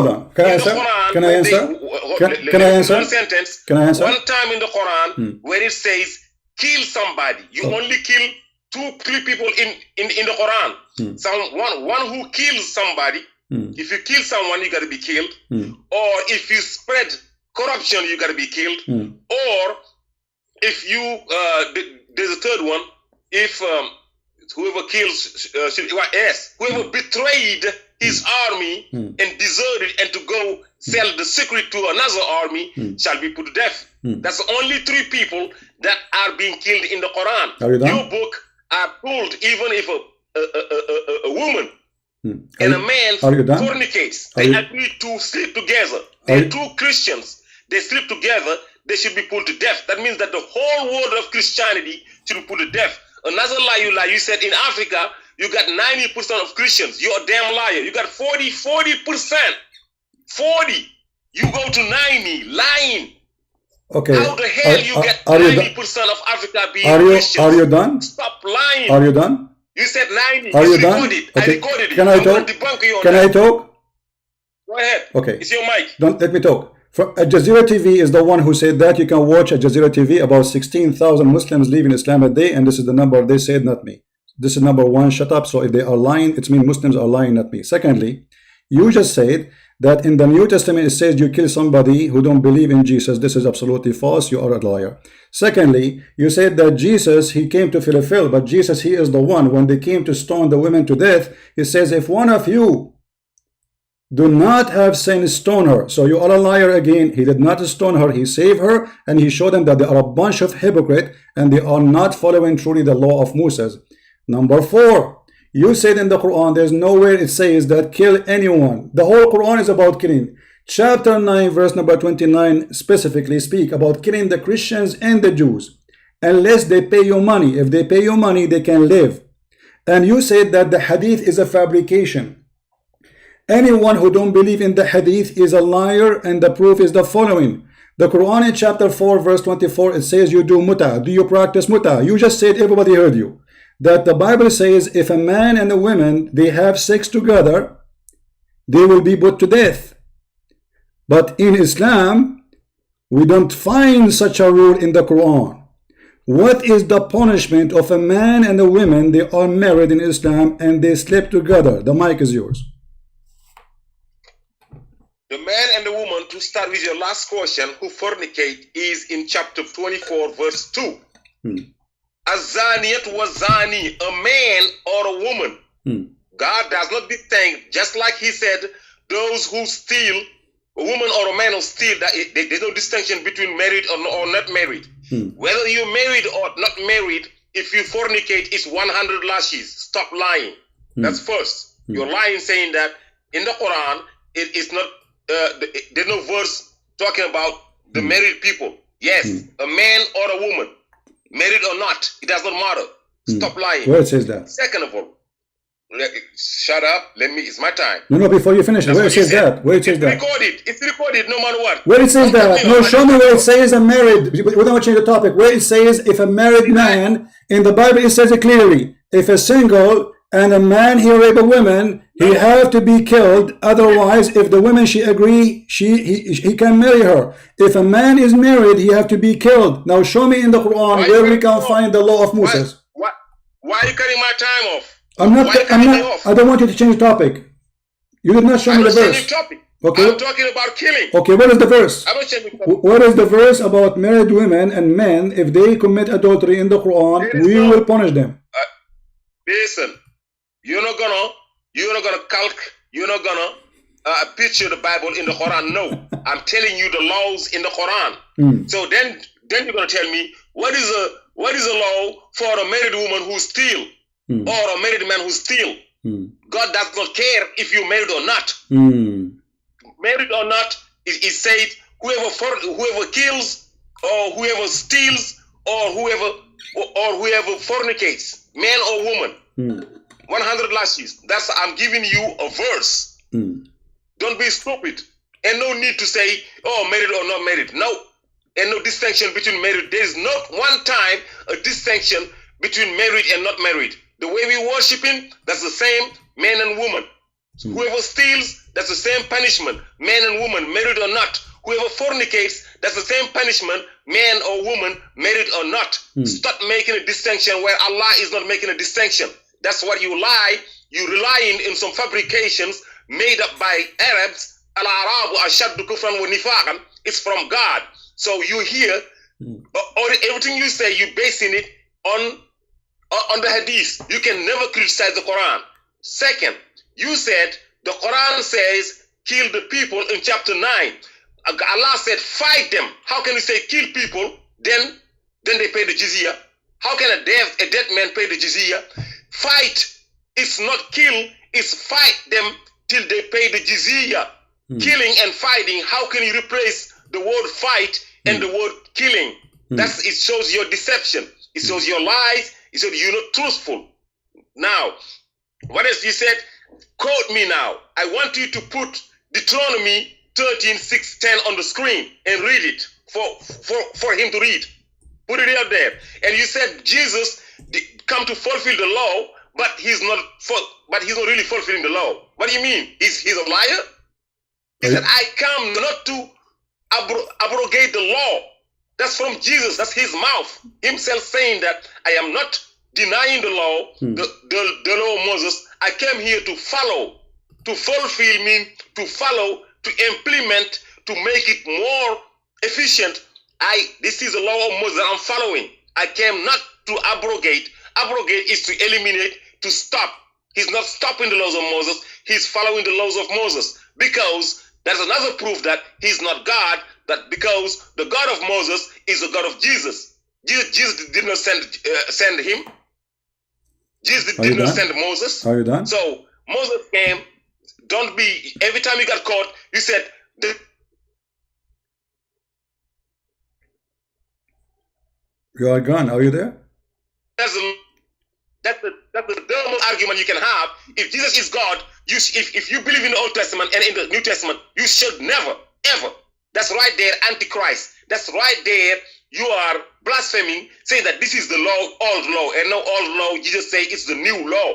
on. Can I answer? Can I answer? Can I answer? One sentence. Can I answer? One time in the Quran where it says kill somebody. You only kill 2-3 people in the Quran. One who kills somebody. If you kill someone, you got to be killed. Or if you spread corruption, you got to be killed. Or if you there's a third one. If whoever kills whoever betrayed his army and deserted and to go sell the secret to another army shall be put to death. That's the only 3 people that are being killed in the Quran. Are you done? Your book are told even if a woman and a man fornicates, they agree to sleep together. They're 2 Christians. They sleep together. They should be put to death. That means that the whole world of Christianity should be put to death. Another lie you lie. You said in Africa, you got 90% of Christians. You're a damn liar. You got 40%. 40. You go to 90. Lying. Okay. How the hell you get 90% of Africa being Christians? Are you done? Stop lying. Are you done? You said 90. Are you done? Okay. I recorded it. Can I talk? Can I talk? Go ahead. Okay. It's your mic. Don't let me talk. Al Jazeera TV is the one who said that. You can watch Al Jazeera TV. About 16,000 Muslims leave in Islam a day, and this is the number they said, not me. This is number one. Shut up. So if they are lying, it means Muslims are lying, not me. Secondly, you just said that in the New Testament it says you kill somebody who don't believe in Jesus. This is absolutely false. You are a liar. Secondly, you said that Jesus, he came to fulfill, but Jesus, he is the one. When they came to stone the women to death, he says, if one of you do not have sin, stone her. So you are a liar again. He did not stone her. He saved her, and he showed them that they are a bunch of hypocrites and they are not following truly the law of Moses. Number 4, you said in the Quran, there's nowhere it says that kill anyone. The whole Quran is about killing. Chapter 9, verse number 29 specifically speak about killing the Christians and the Jews unless they pay you money. If they pay you money, they can live. And you said that the hadith is a fabrication. Anyone who don't believe in the hadith is a liar, and the proof is the following. The Quran in chapter 4 verse 24, it says you do muta. Do you practice muta? You just said, everybody heard you, that the Bible says if a man and a woman, they have sex together, they will be put to death. But in Islam, we don't find such a rule in the Quran. What is the punishment of a man and a woman, they are married in Islam and they sleep together? The mic is yours. The man and the woman, to start with your last question, who fornicate, is in chapter 24, verse 2. A zaniyat was zani, a man or a woman. God does not distinct, just like he said, those who steal, a woman or a man who steal, that there's no distinction between married or not married. Whether you're married or not married, if you fornicate, it's 100 lashes. Stop lying. That's first. You're lying saying that in the Quran, it is not, there's no verse talking about the married people. Yes, a man or a woman, married or not, it does not matter. Stop lying. Where it says that? Second of all, shut up. It's my time. No, before you finish, where it says that? Where it says that? It's recorded no matter what. Where it says that? No, show me where it says a married. We don't change the topic. Where it says if a married man, in the Bible it says it clearly. If a single and a man he rape a woman, he have to be killed. Otherwise, if the woman she agree, he can marry her. If a man is married, he have to be killed. Now show me in the Quran where we can find the law of Moses. Why are you cutting my time off? I don't want you to change the topic. You did not show me the verse. Topic. Okay. I'm talking about killing. Okay, what is the verse? I'm not changing topic. What is the verse about married women and men? If they commit adultery in the Quran, we will punish them. Listen, you're not gonna picture the Bible in the Quran. No, I'm telling you the laws in the Quran. So then you're gonna tell me what is a law for a married woman who steal or a married man who steal. God does not care if you're married or not. Married or not, it said whoever kills or whoever steals or whoever fornicates, man or woman, 100 lashes. I'm giving you a verse. Don't be stupid. And no need to say, oh, married or not married. No. And no distinction between married. There is not one time a distinction between married and not married. The way we worshiping, that's the same, man and woman. Whoever steals, that's the same punishment, man and woman, married or not. Whoever fornicates, that's the same punishment, man or woman, married or not. Stop making a distinction where Allah is not making a distinction. That's what you lie. You relying in some fabrications made up by Arabs. Al-Arabu ashaddu kufran wa nifaqan. It's from God. So you hear, everything you say, you basing it on the hadith. You can never criticize the Quran. Second, you said the Quran says kill the people in chapter 9. Allah said fight them. How can you say kill people, then they pay the jizya? How can a dead man pay the jizya? Fight. It's not kill, it's fight them till they pay the jizya. Killing and fighting, how can you replace the word fight and the word killing? It shows your deception. It shows your lies. It shows you're not truthful. Now, what else you said? Quote me now. I want you to put Deuteronomy 13:6-10 on the screen and read it for him to read. Put it out there. And you said Jesus come to fulfill the law, but he's not really fulfilling the law. What do you mean? He's a liar? He said, I come not to abrogate the law. That's from Jesus. That's his mouth. Himself saying that I am not denying the law, the law of Moses. I came here to follow, to fulfill mean to follow, to implement, to make it more efficient. This is the law of Moses that I'm following. I came not to abrogate. Abrogate is to eliminate, to stop. He's not stopping the laws of Moses. He's following the laws of Moses. Because that's another proof that he's not God, that because the God of Moses is the God of Jesus. Jesus did not send him. Jesus did not send Moses. Are you done? So Moses came. Don't be, every time you got caught, you said, you are gone. Are you there? That's the dumbest argument you can have. If Jesus is God, if you believe in the Old Testament and in the New Testament, you should never, ever. That's right there, Antichrist. That's right there. You are blaspheming, saying that this is the law, old law, and no old law. Jesus say it's the new law.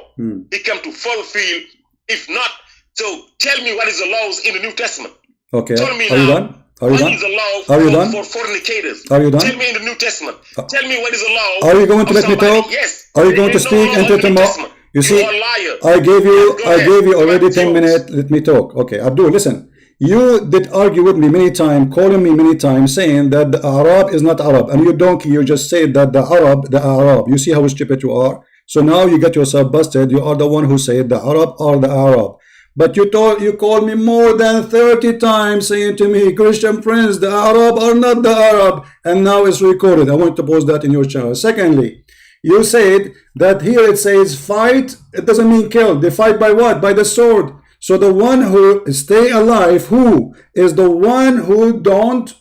It come to fulfill. If not, so tell me what is the laws in the New Testament. Okay. Tell me Are you done? Are you what done? is the law Are you done? for fornicators? Are you done? Tell me in the New Testament. Tell me what is the law. Are you going to let me talk? Yes. Are you going to speak until tomorrow? You see, I gave you already 10 minutes. Let me talk. Okay, Abdul, listen. You did argue with me many times, calling me many times, saying that the Arab is not Arab, and you donkey, you just said that the Arab. You see how stupid you are. So now you get yourself busted. You are the one who said the Arab are the Arab. But you called me more than 30 times saying to me, Christian Prince, the Arab are not the Arab. And now it's recorded. I want to post that in your channel. Secondly, you said that here it says fight. It doesn't mean kill. They fight by what? By the sword. So the one who stay alive, who is the one who don't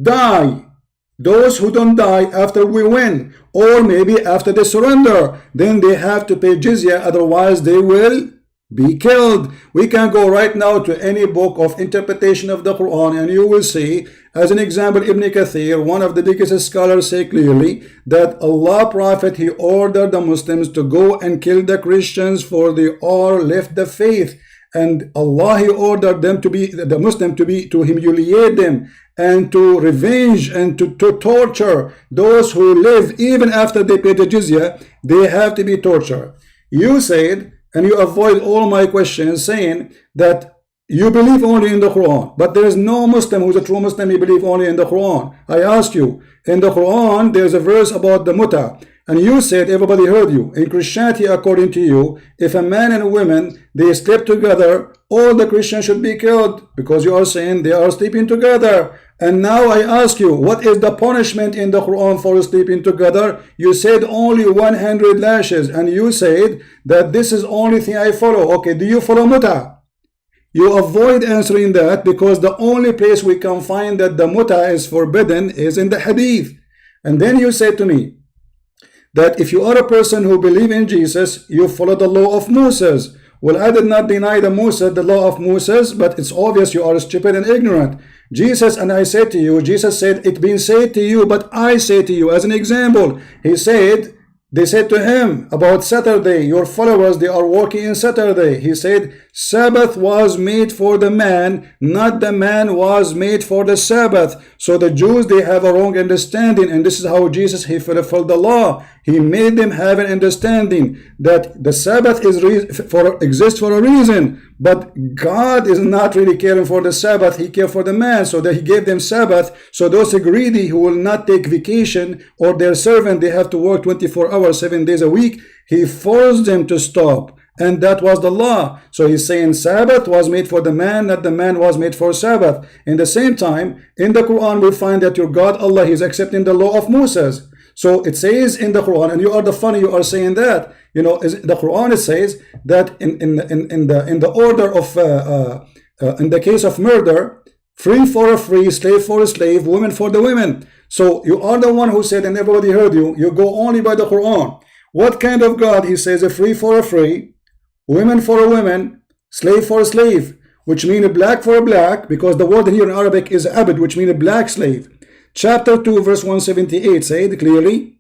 die. Those who don't die after we win, or maybe after they surrender, then they have to pay jizya, otherwise they will be killed. We can go right now to any book of interpretation of the Quran and you will see, as an example, Ibn Kathir, one of the biggest scholars, say clearly that Allah Prophet, he ordered the Muslims to go and kill the Christians for they all left the faith, and Allah, he ordered them to be the Muslim to humiliate them and to revenge and to torture those who live even after they pay the jizya. They have to be tortured. You said, and you avoid all my questions, saying that you believe only in the Quran, but there is no Muslim who's a true Muslim, he believes only in the Quran. I asked you, in the Quran there's a verse about the muta, and you said, everybody heard you, in Christianity, according to you, if a man and a woman, they sleep together, all the Christians should be killed, because you are saying they are sleeping together. And now I ask you, what is the punishment in the Quran for sleeping together? You said only 100 lashes, and you said that this is only thing I follow. Okay, do you follow muta? You avoid answering that because the only place we can find that the muta is forbidden is in the hadith. And then you said to me that if you are a person who believes in Jesus, you follow the law of Moses. Well, I did not deny the law of Moses, but it's obvious you are stupid and ignorant. Jesus, and I said to you, Jesus said, it been said to you, but I say to you, as an example, he said, they said to him about Saturday, your followers, they are working in Saturday. He said, Sabbath was made for the man, not the man was made for the Sabbath. So the Jews, they have a wrong understanding, and this is how Jesus, he fulfilled the law. He made them have an understanding that the Sabbath exists for a reason, but God is not really caring for the Sabbath, he cared for the man, so that he gave them Sabbath. So those greedy who will not take vacation, or their servant, they have to work 24 hours, 7 days a week, he forced them to stop, and that was the law. So he's saying Sabbath was made for the man, not the man was made for Sabbath. In the same time, in the Quran we find that your God Allah, he is accepting the law of Moses. So it says in the Quran, and you are the funny, you are saying that, you know, the Quran, it says that in the order of in the case of murder, free for a free, slave for a slave, women for the women. So you are the one who said, and everybody heard you, you go only by the Quran. What kind of God? He says a free for a free, women for a woman, slave for a slave, which means a black for a black, because the word here in Arabic is abd, which means a black slave. Chapter 2 verse 178 said clearly,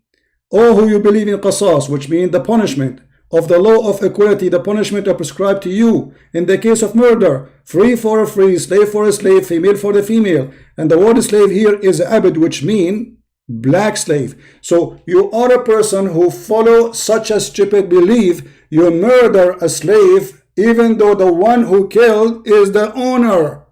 O who you believe in qasas, which means the punishment of the law of equality, the punishment are prescribed to you in the case of murder, free for a free, slave for a slave, female for the female. And the word slave here is abd, which means black slave. So you are a person who follow such a stupid belief, you murder a slave even though the one who killed is the owner.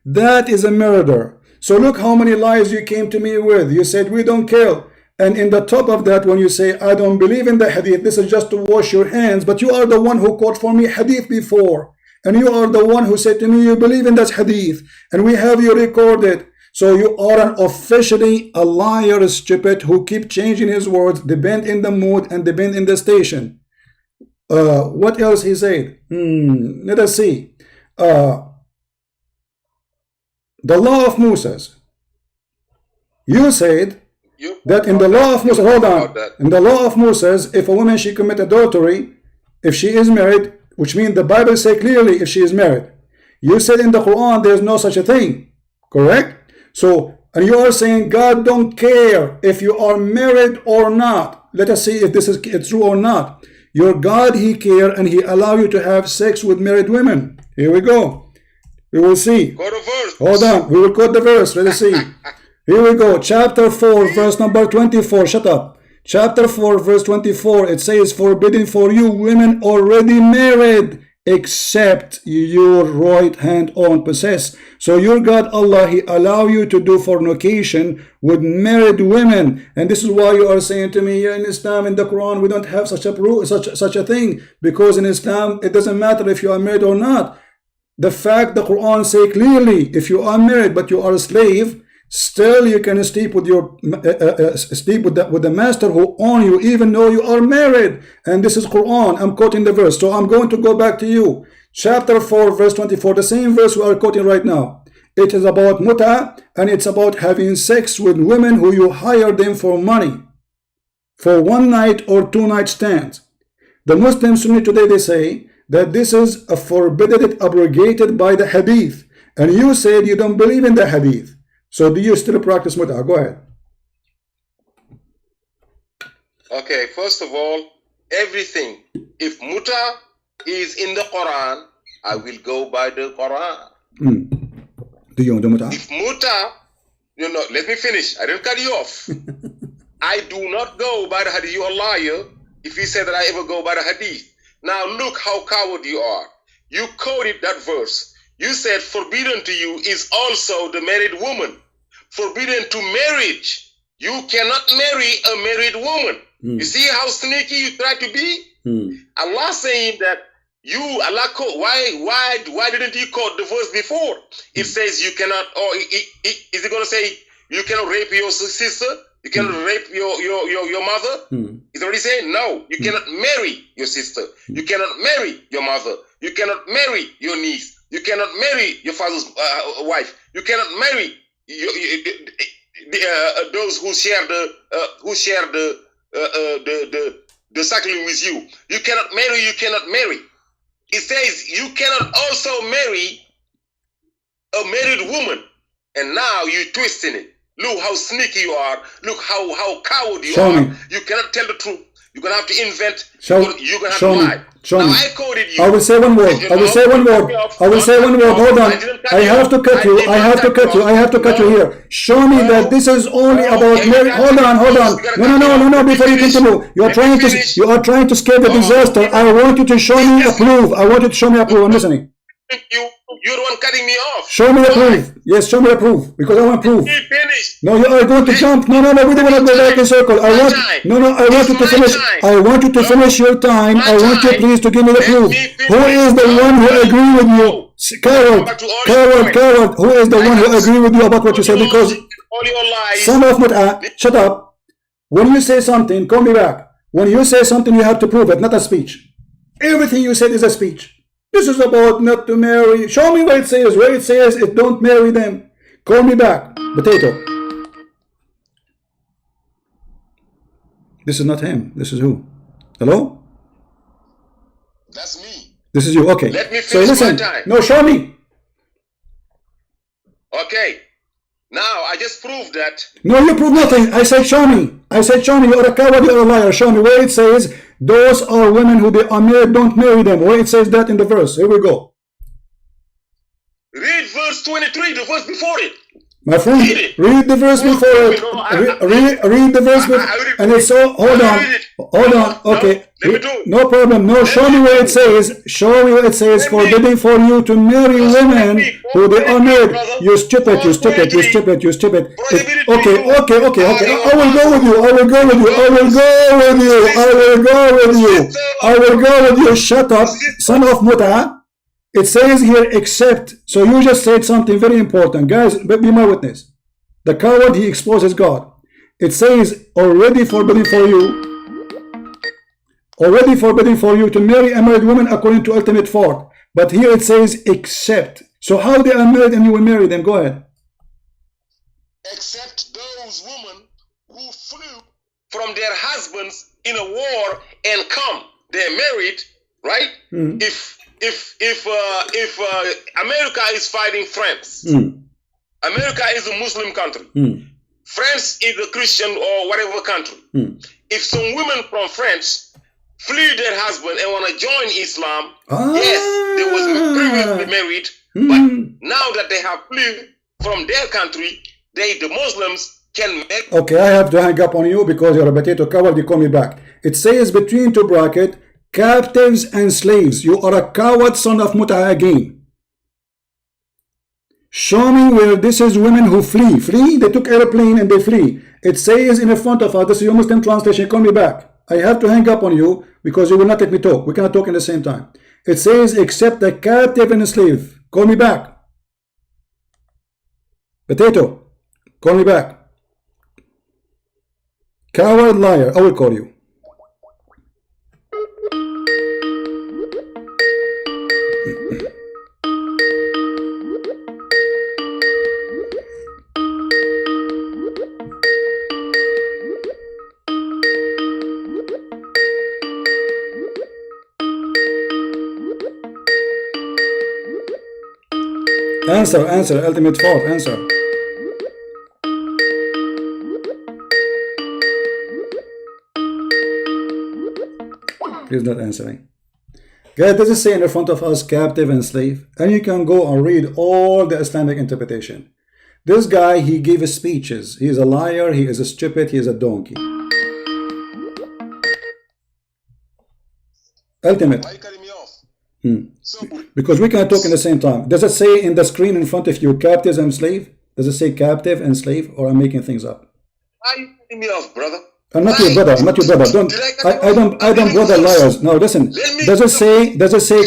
That is a murder. So look how many lies you came to me with. You said we don't kill, and in the top of that, when you say I don't believe in the hadith, this is just to wash your hands, but you are the one who quote for me hadith before, and you are the one who said to me you believe in that hadith, and we have you recorded. So you are an officially a liar, stupid, who keep changing his words, depend in the mood and depend in the station. What else he said? Let us see. The law of Moses. You said that in the law of Moses, hold on, in the law of Moses, if a woman she commit adultery, if she is married, which means the Bible say clearly if she is married. You said in the Quran there's no such a thing, correct? So, and you are saying God don't care if you are married or not. Let us see if this is true or not. Your God, he care and he allow you to have sex with married women. Here we go. We will see. Quote a verse. Hold on, we will quote the verse. Let us see. Here we go. Chapter 4, verse number 24. Shut up. Chapter 4, verse 24. It says, forbidden for you women already married, except your right hand on possess. So your God Allah, he allow you to do fornication with married women, and this is why you are saying to me, yeah, in Islam, in the Quran, we don't have such a thing, because in Islam it doesn't matter if you are married or not. The fact the Quran say clearly, if you are married but you are a slave, still you can sleep with your with the master who own you, even though you are married. And this is Quran. I'm quoting the verse, so I'm going to go back to you. Chapter 4, verse 24, the same verse we are quoting right now. It is about muta, and it's about having sex with women who you hire them for money, for one night or two night stands. The Muslims today, they say that this is a forbidden, abrogated by the hadith, and you said you don't believe in the hadith. So do you still practice muta? Go ahead. Okay, first of all, everything, if muta is in the Quran, I will go by the Quran. Do you do muta? If muta, let me finish. I didn't cut you off. I do not go by the hadith. You are a liar if you say that I ever go by the hadith. Now look how coward you are. You quoted that verse. You said forbidden to you is also the married woman. Forbidden to marriage. You cannot marry a married woman. You see how sneaky you try to be? Allah saying that Allah quote, why didn't you quote the verse before? It says you cannot, or is it going to say you cannot rape your sister? You cannot rape your mother? Is already saying no, you cannot marry your sister. You cannot marry your mother. You cannot marry your niece. You cannot marry your father's wife. You cannot marry those who share the cycling with you. You cannot marry. It says you cannot also marry a married woman, and now you're twisting it. Look how sneaky you are. Look how coward you are. You cannot tell the truth. You're gonna have to invent. You're gonna have to lie. Now I quoted you. I will say one word. I will say one word. Hold on. I have to cut you. I have to cut you here. Show me that this is only about marriage. Hold on. No. Before you continue, you are trying to scare the disaster. I want you to show me a proof. I'm listening. You're the one cutting me off. Show me the proof. Yes, show me the proof, because I want proof. No, you are going to jump. No, we don't want to go back in circle. I want you to finish. I want you to finish your time. I want you please to give me the proof. Who is the one who agree with you? Coward. Who is the one who agree with you about what you said? Because some of shut up. When you say something, call me back. When you say something, you have to prove it, not a speech. Everything you said is a speech. This is about not to marry. Show me where it says it don't marry them. Call me back. Potato. This is not him. This is who? Hello? That's me. This is you. Okay. Let me finish my time. No, show me. Okay. Now, I just proved that. No, you proved nothing. I said show me. You're a coward, you're a liar. Show me where it says those are women who they are married, don't marry them. Where it says that in the verse. Here we go. Read verse 23, the verse before it. My friend, read the verse before it. Read the verse before it. And it's so, hold on. Okay. No problem. No, show me where it says. Forbidden for you to marry women who they are married. You stupid. Okay. I will go with you. Shut up, son of Muta. It says here, except. So you just said something very important. Guys, be my witness. The coward, he exposes God. It says, already forbidden for you to marry a married woman according to ultimate fault. But here it says, except. So how they are married and you will marry them? Go ahead. Except those women who flew from their husbands in a war and come. They're married, right? If America is fighting France, America is a Muslim country. France is a Christian or whatever country. If some women from France flee their husband and want to join Islam, yes, they was previously married, but now that they have fled from their country, the Muslims can make. Okay, I have to hang up on you because you're a potato coward. You call me back. It says between two brackets, captives and slaves. You are a coward, son of Muta again. Show me where this is women who flee. Flee? They took airplane and they flee. It says in the front of us, this is your Muslim translation. Call me back. I have to hang up on you because you will not let me talk. We cannot talk in the same time. It says except the captive and the slave. Call me back. Potato. Call me back. Coward, liar. I will call you. Answer, ultimate fault, answer. He's not answering. Guys, this is saying in front of us, captive and slave. And you can go and read all the Islamic interpretation. This guy, he gave speeches. He is a liar, he is a stupid, he is a donkey. Ultimate. Why are you cutting me off? Because we cannot talk in the same time. Does it say in the screen in front of you, captives and slave? Does it say captive and slave, or I'm making things up? Why are you cutting me off, brother? I'm not your brother. I'm not your brother. I don't brother liars. No, listen. Does it say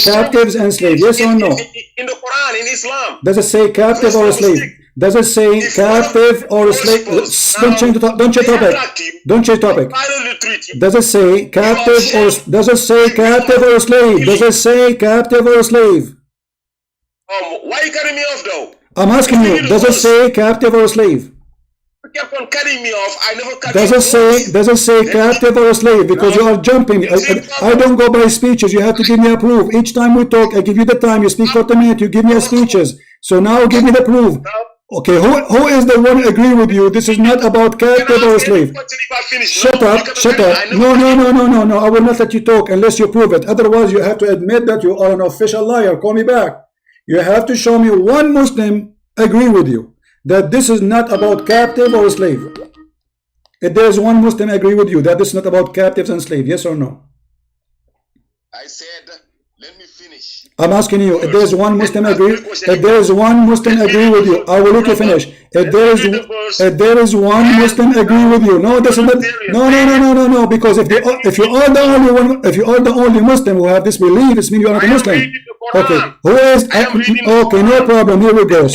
captives and slave? Yes or no? In the Quran, in Islam. Does it say captive or slave? Does it say captive or slave? Don't change the topic. Don't change topic. Don't change topic. Does it say captive or does it say captive or slave? Does it say captive or slave? Why are you cutting me off though? I'm asking you. Does it say captive or slave? You kept on cutting me off. I never cut Does it say captive or slave? Because you are jumping. I don't go by speeches. You have to give me a proof. Each time we talk, I give you the time. You speak for 10 minutes. You give me a speeches. So now give me the proof. Okay, who is the one agree with you? This is not about captive or slave. Shut up. No. I will not let you talk unless you prove it. Otherwise, you have to admit that you are an official liar. Call me back. You have to show me one Muslim agree with you that this is not about captive or slave. If there is one Muslim agree with you that this is not about captives and slave, yes or no? I said, let me finish. I'm asking you, if there is one Muslim agree, if there is one Muslim agree with you, I will let you finish. If there is one Muslim agree with you, no, this is not, no, because if you are the only one, if you are the only Muslim who have this belief, it means you are not a Muslim. Okay, who is? Okay, no problem. Here we go.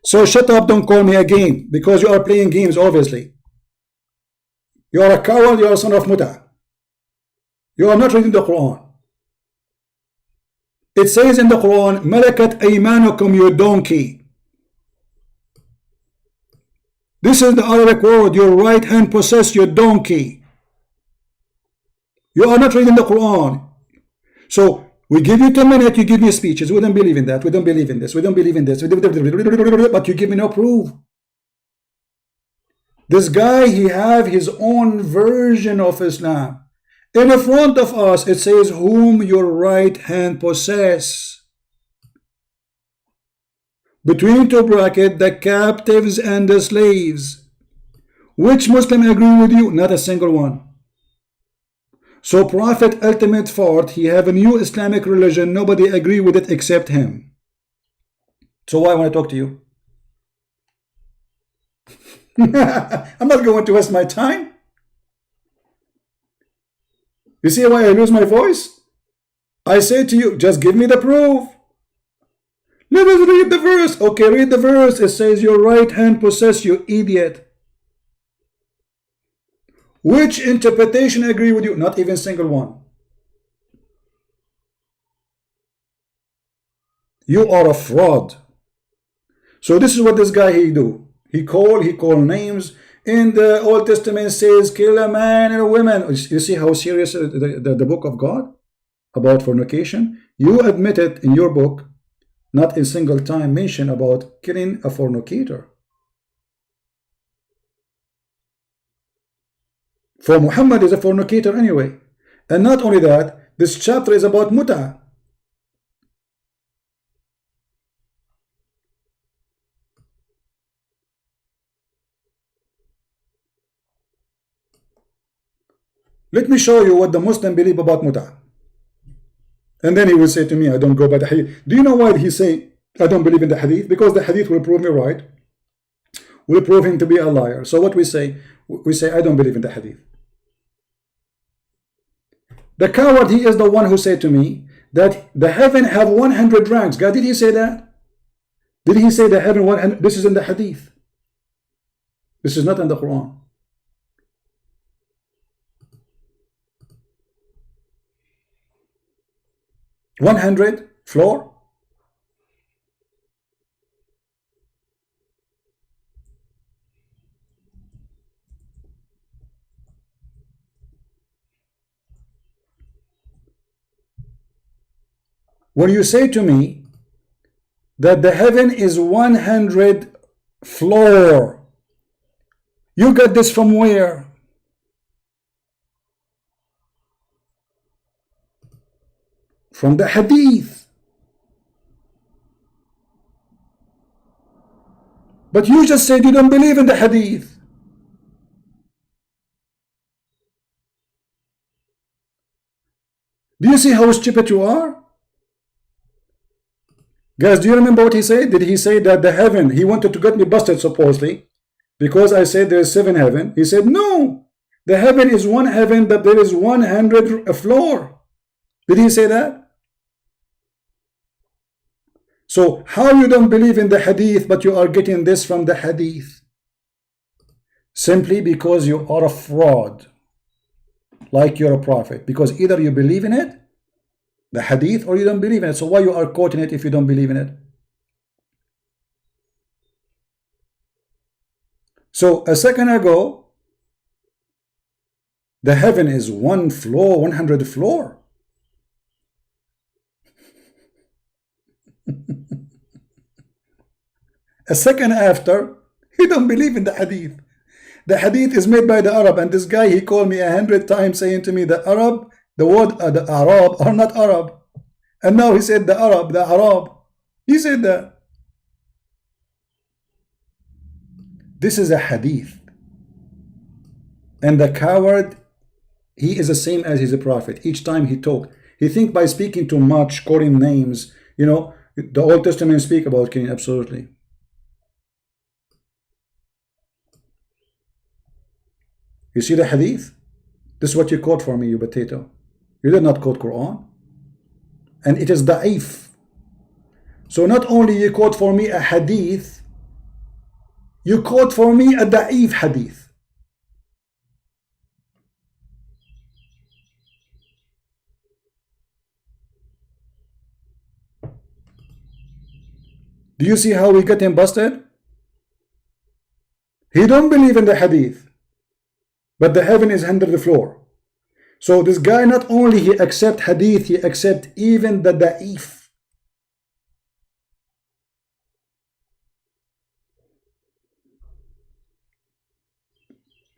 So shut up. Don't call me again because you are playing games. Obviously, you are a coward. You are a son of Muta. You are not reading the Quran. It says in the Quran, "Malakat aymanukum, you donkey." This is the Arabic word. Your right hand possess your donkey. You are not reading the Quran. So. We give you 10 minutes, you give me speeches. We don't believe in that. We don't believe in this. We don't believe in this. But you give me no proof. This guy, he have his own version of Islam. In the front of us, it says, whom your right hand possess. Between two brackets, the captives and the slaves. Which Muslim agree with you? Not a single one. So Prophet ultimate fault, he have a new Islamic religion, nobody agree with it except him. So why want to talk to you? I'm not going to waste my time. You see why I lose my voice? I say to you, just give me the proof. Let us read the verse. Okay, read the verse. It says your right hand possess, you idiot. Which interpretation agree with you? Not even single one. You are a fraud. So this is what this guy he do. He call names. in the Old Testament says kill a man and a woman. You see how serious the book of God about fornication? You admit it in your book, not a single time mention about killing a fornicator. For Muhammad is a fornicator anyway. And not only that, this chapter is about muta. Let me show you what the Muslim believe about muta. And then he will say to me, I don't go by the hadith. Do you know why he say, I don't believe in the hadith? Because the hadith will prove me right. Will prove him to be a liar. So what we say, I don't believe in the hadith. The coward, he is the one who said to me that the heaven have 100 ranks. God, did he say that? Did he say the heaven 100? This is in the hadith. This is not in the Quran. $100 floor. When you say to me that the heaven is 100 floor, you got this from where? From the hadith. But you just said you don't believe in the hadith. Do you see how stupid you are? Guys, do you remember what he said? Did he say that the heaven, he wanted to get me busted supposedly, because I said there is 7 heaven? He said, no, the heaven is one heaven, but there is 100 floor. Did he say that? So how you don't believe in the hadith, but you are getting this from the hadith? Simply because you are a fraud, like you're a prophet. Because either you believe in it, the hadith, or you don't believe in it. So why you are quoting it if you don't believe in it? So a second ago, the heaven is 1 floor, 100 floor. A second after, he don't believe in the hadith. The hadith is made by the Arab, and this guy, he called me 100 times saying to me the Arab, the word the Arab are not Arab. And now he said the Arab, the Arab. He said that. This is a hadith. And the coward, he is the same as he's a prophet. Each time he talk, he think by speaking too much, calling names, you know, the Old Testament speak about killing, absolutely. You see the hadith? This is what you quote for me, you potato. You did not quote Quran. And it is da'if. So not only you quote for me a hadith, you quote for me a da'if hadith. Do you see how we get him busted? He don't believe in the hadith, but the heaven is under the floor. So this guy, not only he accept hadith, he accept even the da'if.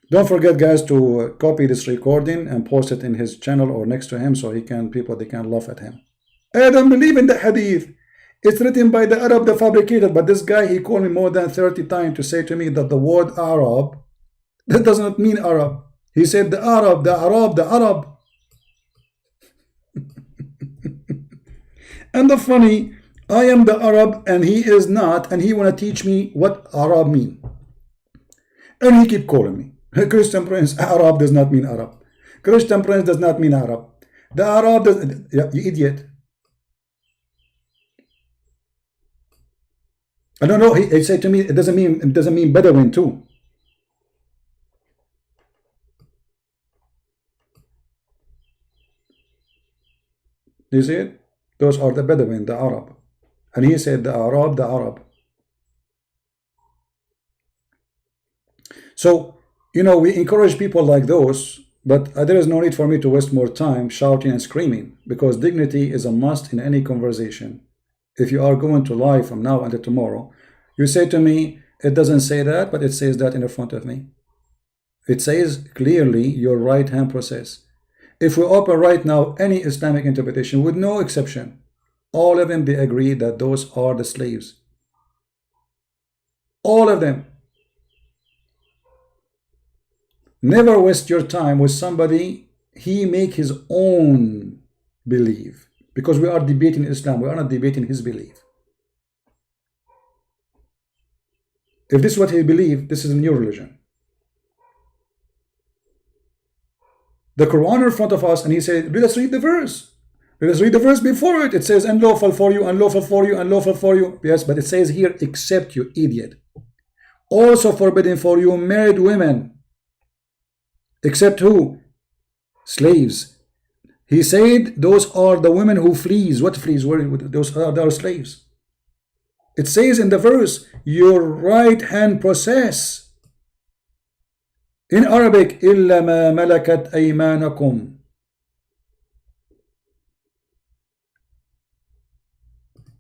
Don't forget, guys, to copy this recording and post it in his channel or next to him, so he can, people, they can laugh at him. I don't believe in the hadith. It's written by the Arab, the fabricated. But this guy, he called me more than 30 times to say to me that the word Arab, that does not mean Arab. He said the Arab, the Arab, the Arab. And the funny, I am the Arab and he is not, and he want to teach me what Arab mean. And he keep calling me Christian Prince. Arab does not mean Arab. Christian Prince does not mean Arab. The Arab does, yeah, you idiot. I don't know. He said to me, it doesn't mean Bedouin too. You see it? Those are the Bedouin, the Arab. And he said the Arab, the Arab. So You know, we encourage people like those, but there is no need for me to waste more time shouting and screaming, because dignity is a must in any conversation. If you are going to lie from now until tomorrow, you say to me, it doesn't say that, but it says that in the front of me. It says clearly your right hand process. If we open right now any Islamic interpretation, with no exception, all of them, they agree that those are the slaves. All of them. Never waste your time with somebody, he make his own belief. Because we are debating Islam, we are not debating his belief. If this is what he believes, this is a new religion. The Quran in front of us, and he said, let us read the verse. Let us read the verse before it. It says, unlawful for you, unlawful for you, unlawful for you. Yes, but it says here, except you, idiot. Also forbidden for you married women. Except who? Slaves. He said those are the women who flees. What flees? Those are slaves. It says in the verse, your right hand process. In Arabic, إِلَّا مَا مَلَكَتْ أَيْمَانَكُمْ.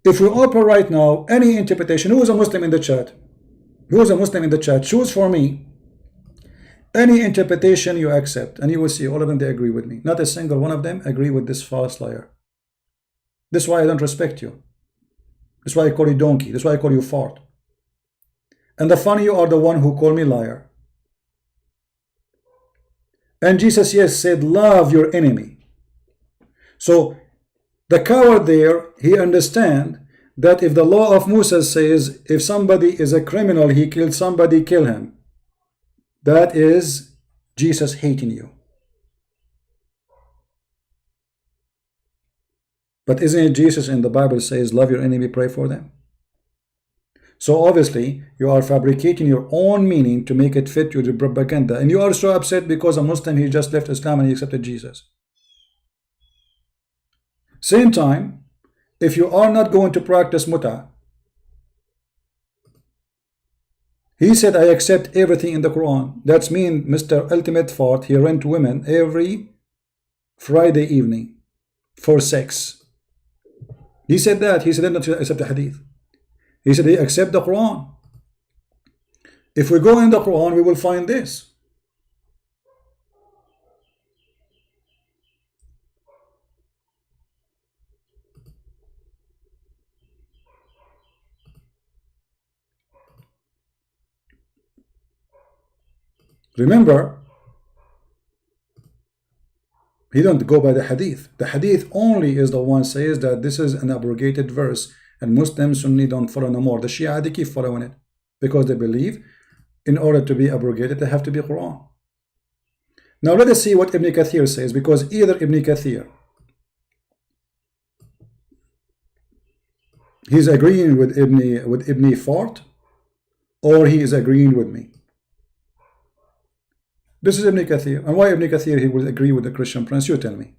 If we open right now any interpretation, who is a Muslim in the chat? Who is a Muslim in the chat? Choose for me any interpretation you accept, and you will see all of them, they agree with me. Not a single one of them agree with this false liar. This is why I don't respect you. This is why I call you donkey. This is why I call you fart. And the funny, you are the one who call me liar. And Jesus, yes, said, love your enemy. So the coward there, he understand that if the law of Moses says, if somebody is a criminal, he killed somebody, kill him. That is Jesus hating you. But isn't it Jesus in the Bible says, love your enemy, pray for them? So obviously, you are fabricating your own meaning to make it fit with the propaganda. And you are so upset because a Muslim, he just left Islam and he accepted Jesus. Same time, if you are not going to practice muta, he said, I accept everything in the Quran. That's mean Mr. Ultimate Fart, he rent women every Friday evening for sex. He said that. He said not accept the hadith. He said he accept the Quran. If we go in the Quran, we will find this. Remember, he don't go by the hadith. The hadith only is the one says that this is an abrogated verse, and Muslims Sunni don't follow no more. The Shia, they keep following it because they believe in order to be abrogated they have to be Quran. Now let us see what Ibn Kathir says, because either Ibn Kathir, he's agreeing with Ibn Fart, or he is agreeing with me. This is Ibn Kathir. And why Ibn Kathir he will agree with the Christian Prince? You tell me.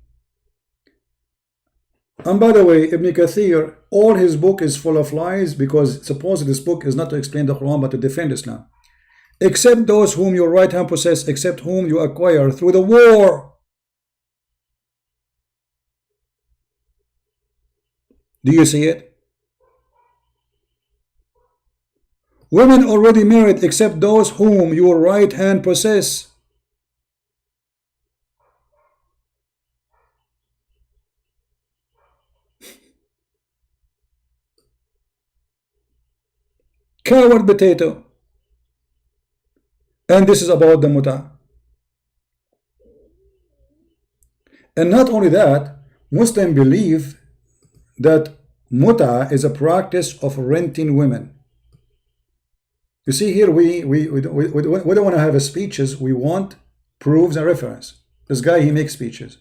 And by the way, Ibn Kathir, all his book is full of lies, because supposedly this book is not to explain the Quran but to defend Islam. Except those whom your right hand possess, except whom you acquire through the war. Do you see it? Women already married, except those whom your right hand possess. Coward potato. And this is about the muta. And not only that, Muslims believe that muta is a practice of renting women. You see here, we don't want to have speeches, we want proofs and reference. This guy, he makes speeches.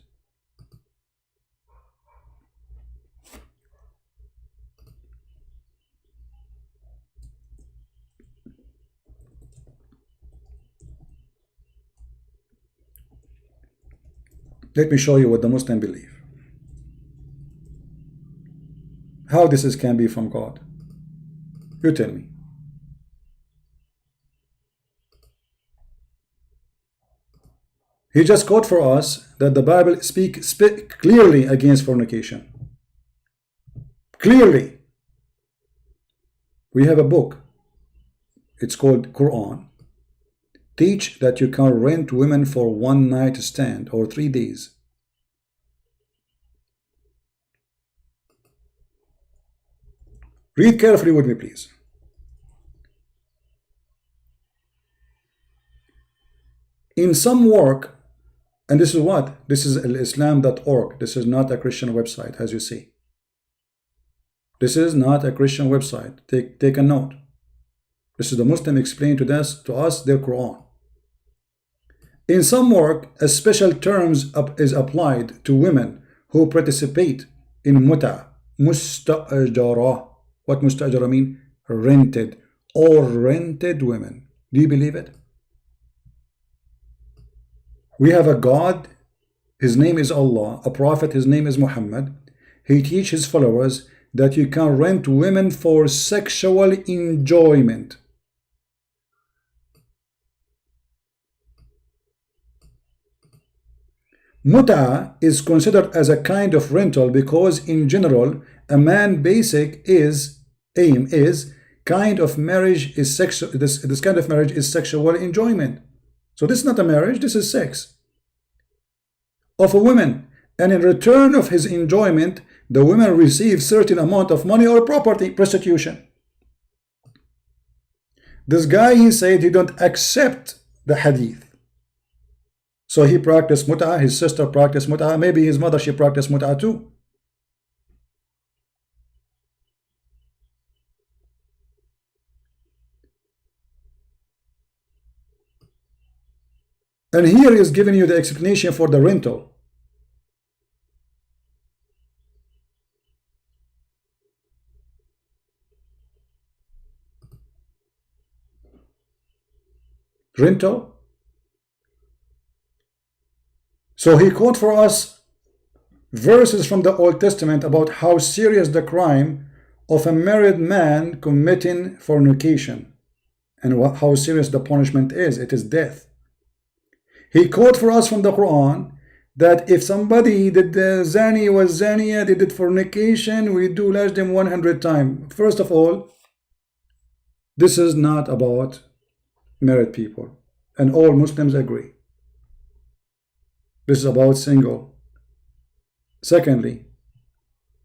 Let me show you what the Muslim believe. How this can be from God. You tell me. He just quote for us that the Bible speak clearly against fornication. Clearly. We have a book. It's called Quran. Teach that you can rent women for one night stand or 3 days. Read carefully with me, please. In some work, and this is what? This is islam.org. This is not a Christian website, as you see. This is not a Christian website. Take a note. This is the Muslim explain to us their Quran. In some work, a special terms is applied to women who participate in muta, mustajara. What mustajara mean? Rented or rented women. Do you believe it? We have a God, his name is Allah, a prophet, his name is Muhammad. He teaches his followers that you can rent women for sexual enjoyment. Muta is considered as a kind of rental because in general a man basic aim is kind of marriage is sexual. This kind of marriage is sexual enjoyment. So this is not a marriage, this is sex of a woman, and in return of his enjoyment the women receive certain amount of money or property, prostitution. This guy, he said he don't accept the hadith. So he practiced mut'ah, his sister practiced mut'ah, maybe his mother, she practiced mut'ah too. And here is giving you the explanation for the rental. Rental. So he quote for us verses from the Old Testament about how serious the crime of a married man committing fornication and how serious the punishment is. It is death. He quote for us from the Quran that if somebody did the zani was zaniya, they did fornication, we do less than 100 times. First of all, this is not about married people, and all Muslims agree. This is about single. Secondly,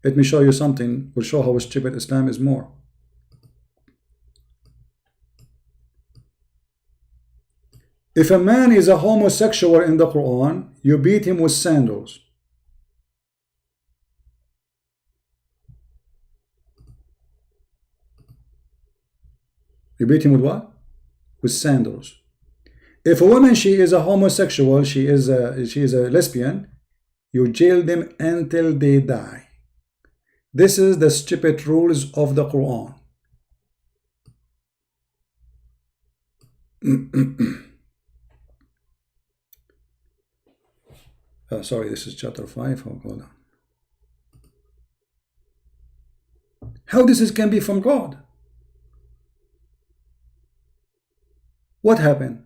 let me show you something. We'll show how stupid Islam is more. If a man is a homosexual in the Quran, you beat him with sandals. You beat him with what? With sandals. If a woman, she is a homosexual, she is a lesbian, you jail them until they die. This is the stupid rules of the Quran. Sorry, this is chapter 5. Oh, hold on. How this can be from God? What happened?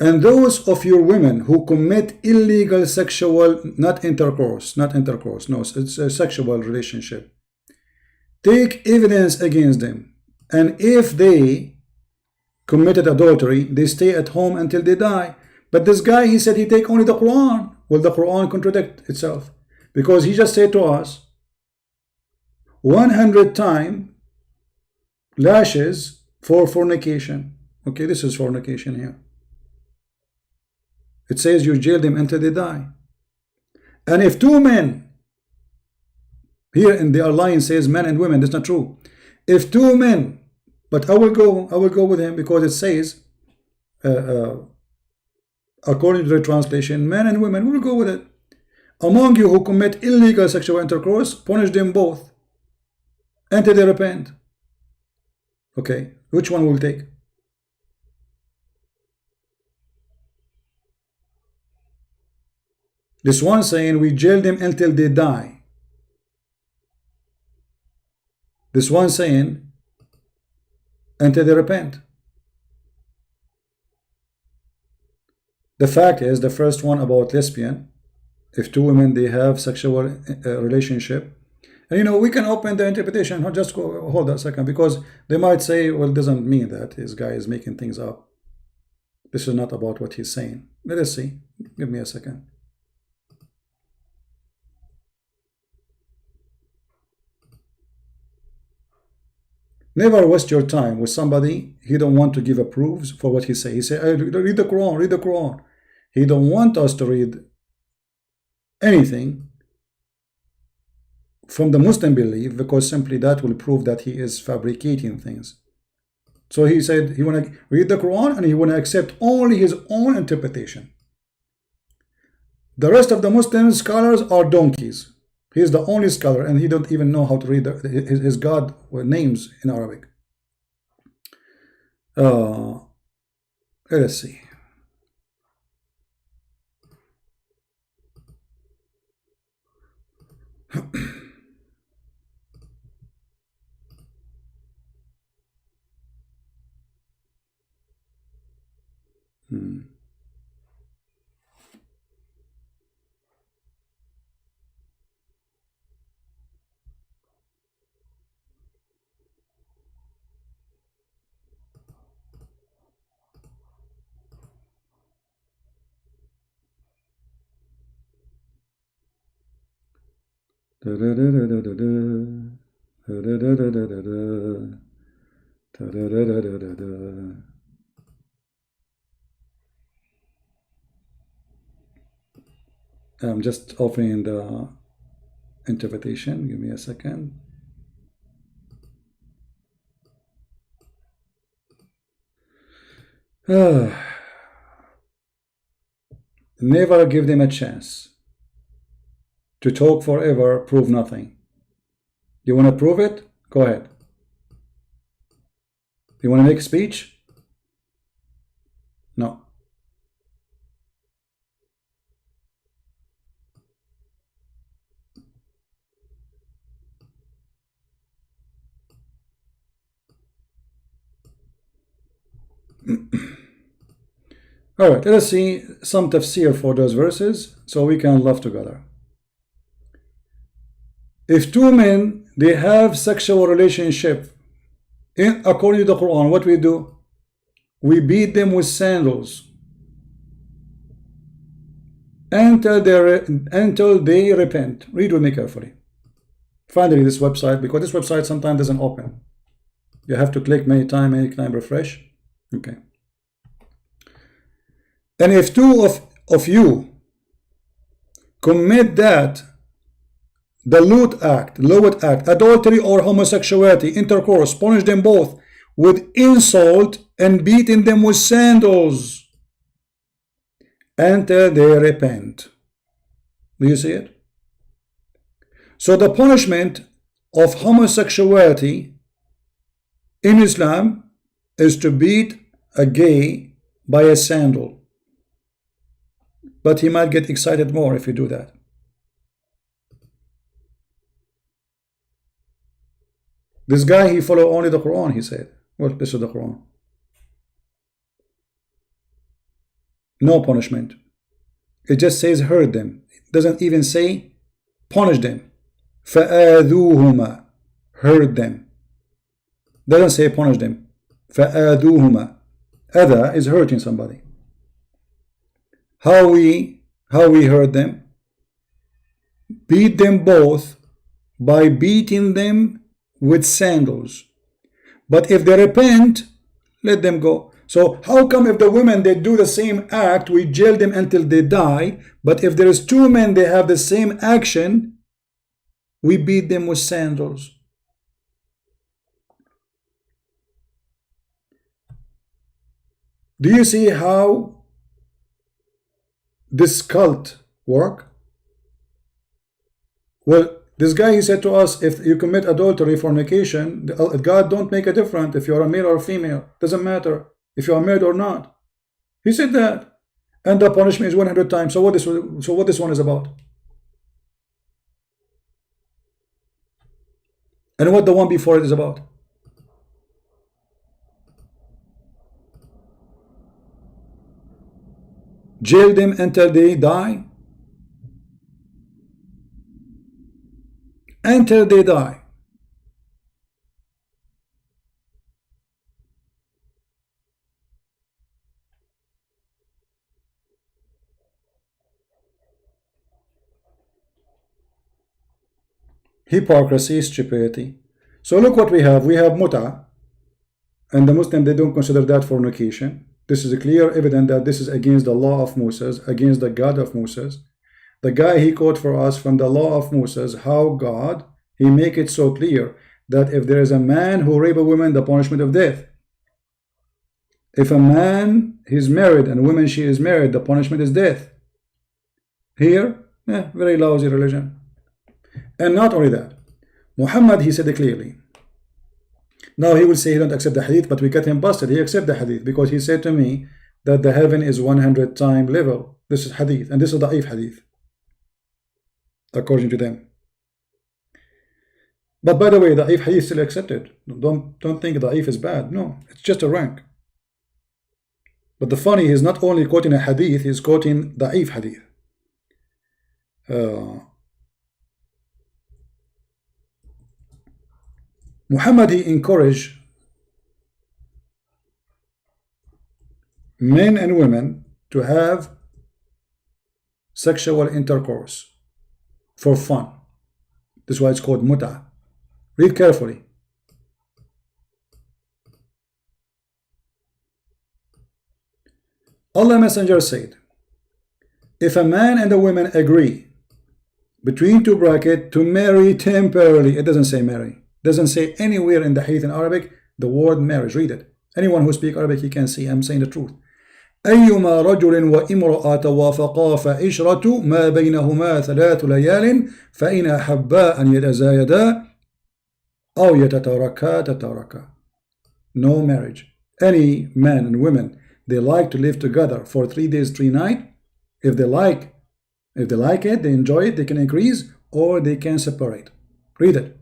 And those of your women who commit illegal sexual, not intercourse, no, it's a sexual relationship, take evidence against them. And if they committed adultery, they stay at home until they die. But this guy, he said he take only the Quran. Well, the Quran contradict itself, because he just said to us 100 times lashes for fornication. Okay, this is fornication here. It says you jail them until they die. And if two men, here in the alliance says men and women, that's not true. If two men, but I will go with him because it says, according to the translation, men and women, we'll go with it. Among you who commit illegal sexual intercourse, punish them both until they repent. Okay, which one will take? This one saying we jail them until they die. This one saying until they repent. The fact is, the first one about lesbian, if two women they have sexual relationship, and you know, we can open the interpretation. Just go, hold a second, because they might say, well, it doesn't mean that this guy is making things up. This is not about what he's saying. Let us see. Give me a second. Never waste your time with somebody he don't want to give a proofs for what he say. He say, hey, read the Quran, read the Quran. He don't want us to read anything from the Muslim belief, because simply that will prove that he is fabricating things. So he said he want to read the Quran and he want to accept only his own interpretation. The rest of the Muslim scholars are donkeys. He is the only scholar, and he don't even know how to read his God names in Arabic. Let's see. I'm just opening the interpretation. Give me a second. Never give them a chance. To talk forever, prove nothing. You want to prove it? Go ahead. You want to make a speech? No. All right, let's see some tafsir for those verses so we can laugh together. If two men, they have sexual relationship, according to the Quran, what we do? We beat them with sandals until they repent. Read with me carefully. Finally, this website, because this website sometimes doesn't open. You have to click many times, refresh. Okay. And if two of you commit that, the lewd act, adultery or homosexuality, intercourse, punish them both with insult and beating them with sandals until they repent. Do you see it? So the punishment of homosexuality in Islam is to beat a gay by a sandal. But he might get excited more if you do that. This guy, he followed only the Quran, he said. Well, this is the Quran. No punishment. It just says hurt them. It doesn't even say punish them. فَآذُوهُمَا, hurt them. Doesn't say punish them. فَآذُوهُمَا. Adha is hurting somebody. How we hurt them? Beat them both by beating them with sandals. But if they repent, let them go. So how come if the women, they do the same act, we jail them until they die, but if there is two men, they have the same action, we beat them with sandals? Do you see how this cult work? Well, this guy, he said to us, if you commit adultery, fornication, God don't make a difference if you're a male or a female. Doesn't matter if you're married or not. He said that. And the punishment is 100 times. So what this one is about? And what the one before it is about? Jail them until they die. Until they die. Hypocrisy, stupidity. So look what we have. We have muta, and the Muslim, they don't consider that fornication. This is a clear evidence that this is against the law of Moses, against the God of Moses. The guy he quote for us from the law of Moses, how God, he make it so clear that if there is a man who rape a woman, the punishment of death. If a man is married and a woman she is married, the punishment is death. Here, very lousy religion. And not only that, Muhammad, he said it clearly. Now he will say he don't accept the hadith, but we got him busted. He accept the hadith because he said to me that the heaven is 100 times level. This is hadith, and this is da'if hadith, according to them. But by the way, da'if hadith still accepted. Don't think da'if is bad. No, it's just a rank. But the funny, he's not only quoting a hadith, he's quoting da'if hadith. Muhammad, he encouraged men and women to have sexual intercourse for fun. This is why it's called muta. Read carefully. Allah Messenger said, if a man and a woman agree between two brackets to marry temporarily, it doesn't say marry. Doesn't say anywhere in the hadith in Arabic the word marriage. Read it. Anyone who speaks Arabic, he can see I'm saying the truth. أيما رجل وامرأة توافقا فعشرة ما بينهما 3 ليال فإن أحبا أن يتزايدا أو يتتاركا تتاركا. No marriage. Any man and women, they like to live together for 3 days, 3 nights. If they like it, they enjoy it, they can increase or they can separate. Read it.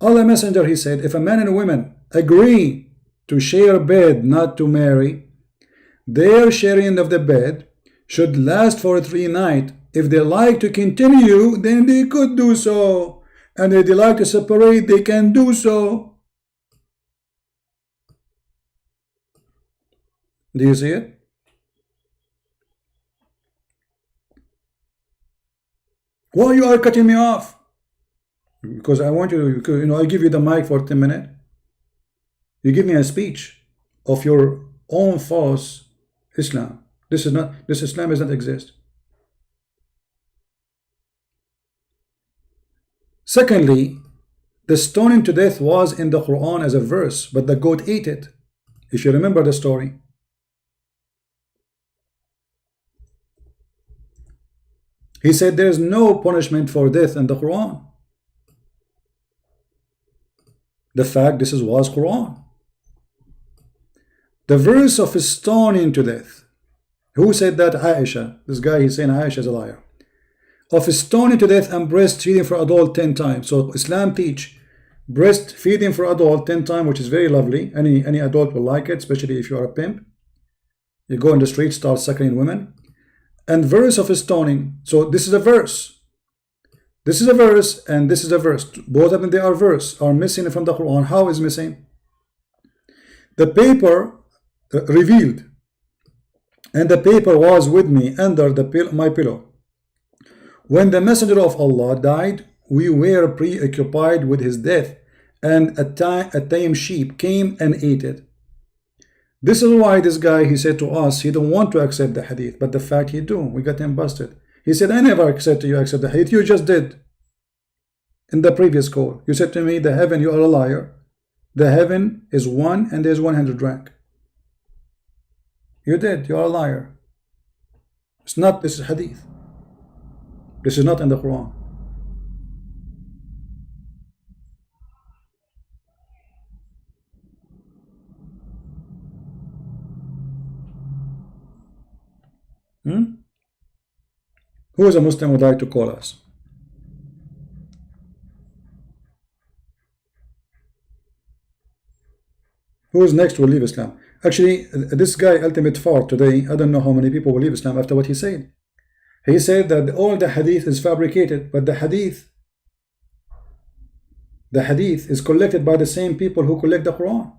Allah Messenger, he said, if a man and a woman agree to share a bed, not to marry, their sharing of the bed should last for 3 nights. If they like to continue, then they could do so. And if they like to separate, they can do so. Do you see it? Why you are cutting me off? Because I want you to, I give you the mic for 10 minutes. You give me a speech of your own false Islam. This Islam does not exist. Secondly, the stoning to death was in the Quran as a verse, but the goat ate it. If you remember the story. He said there is no punishment for death in the Quran. The fact this was Quran. The verse of stoning to death. Who said that? Aisha. This guy, he's saying Aisha is a liar. Of stoning to death and breastfeeding for adult 10 times. So Islam teach breastfeeding for adult 10 times, which is very lovely. Any adult will like it, especially if you are a pimp. You go in the street, start suckling women. And verse of stoning. So this is a verse. This is a verse and this is a verse. Both of them, they are verse, are missing from the Quran. How is missing? The paper revealed, and the paper was with me under my pillow. When the Messenger of Allah died, we were preoccupied with his death, and a tame sheep came and ate it. This is why this guy, he said to us, he don't want to accept the hadith, but the fact he do, we got him busted. He said, I never accept the hadith. You just did. In the previous call, you said to me, the heaven, you are a liar. The heaven is 1 and there's 100 rank. You did. You are a liar. It's not. This is hadith. This is not in the Quran. Who is a Muslim who would like to call us? Who is next will leave Islam? Actually, this guy, Ultimate Fart, today, I don't know how many people will leave Islam after what he said. He said that all the hadith is fabricated, but the hadith is collected by the same people who collect the Quran.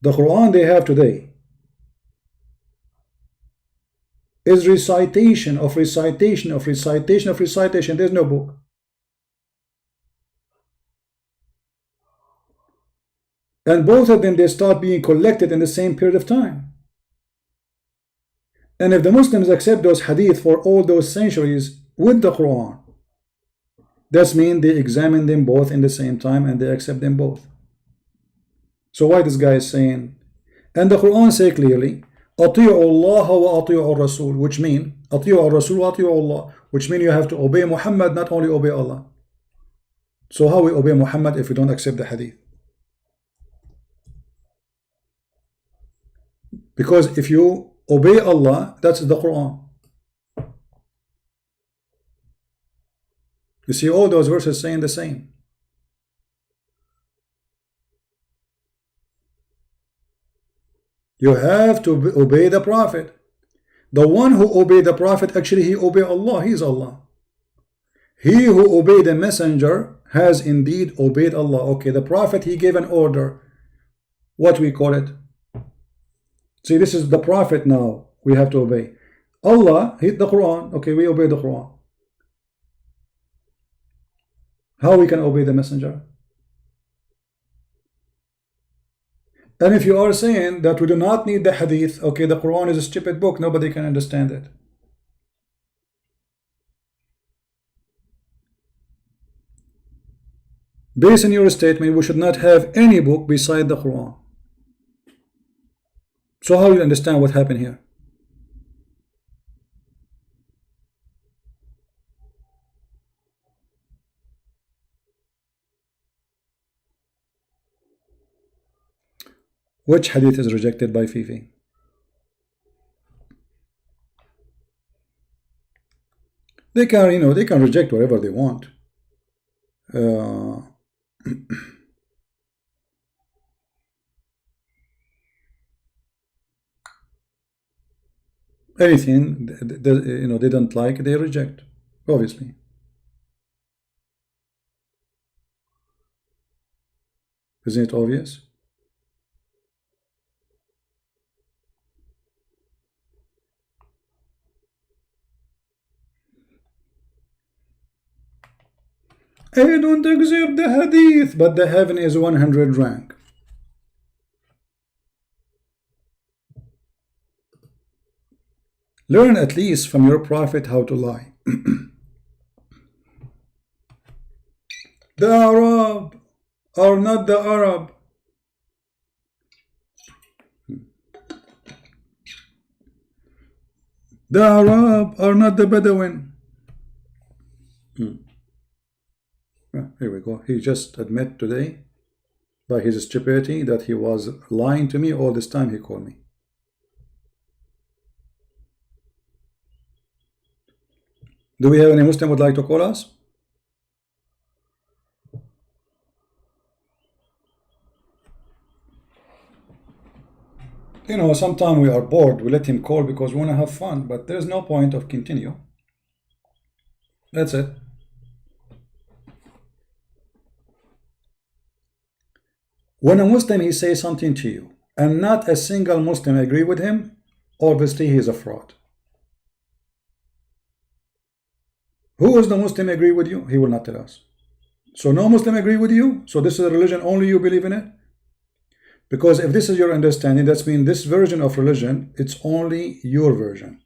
The Quran they have today is recitation of recitation of recitation of recitation. There's no book. And both of them, they start being collected in the same period of time. And if the Muslims accept those hadith for all those centuries with the Quran, that means they examine them both in the same time and they accept them both. So why this guy is saying, and the Quran say clearly, أطيعوا الله وأطيعوا الرسول, which mean أطيعوا الرسول وأطيعوا الله, which mean you have to obey Muhammad, not only obey Allah. So how we obey Muhammad if we don't accept the hadith? Because if you obey Allah, that's the Quran. You see all those verses saying the same. You have to obey the Prophet. The one who obeyed the Prophet, actually he obeyed Allah. He is Allah. He who obeyed the messenger has indeed obeyed Allah. Okay, the Prophet, he gave an order. What we call it? See, this is the Prophet now. We have to obey. Allah, the Quran. Okay, we obey the Quran. How we can obey the messenger? And if you are saying that we do not need the hadith, okay, the Quran is a stupid book, nobody can understand it. Based on your statement, we should not have any book beside the Quran. So how do you understand what happened here? Which hadith is rejected by Fifi? They can, they can reject whatever they want. Anything they don't like, they reject, obviously. Isn't it obvious? I don't accept the hadith, but the heaven is 100 rank. Learn at least from your prophet how to lie. The Arab are not the Arab. The Arab are not the Bedouin. Here we go. He just admit today by his stupidity that he was lying to me all this time. He called me. Do we have any Muslim would like to call us? Sometimes we are bored. We let him call because we want to have fun, but there's no point of continue. That's it. When a Muslim he says something to you and not a single Muslim agree with him, obviously he is a fraud. Who is the Muslim agree with you? He will not tell us. So no Muslim agree with you? So this is a religion only you believe in it? Because if this is your understanding, that means this version of religion, it's only your version.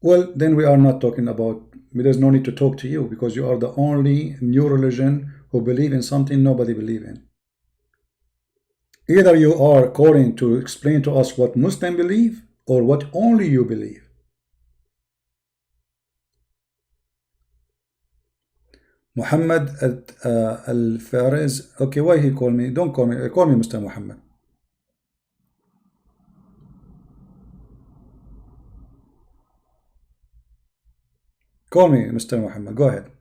Well, then we are not talking about, there's no need to talk to you because you are the only new religion who believe in something nobody believe in. Either you are calling to explain to us what Muslim believe or what only you believe. Muhammad Al-Fariz. Okay, why he call me? Don't call me. Call me Mr. Muhammad. Call me Mr. Muhammad. Go ahead.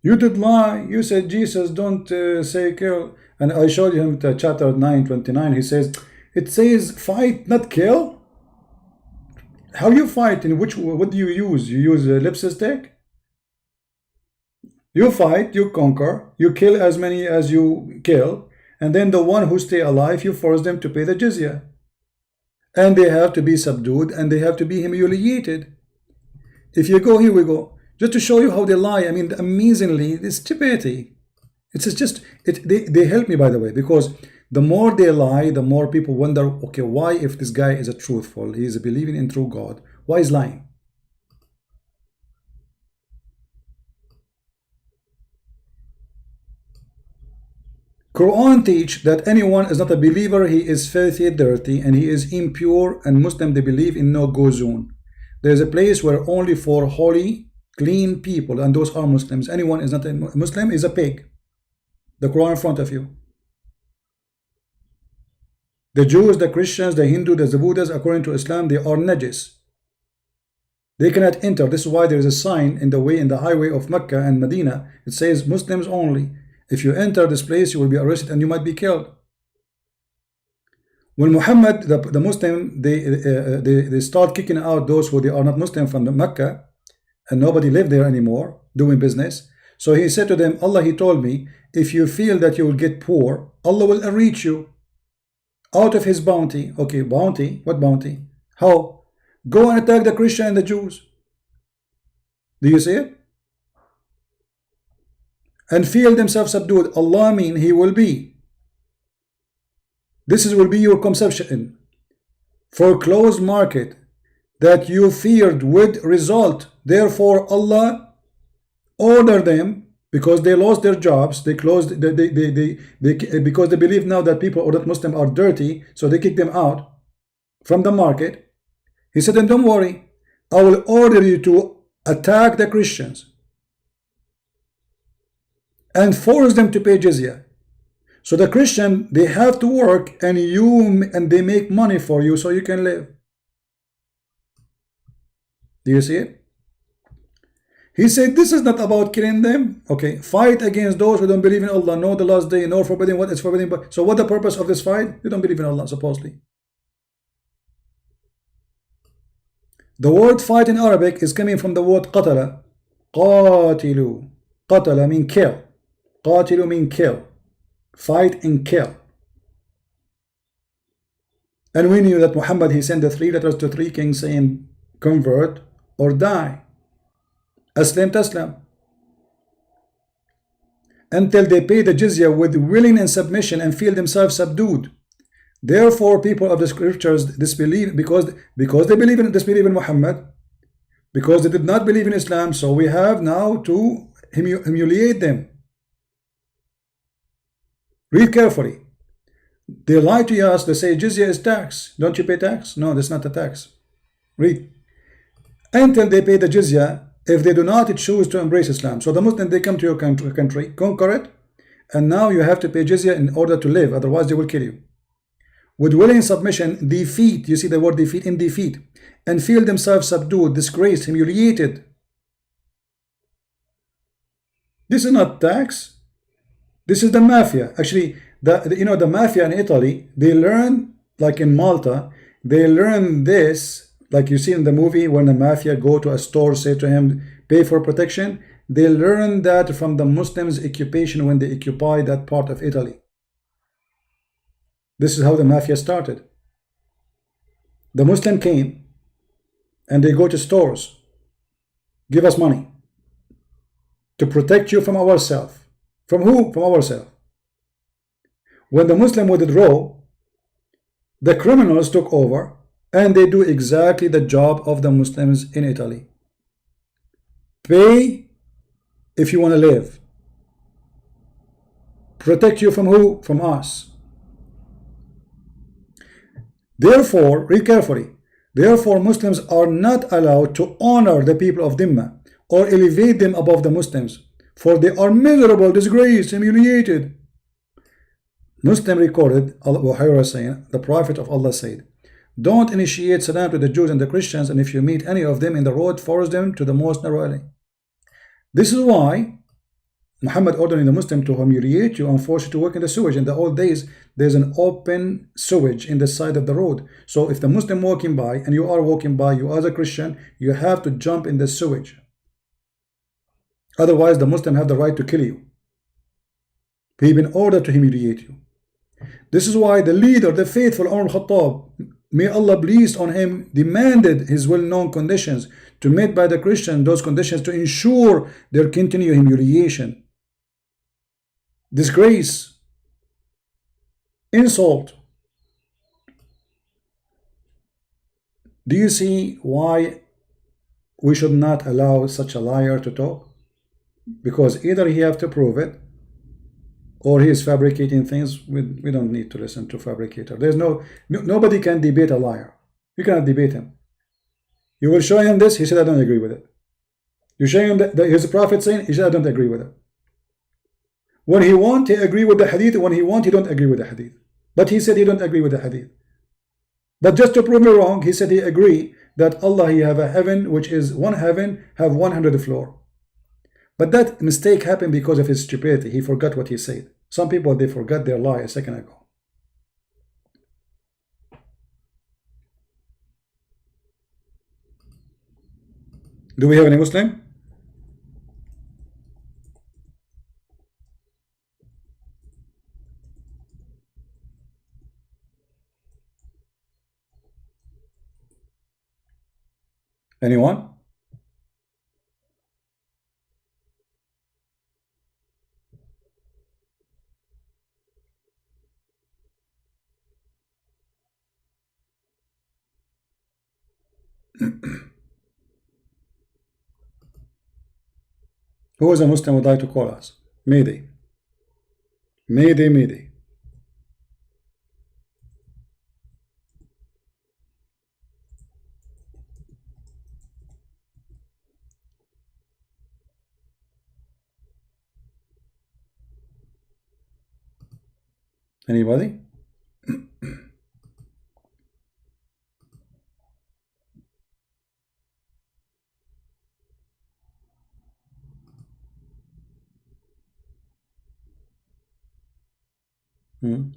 You did lie. You said Jesus don't say kill. And I showed him the chapter 9:29. He says, it says fight, not kill. How you fight? In which, what do you use? You use a lipstick? You fight, you conquer, you kill as many as you kill, and then the one who stay alive, you force them to pay the jizya. And they have to be subdued, and they have to be humiliated. If you go, here we go. Just to show you how they lie. I mean, amazingly, it's stupidity. It's just, they help me, by the way, because the more they lie, the more people wonder, okay, why, if this guy is a truthful, he is believing in true God, why is lying? Quran teach that anyone is not a believer, he is filthy, dirty, and he is impure, and Muslim, they believe in no go zone. There is a place where only for holy, clean people, and those are Muslims. Anyone is not a Muslim is a pig. The Quran in front of you. The Jews, the Christians, the Hindus, the Buddhists, according to Islam, they are najis. They cannot enter. This is why there is a sign in the way, in the highway of Mecca and Medina. It says Muslims only. If you enter this place, you will be arrested and you might be killed. When Muhammad, the Muslim, they start kicking out those who they are not Muslim from the Mecca, and nobody lived there anymore doing business. So he said to them, Allah, he told me, if you feel that you will get poor, Allah will reach you out of his bounty. Okay, bounty? What bounty? How? Go and attack the Christian and the Jews. Do you see it? And feel themselves subdued. Allah mean he will be. This will be your conception. For closed market that you feared would result. Therefore Allah order them, because they lost their jobs, they closed, because they believe now that people or that Muslim are dirty, so they kick them out from the market. He said, and don't worry, I will order you to attack the Christians and force them to pay jizya. So the Christian, they have to work, and they make money for you so you can live. Do you see it? He said, this is not about killing them. Okay, fight against those who don't believe in Allah, know the last day, nor forbidding what is forbidden. But so what the purpose of this fight? You don't believe in Allah, supposedly. The word fight in Arabic is coming from the word qatala. Qatilu. Qatala mean kill. Qatilu mean kill. Fight and kill. And we knew that Muhammad, he sent the 3 letters to 3 kings saying, convert or die. Aslam taslam. Until they pay the jizya with willing and submission and feel themselves subdued. Therefore, people of the scriptures disbelieve because they disbelieve in Muhammad, because they did not believe in Islam. So we have now to humiliate them. Read carefully. They lie to us. They say jizya is tax. Don't you pay tax? No, that's not a tax. Read. Until they pay the jizya, if they do not choose to embrace Islam. So the Muslims, they come to your country, conquer it, and now you have to pay jizya in order to live. Otherwise, they will kill you. With willing submission, defeat. You see the word defeat, in defeat, and feel themselves subdued, disgraced, humiliated. This is not tax. This is the mafia. Actually, the mafia in Italy, they learn, like in Malta, they learn this, like you see in the movie when the mafia go to a store, say to him, pay for protection. They learn that from the Muslims' occupation when they occupy that part of Italy. This is how the mafia started. The Muslim came and they go to stores. Give us money to protect you from ourselves. From who? From ourselves. When the Muslim withdraw, the criminals took over, and they do exactly the job of the Muslims in Italy. Pay if you want to live. Protect you from who? From us. Therefore, read carefully. Therefore, Muslims are not allowed to honor the people of Dhimma or elevate them above the Muslims, for they are miserable, disgraced, humiliated. Muslim recorded, Abu Hurairah saying, the Prophet of Allah said, don't initiate salam to the Jews and the Christians, and if you meet any of them in the road, force them to the most narrow alley. This is why Muhammad ordering the Muslim to humiliate you and force you to work in the sewage. In the old days, there's an open sewage in the side of the road. So if the Muslim walking by and you are walking by, you as a Christian, you have to jump in the sewage. Otherwise, the Muslim have the right to kill you. He been ordered to humiliate you. This is why the leader, the faithful Umar al-Khattab, may Allah pleased on him, demanded his well-known conditions to meet by the Christian, those conditions to ensure their continued humiliation, disgrace, insult. Do you see why we should not allow such a liar to talk? Because either he have to prove it, or he is fabricating things. We don't need to listen to fabricator. There's nobody can debate a liar. You cannot debate him. You will show him this, he said, I don't agree with it. You show him that his prophet saying, he said, I don't agree with it. When he want, he agree with the hadith. When he want, he don't agree with the hadith. But he said he don't agree with the hadith. But just to prove me wrong, he said he agree that Allah, he have a heaven, which is one heaven, have 100 floor. But that mistake happened because of his stupidity. He forgot what he said. Some people, they forgot their lie a second ago. Do we have any Muslim? Anyone? Who is a Muslim would like to call us? Mayday. Mayday, Mayday. Anybody? Hmm.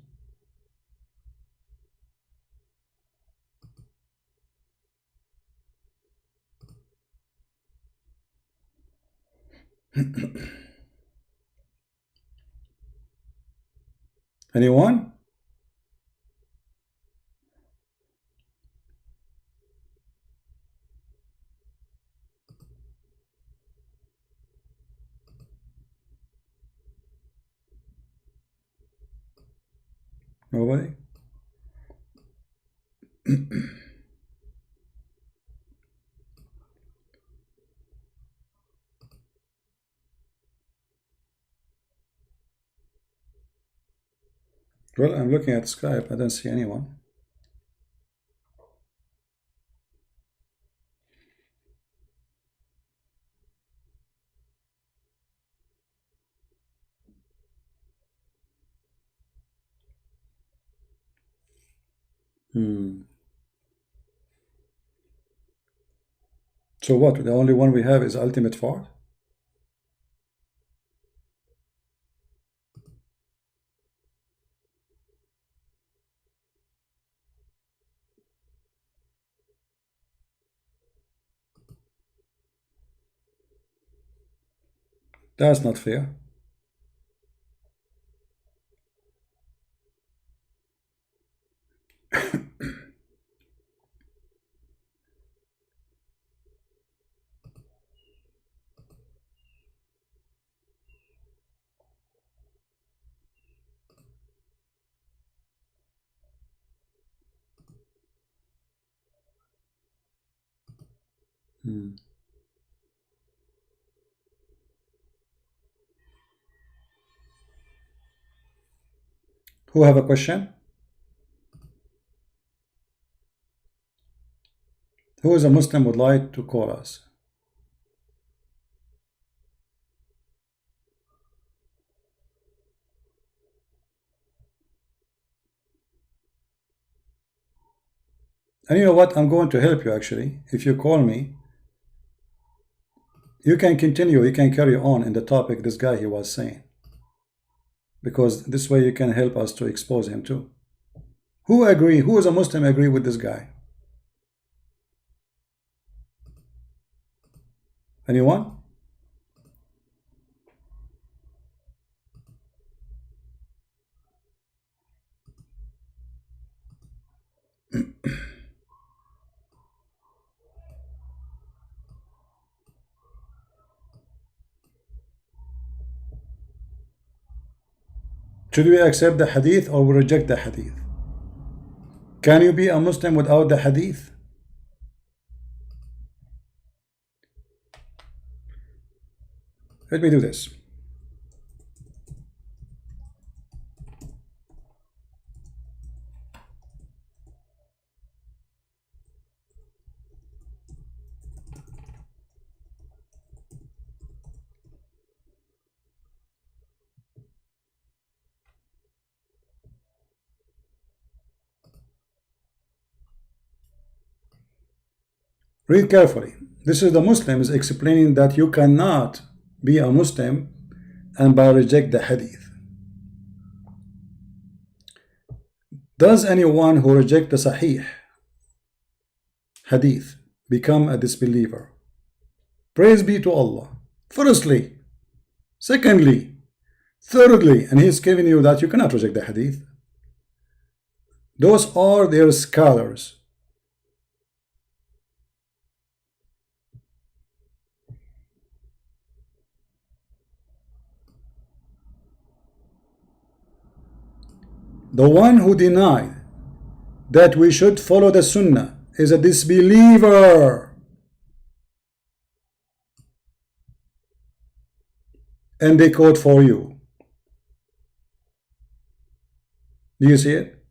Anyone? Nobody? Well, I'm looking at Skype. I don't see anyone. So what? The only one we have is Ultimate Fart? That's not fair. Who have a question? Who is a Muslim would like to call us? And you know what? I'm going to help you actually. If you call me, You can continue, you can carry on in the topic this guy he was saying, because this way you can help us to expose him too. Who agree? Who is a Muslim agree with this guy? Anyone? Should we accept the hadith or we reject the hadith? Can you be a Muslim without the hadith? Let me do this. Read carefully. This is the Muslims explaining that you cannot be a Muslim and by reject the hadith. Does anyone who reject the Sahih hadith become a disbeliever? Praise be to Allah. Firstly. Secondly. Thirdly. And he's giving you that you cannot reject the hadith. Those are their scholars. The one who denied that we should follow the Sunnah is a disbeliever. And they quote for you. Do you see it?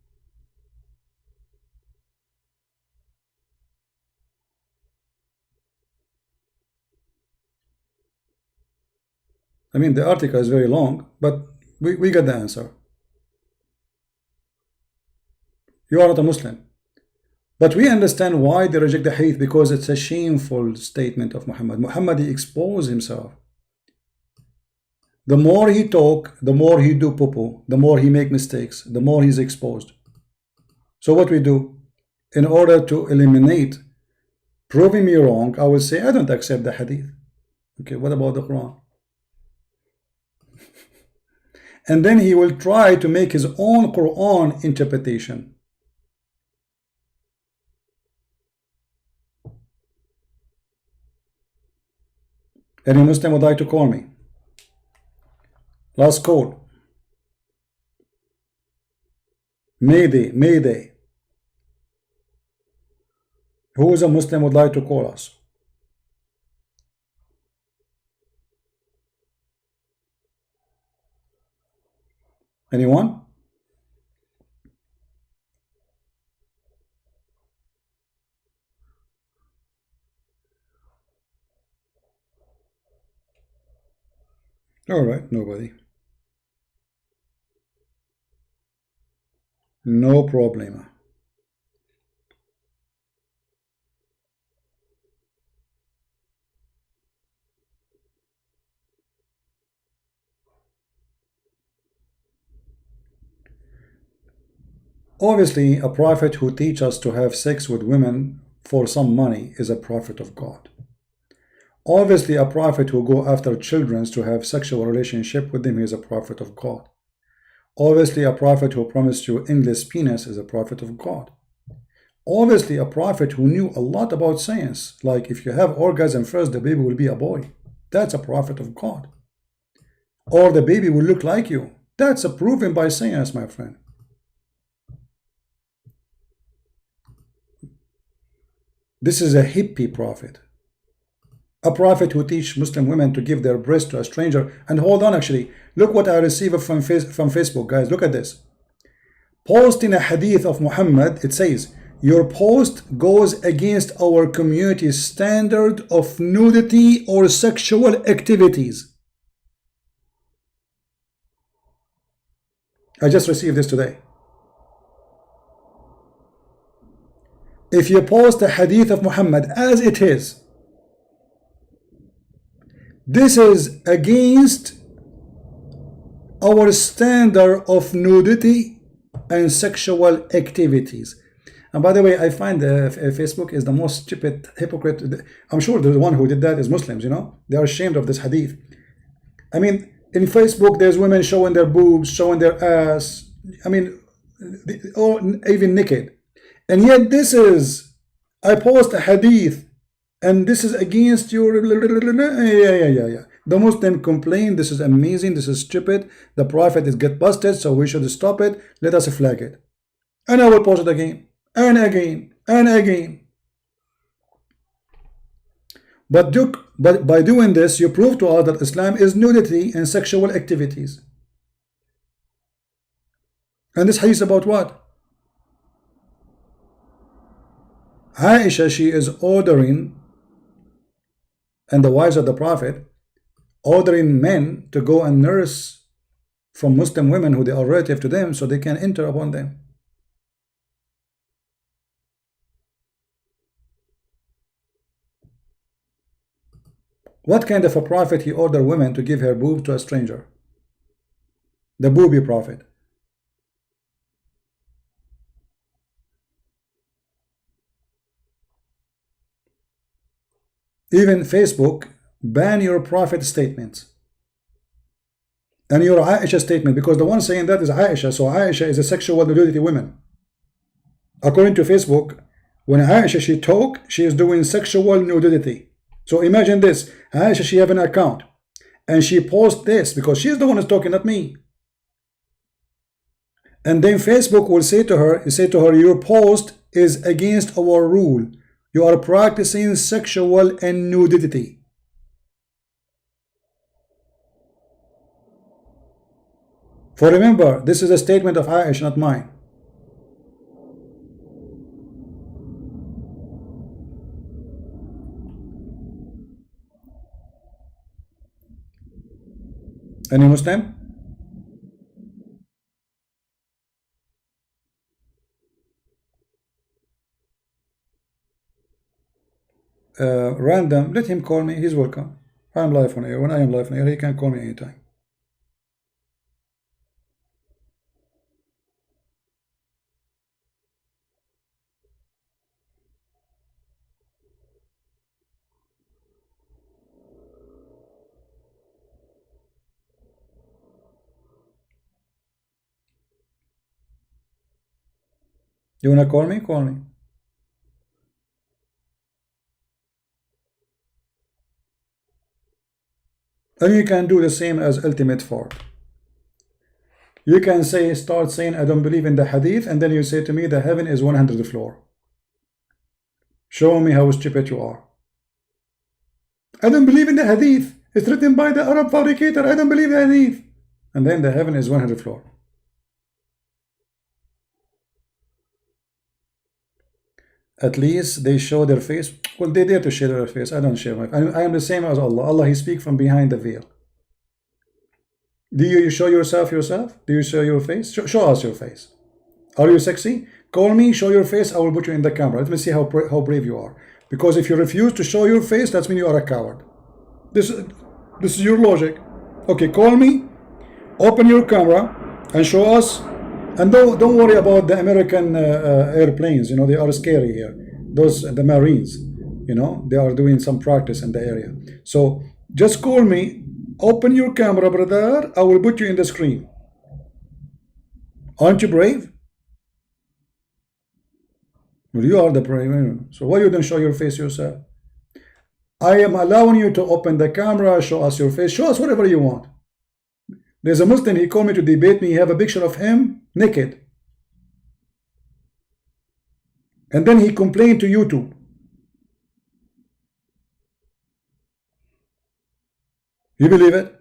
I mean, the article is very long, but we got the answer. You are not a Muslim. But we understand why they reject the hadith, because it's a shameful statement of Muhammad. Muhammad, he exposed himself. The more he talk, the more he do poo-poo, the more he make mistakes, the more he's exposed. So what we do, in order to eliminate proving me wrong, I will say, I don't accept the hadith. Okay, what about the Quran? And then he will try to make his own Quran interpretation. Any Muslim would like to call me? Last call. Mayday, Mayday. Who is a Muslim would like to call us? Anyone? All right, nobody. No problema. Obviously, a prophet who teaches us to have sex with women for some money is a prophet of God. Obviously, a prophet who go after children to have sexual relationship with them is a prophet of God. Obviously, a prophet who promised you endless penis is a prophet of God. Obviously, a prophet who knew a lot about science, like if you have orgasm first, the baby will be a boy. That's a prophet of God. Or the baby will look like you. That's proven by science, my friend. This is a hippie prophet. A prophet who teaches Muslim women to give their breast to a stranger. And hold on, actually, look what I received from Facebook, guys. Look at this. Posting a hadith of Muhammad, it says, your post goes against our community's standard of nudity or sexual activities. I just received this today. If you post a hadith of Muhammad as it is, This is against our standard of nudity and sexual activities. And by the way, I find Facebook is the most stupid hypocrite. I'm sure the one who did that is Muslims, you know. They are ashamed of this hadith. I mean, in Facebook, there's women showing their boobs, showing their ass. I mean, or even naked. And yet this is, I post a hadith, and this is against your, yeah. The Muslim complain, this is amazing, this is stupid, the Prophet is get busted, so we should stop it, let us flag it. And I will post it again, and again, and again. But by doing this, you prove to us that Islam is nudity and sexual activities. And this hadith about what? Aisha, she is ordering, and the wives of the Prophet, ordering men to go and nurse from Muslim women who they are relative to them so they can enter upon them. What kind of a prophet he ordered women to give her boob to a stranger? The booby prophet. Even Facebook ban your prophet statements and your Aisha statement, because the one saying that is Aisha, so Aisha is a sexual nudity woman. According to Facebook, when Aisha she talk, she is doing sexual nudity. So imagine this, Aisha, she have an account and she posts this because she's the one who's talking, not me. And then Facebook will say to her, your post is against our rule. You are practicing sexual and nudity. For remember, this is a statement of Aisha, not mine. Any Muslim? Random, let him call me, he's welcome. I am live on air. When I am live on air, he can call me anytime. You wanna call me? Call me. And you can do the same as ultimate fort. You can start saying, I don't believe in the hadith, and then you say to me, the heaven is 100th floor. Show me how stupid you are. I don't believe in the hadith. It's written by the Arab fabricator. I don't believe in the hadith. And then the heaven is 100th floor. At least they show their face. Well, they dare to show their face. I don't show my face. I am the same as Allah. Allah, He speaks from behind the veil. Do you show yourself? Do you show your face? Show us your face. Are you sexy? Call me, show your face. I will put you in the camera. Let me see how brave you are. Because if you refuse to show your face, that means you are a coward. This is your logic. Okay, call me, open your camera, and show us. And don't worry about the American airplanes. You know, they are scary here. The Marines, you know, they are doing some practice in the area. So just call me, open your camera, brother. I will put you in the screen. Aren't you brave? Well, you are the brave. So why you don't show your face yourself? I am allowing you to open the camera, show us your face, show us whatever you want. There's a Muslim, he called me to debate me. He have a picture of him naked. And then he complained to YouTube. You believe it?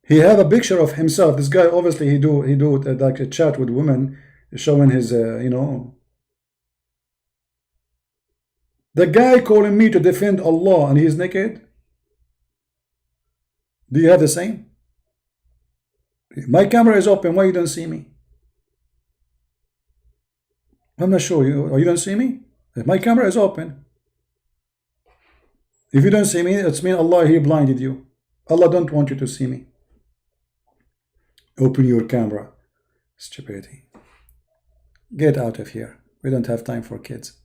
He have a picture of himself. This guy, obviously, he do like a chat with women, showing his, you know. The guy calling me to defend Allah and he's naked. Do you have the same? My camera is open. Why you don't see me? I'm not sure. You don't see me? My camera is open. If you don't see me, it's mean Allah, He blinded you. Allah don't want you to see me. Open your camera. Stupidity. Get out of here. We don't have time for kids.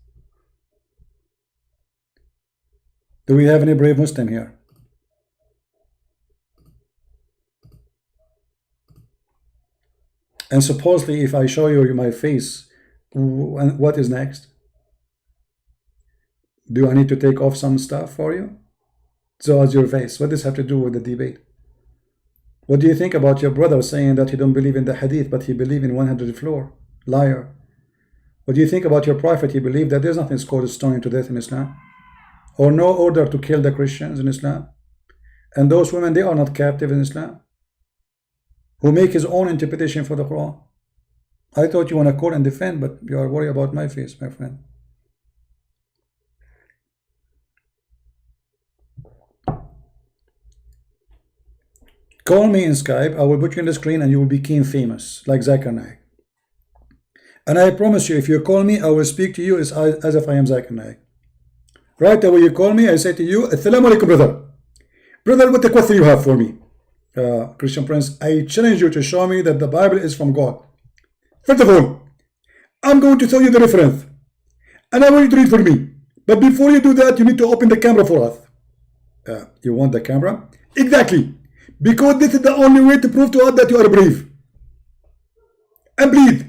Do we have any brave Muslim here? And supposedly, if I show you my face, what is next? Do I need to take off some stuff for you? So as your face. What does this have to do with the debate? What do you think about your brother saying that he don't believe in the hadith, but he believe in 100th floor? Liar. What do you think about your prophet? He believed that there's nothing called stoning to death in Islam, or no order to kill the Christians in Islam. And those women, they are not captive in Islam, who make his own interpretation for the Quran. I thought you want to call and defend, but you are worried about my face, my friend. Call me in Skype. I will put you in the screen and you will become famous, like Zakir Naik. And I promise you, if you call me, I will speak to you as if I am Zakir Naik. Right away you call me, I say to you, Assalamu alaikum, brother. Brother, what the question you have for me? Christian Prince, I challenge you to show me that the Bible is from God. First of all, I'm going to tell you the reference, and I want you to read for me. But before you do that, you need to open the camera for us. You want the camera? Exactly. Because this is the only way to prove to us that you are brave. And please,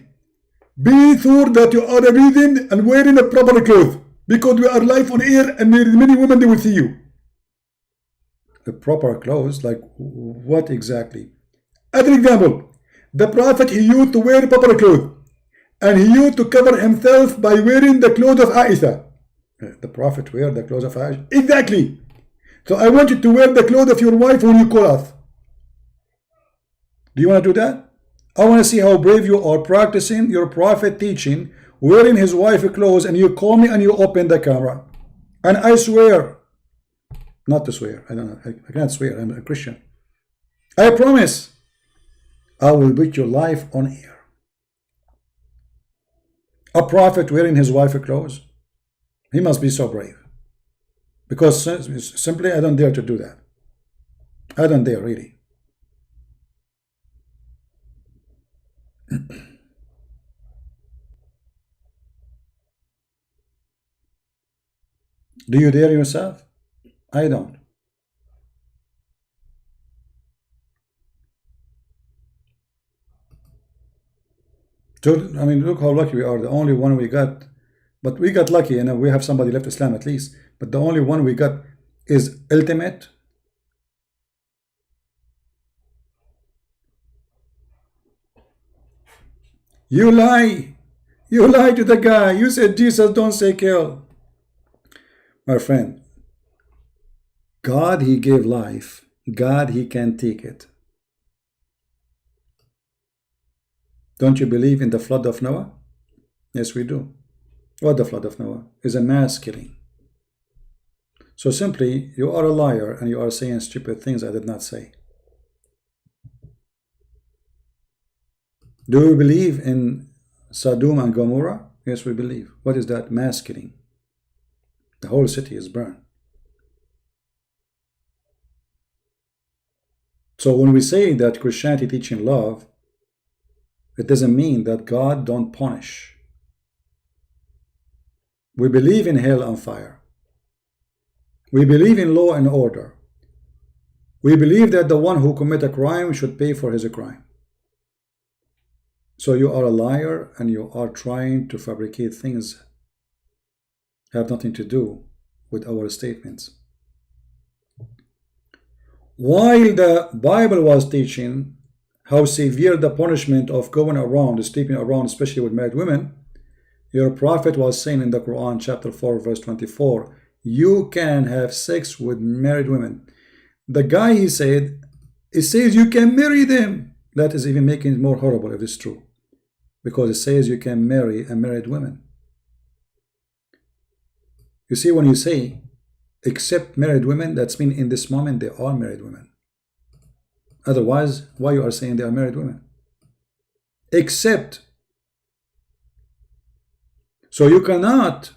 be sure that you are reading and wearing a proper clothes. Because we are live on air and many women, they will see you. The proper clothes? Like what exactly? As an example, the Prophet, he used to wear proper clothes. And he used to cover himself by wearing the clothes of Aisha. The Prophet wear the clothes of Aisha? Exactly. So I want you to wear the clothes of your wife when you call us. Do you want to do that? I want to see how brave you are practicing your Prophet teaching, wearing his wife's clothes, and you call me and you open the camera. And I swear, not to swear, I don't know, I can't swear, I'm a Christian. I promise, I will put your life on air. A prophet wearing his wife's clothes, he must be so brave. Because simply I don't dare to do that. I don't dare, really. Do you dare yourself? I don't. So, I mean, look how lucky we are. The only one we got, but we got lucky, and we have somebody left Islam at least. But the only one we got is ultimate. You lie. You lie to the guy. You said Jesus don't say kill. My friend, God, he gave life. God, he can take it. Don't you believe in the flood of Noah? Yes, we do. What the flood of Noah is a mass killing. So simply, you are a liar and you are saying stupid things I did not say. Do we believe in Sodom and Gomorrah? Yes, we believe. What is that? Mass killing. The whole city is burned. So when we say that Christianity teaching love, it doesn't mean that God don't punish. We believe in hell and fire. We believe in law and order. We believe that the one who commit a crime should pay for his crime. So you are a liar and you are trying to fabricate things have nothing to do with our statements. While the Bible was teaching how severe the punishment of going around, sleeping around, especially with married women, your prophet was saying in the Quran, chapter 4, verse 24, you can have sex with married women. The guy, he said, it says you can marry them. That is even making it more horrible if it's true. Because it says you can marry a married woman. You see, when you say, except married women, that's mean in this moment they are married women. Otherwise, why you are saying they are married women? Except. So you cannot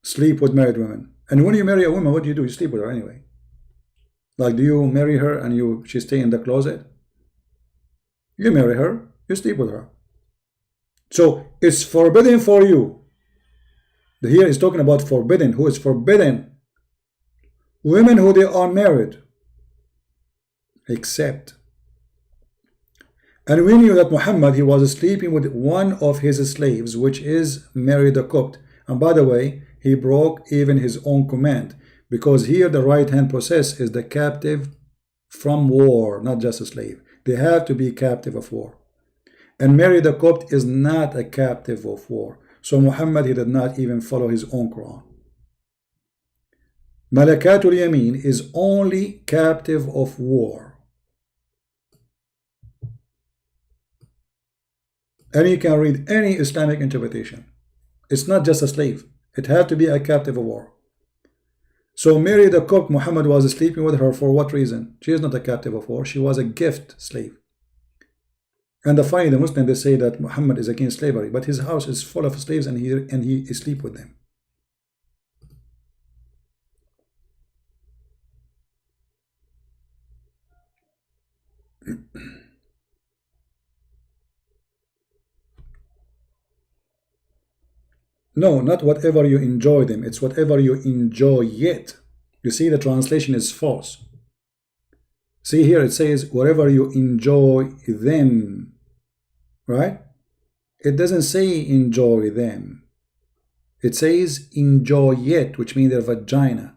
sleep with married women. And when you marry a woman, what do? You sleep with her anyway. Like, do you marry her and she stay in the closet? You marry her, you sleep with her. So it's forbidden for you. Here is talking about forbidden. Who is forbidden? Women who they are married. Except. And we knew that Muhammad, he was sleeping with one of his slaves, which is Mary the Copt. And by the way, he broke even his own command, because here the right hand process is the captive from war, not just a slave. They have to be captive of war. And Mary the Copt is not a captive of war. So Muhammad, he did not even follow his own Quran. Malakatul Yamin is only captive of war. And you can read any Islamic interpretation. It's not just a slave. It had to be a captive of war. So Mary the Copt, Muhammad was sleeping with her for what reason? She is not a captive of war. She was a gift slave. And the Muslims, they say that Muhammad is against slavery, but his house is full of slaves and he sleep with them. No, not whatever you enjoy them. It's whatever you enjoy it. You see, the translation is false. See here, it says whatever you enjoy them. Right? It doesn't say enjoy them. It says enjoy it, which means their vagina.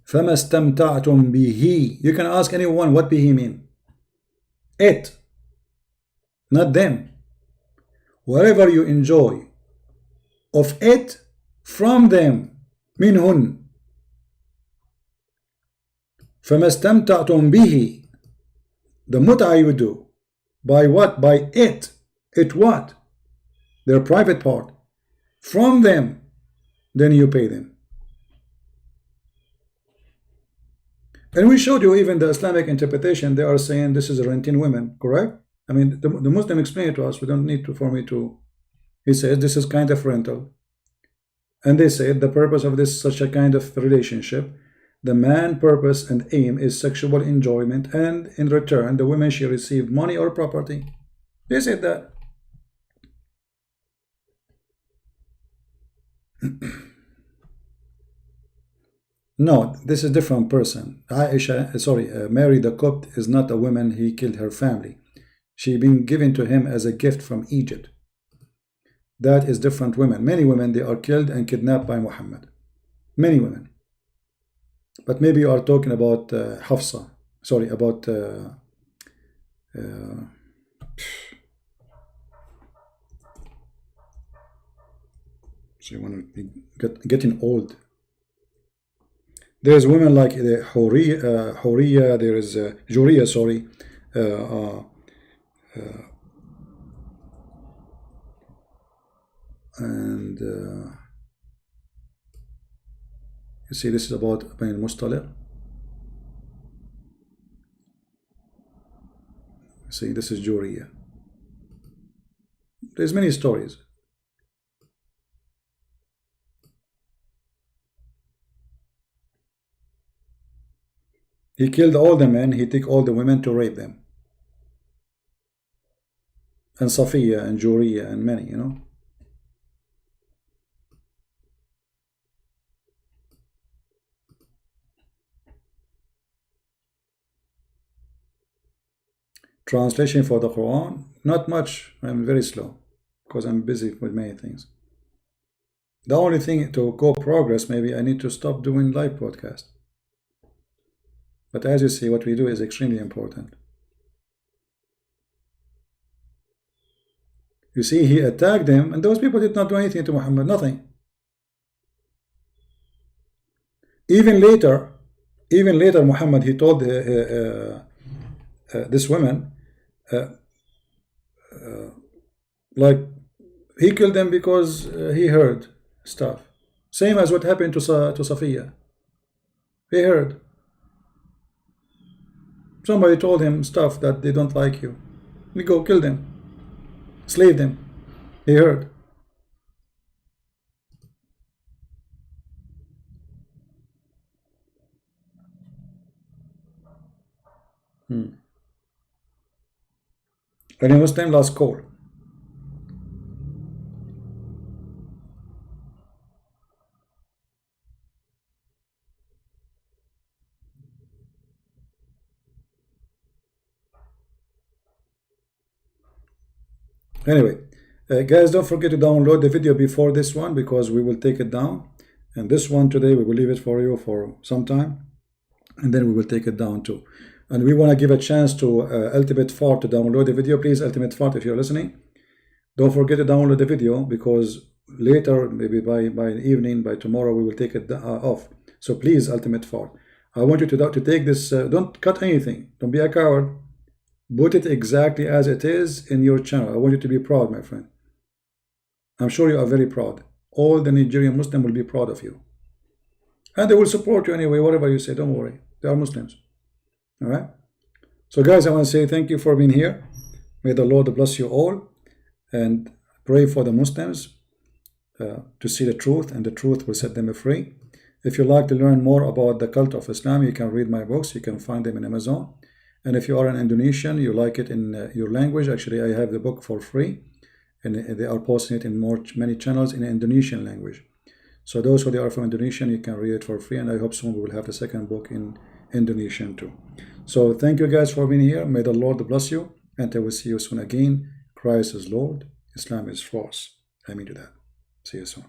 فَمَا اسْتَمْتَعْتُمْ بِهِ. You can ask anyone what bihi mean. It. Not them. Whatever you enjoy of it from them. منهن. فَمَا اسْتَمْتَعْتُمْ بِهِ. The mut'a you do. By what? By it. It what? Their private part. From them. Then you pay them. And we showed you even the Islamic interpretation. They are saying this is renting women, correct? I mean, the Muslim explained it to us. We don't need for me to. He says this is kind of rental. And they said the purpose of this such a kind of relationship, the man purpose and aim is sexual enjoyment, and in return the woman she received money or property. They said that. No, this is a different person. Mary the Copt is not a woman. He killed her family. She been given to him as a gift from Egypt. That is different women. Many women, they are killed and kidnapped by Muhammad. Many women. But maybe you are talking about Hafsa. Sorry, about so when we getting old. There's women like the Huriya, there is Juriya, sorry. And you see, this is about Bain al-Mustaliq. See, this is Juriya. There's many stories. He killed all the men, he took all the women to rape them. And Safiya and Juriya and many, you know. Translation for the Quran, not much. I'm very slow because I'm busy with many things. The only thing to go progress, maybe I need to stop doing live broadcast. But as you see, what we do is extremely important. You see, he attacked them, and those people did not do anything to Muhammad, nothing. Even later, Muhammad, he told this woman, like, he killed them because he heard stuff. Same as what happened to Safiya. He heard. Somebody told him stuff that they don't like you. We go kill them. Slave them. He heard. Any Muslim, last call. Anyway, guys, don't forget to download the video before this one, because we will take it down. And this one today, we will leave it for you for some time, and then we will take it down too. And we want to give a chance to Ultimate Fart to download the video. Please, Ultimate Fart, if you're listening, don't forget to download the video, because later, maybe by evening, by tomorrow, we will take it off. So please, Ultimate Fart, I want you to take this. Don't cut anything. Don't be a coward. Put it exactly as it is in your channel. I want you to be proud, my friend. I'm sure you are very proud. All the Nigerian Muslims will be proud of you. And they will support you anyway, whatever you say. Don't worry. They are Muslims. All right? So, guys, I want to say thank you for being here. May the Lord bless you all. And pray for the Muslims to see the truth, and the truth will set them free. If you'd like to learn more about the cult of Islam, you can read my books. You can find them in Amazon. And if you are an Indonesian, you like it in your language, actually I have the book for free, and they are posting it in many channels in Indonesian language. So those who are from Indonesia, you can read it for free, and I hope soon we will have the second book in Indonesian too. So thank you guys for being here. May the Lord bless you, and I will see you soon again. Christ is Lord, Islam is force. I mean to that. See you soon.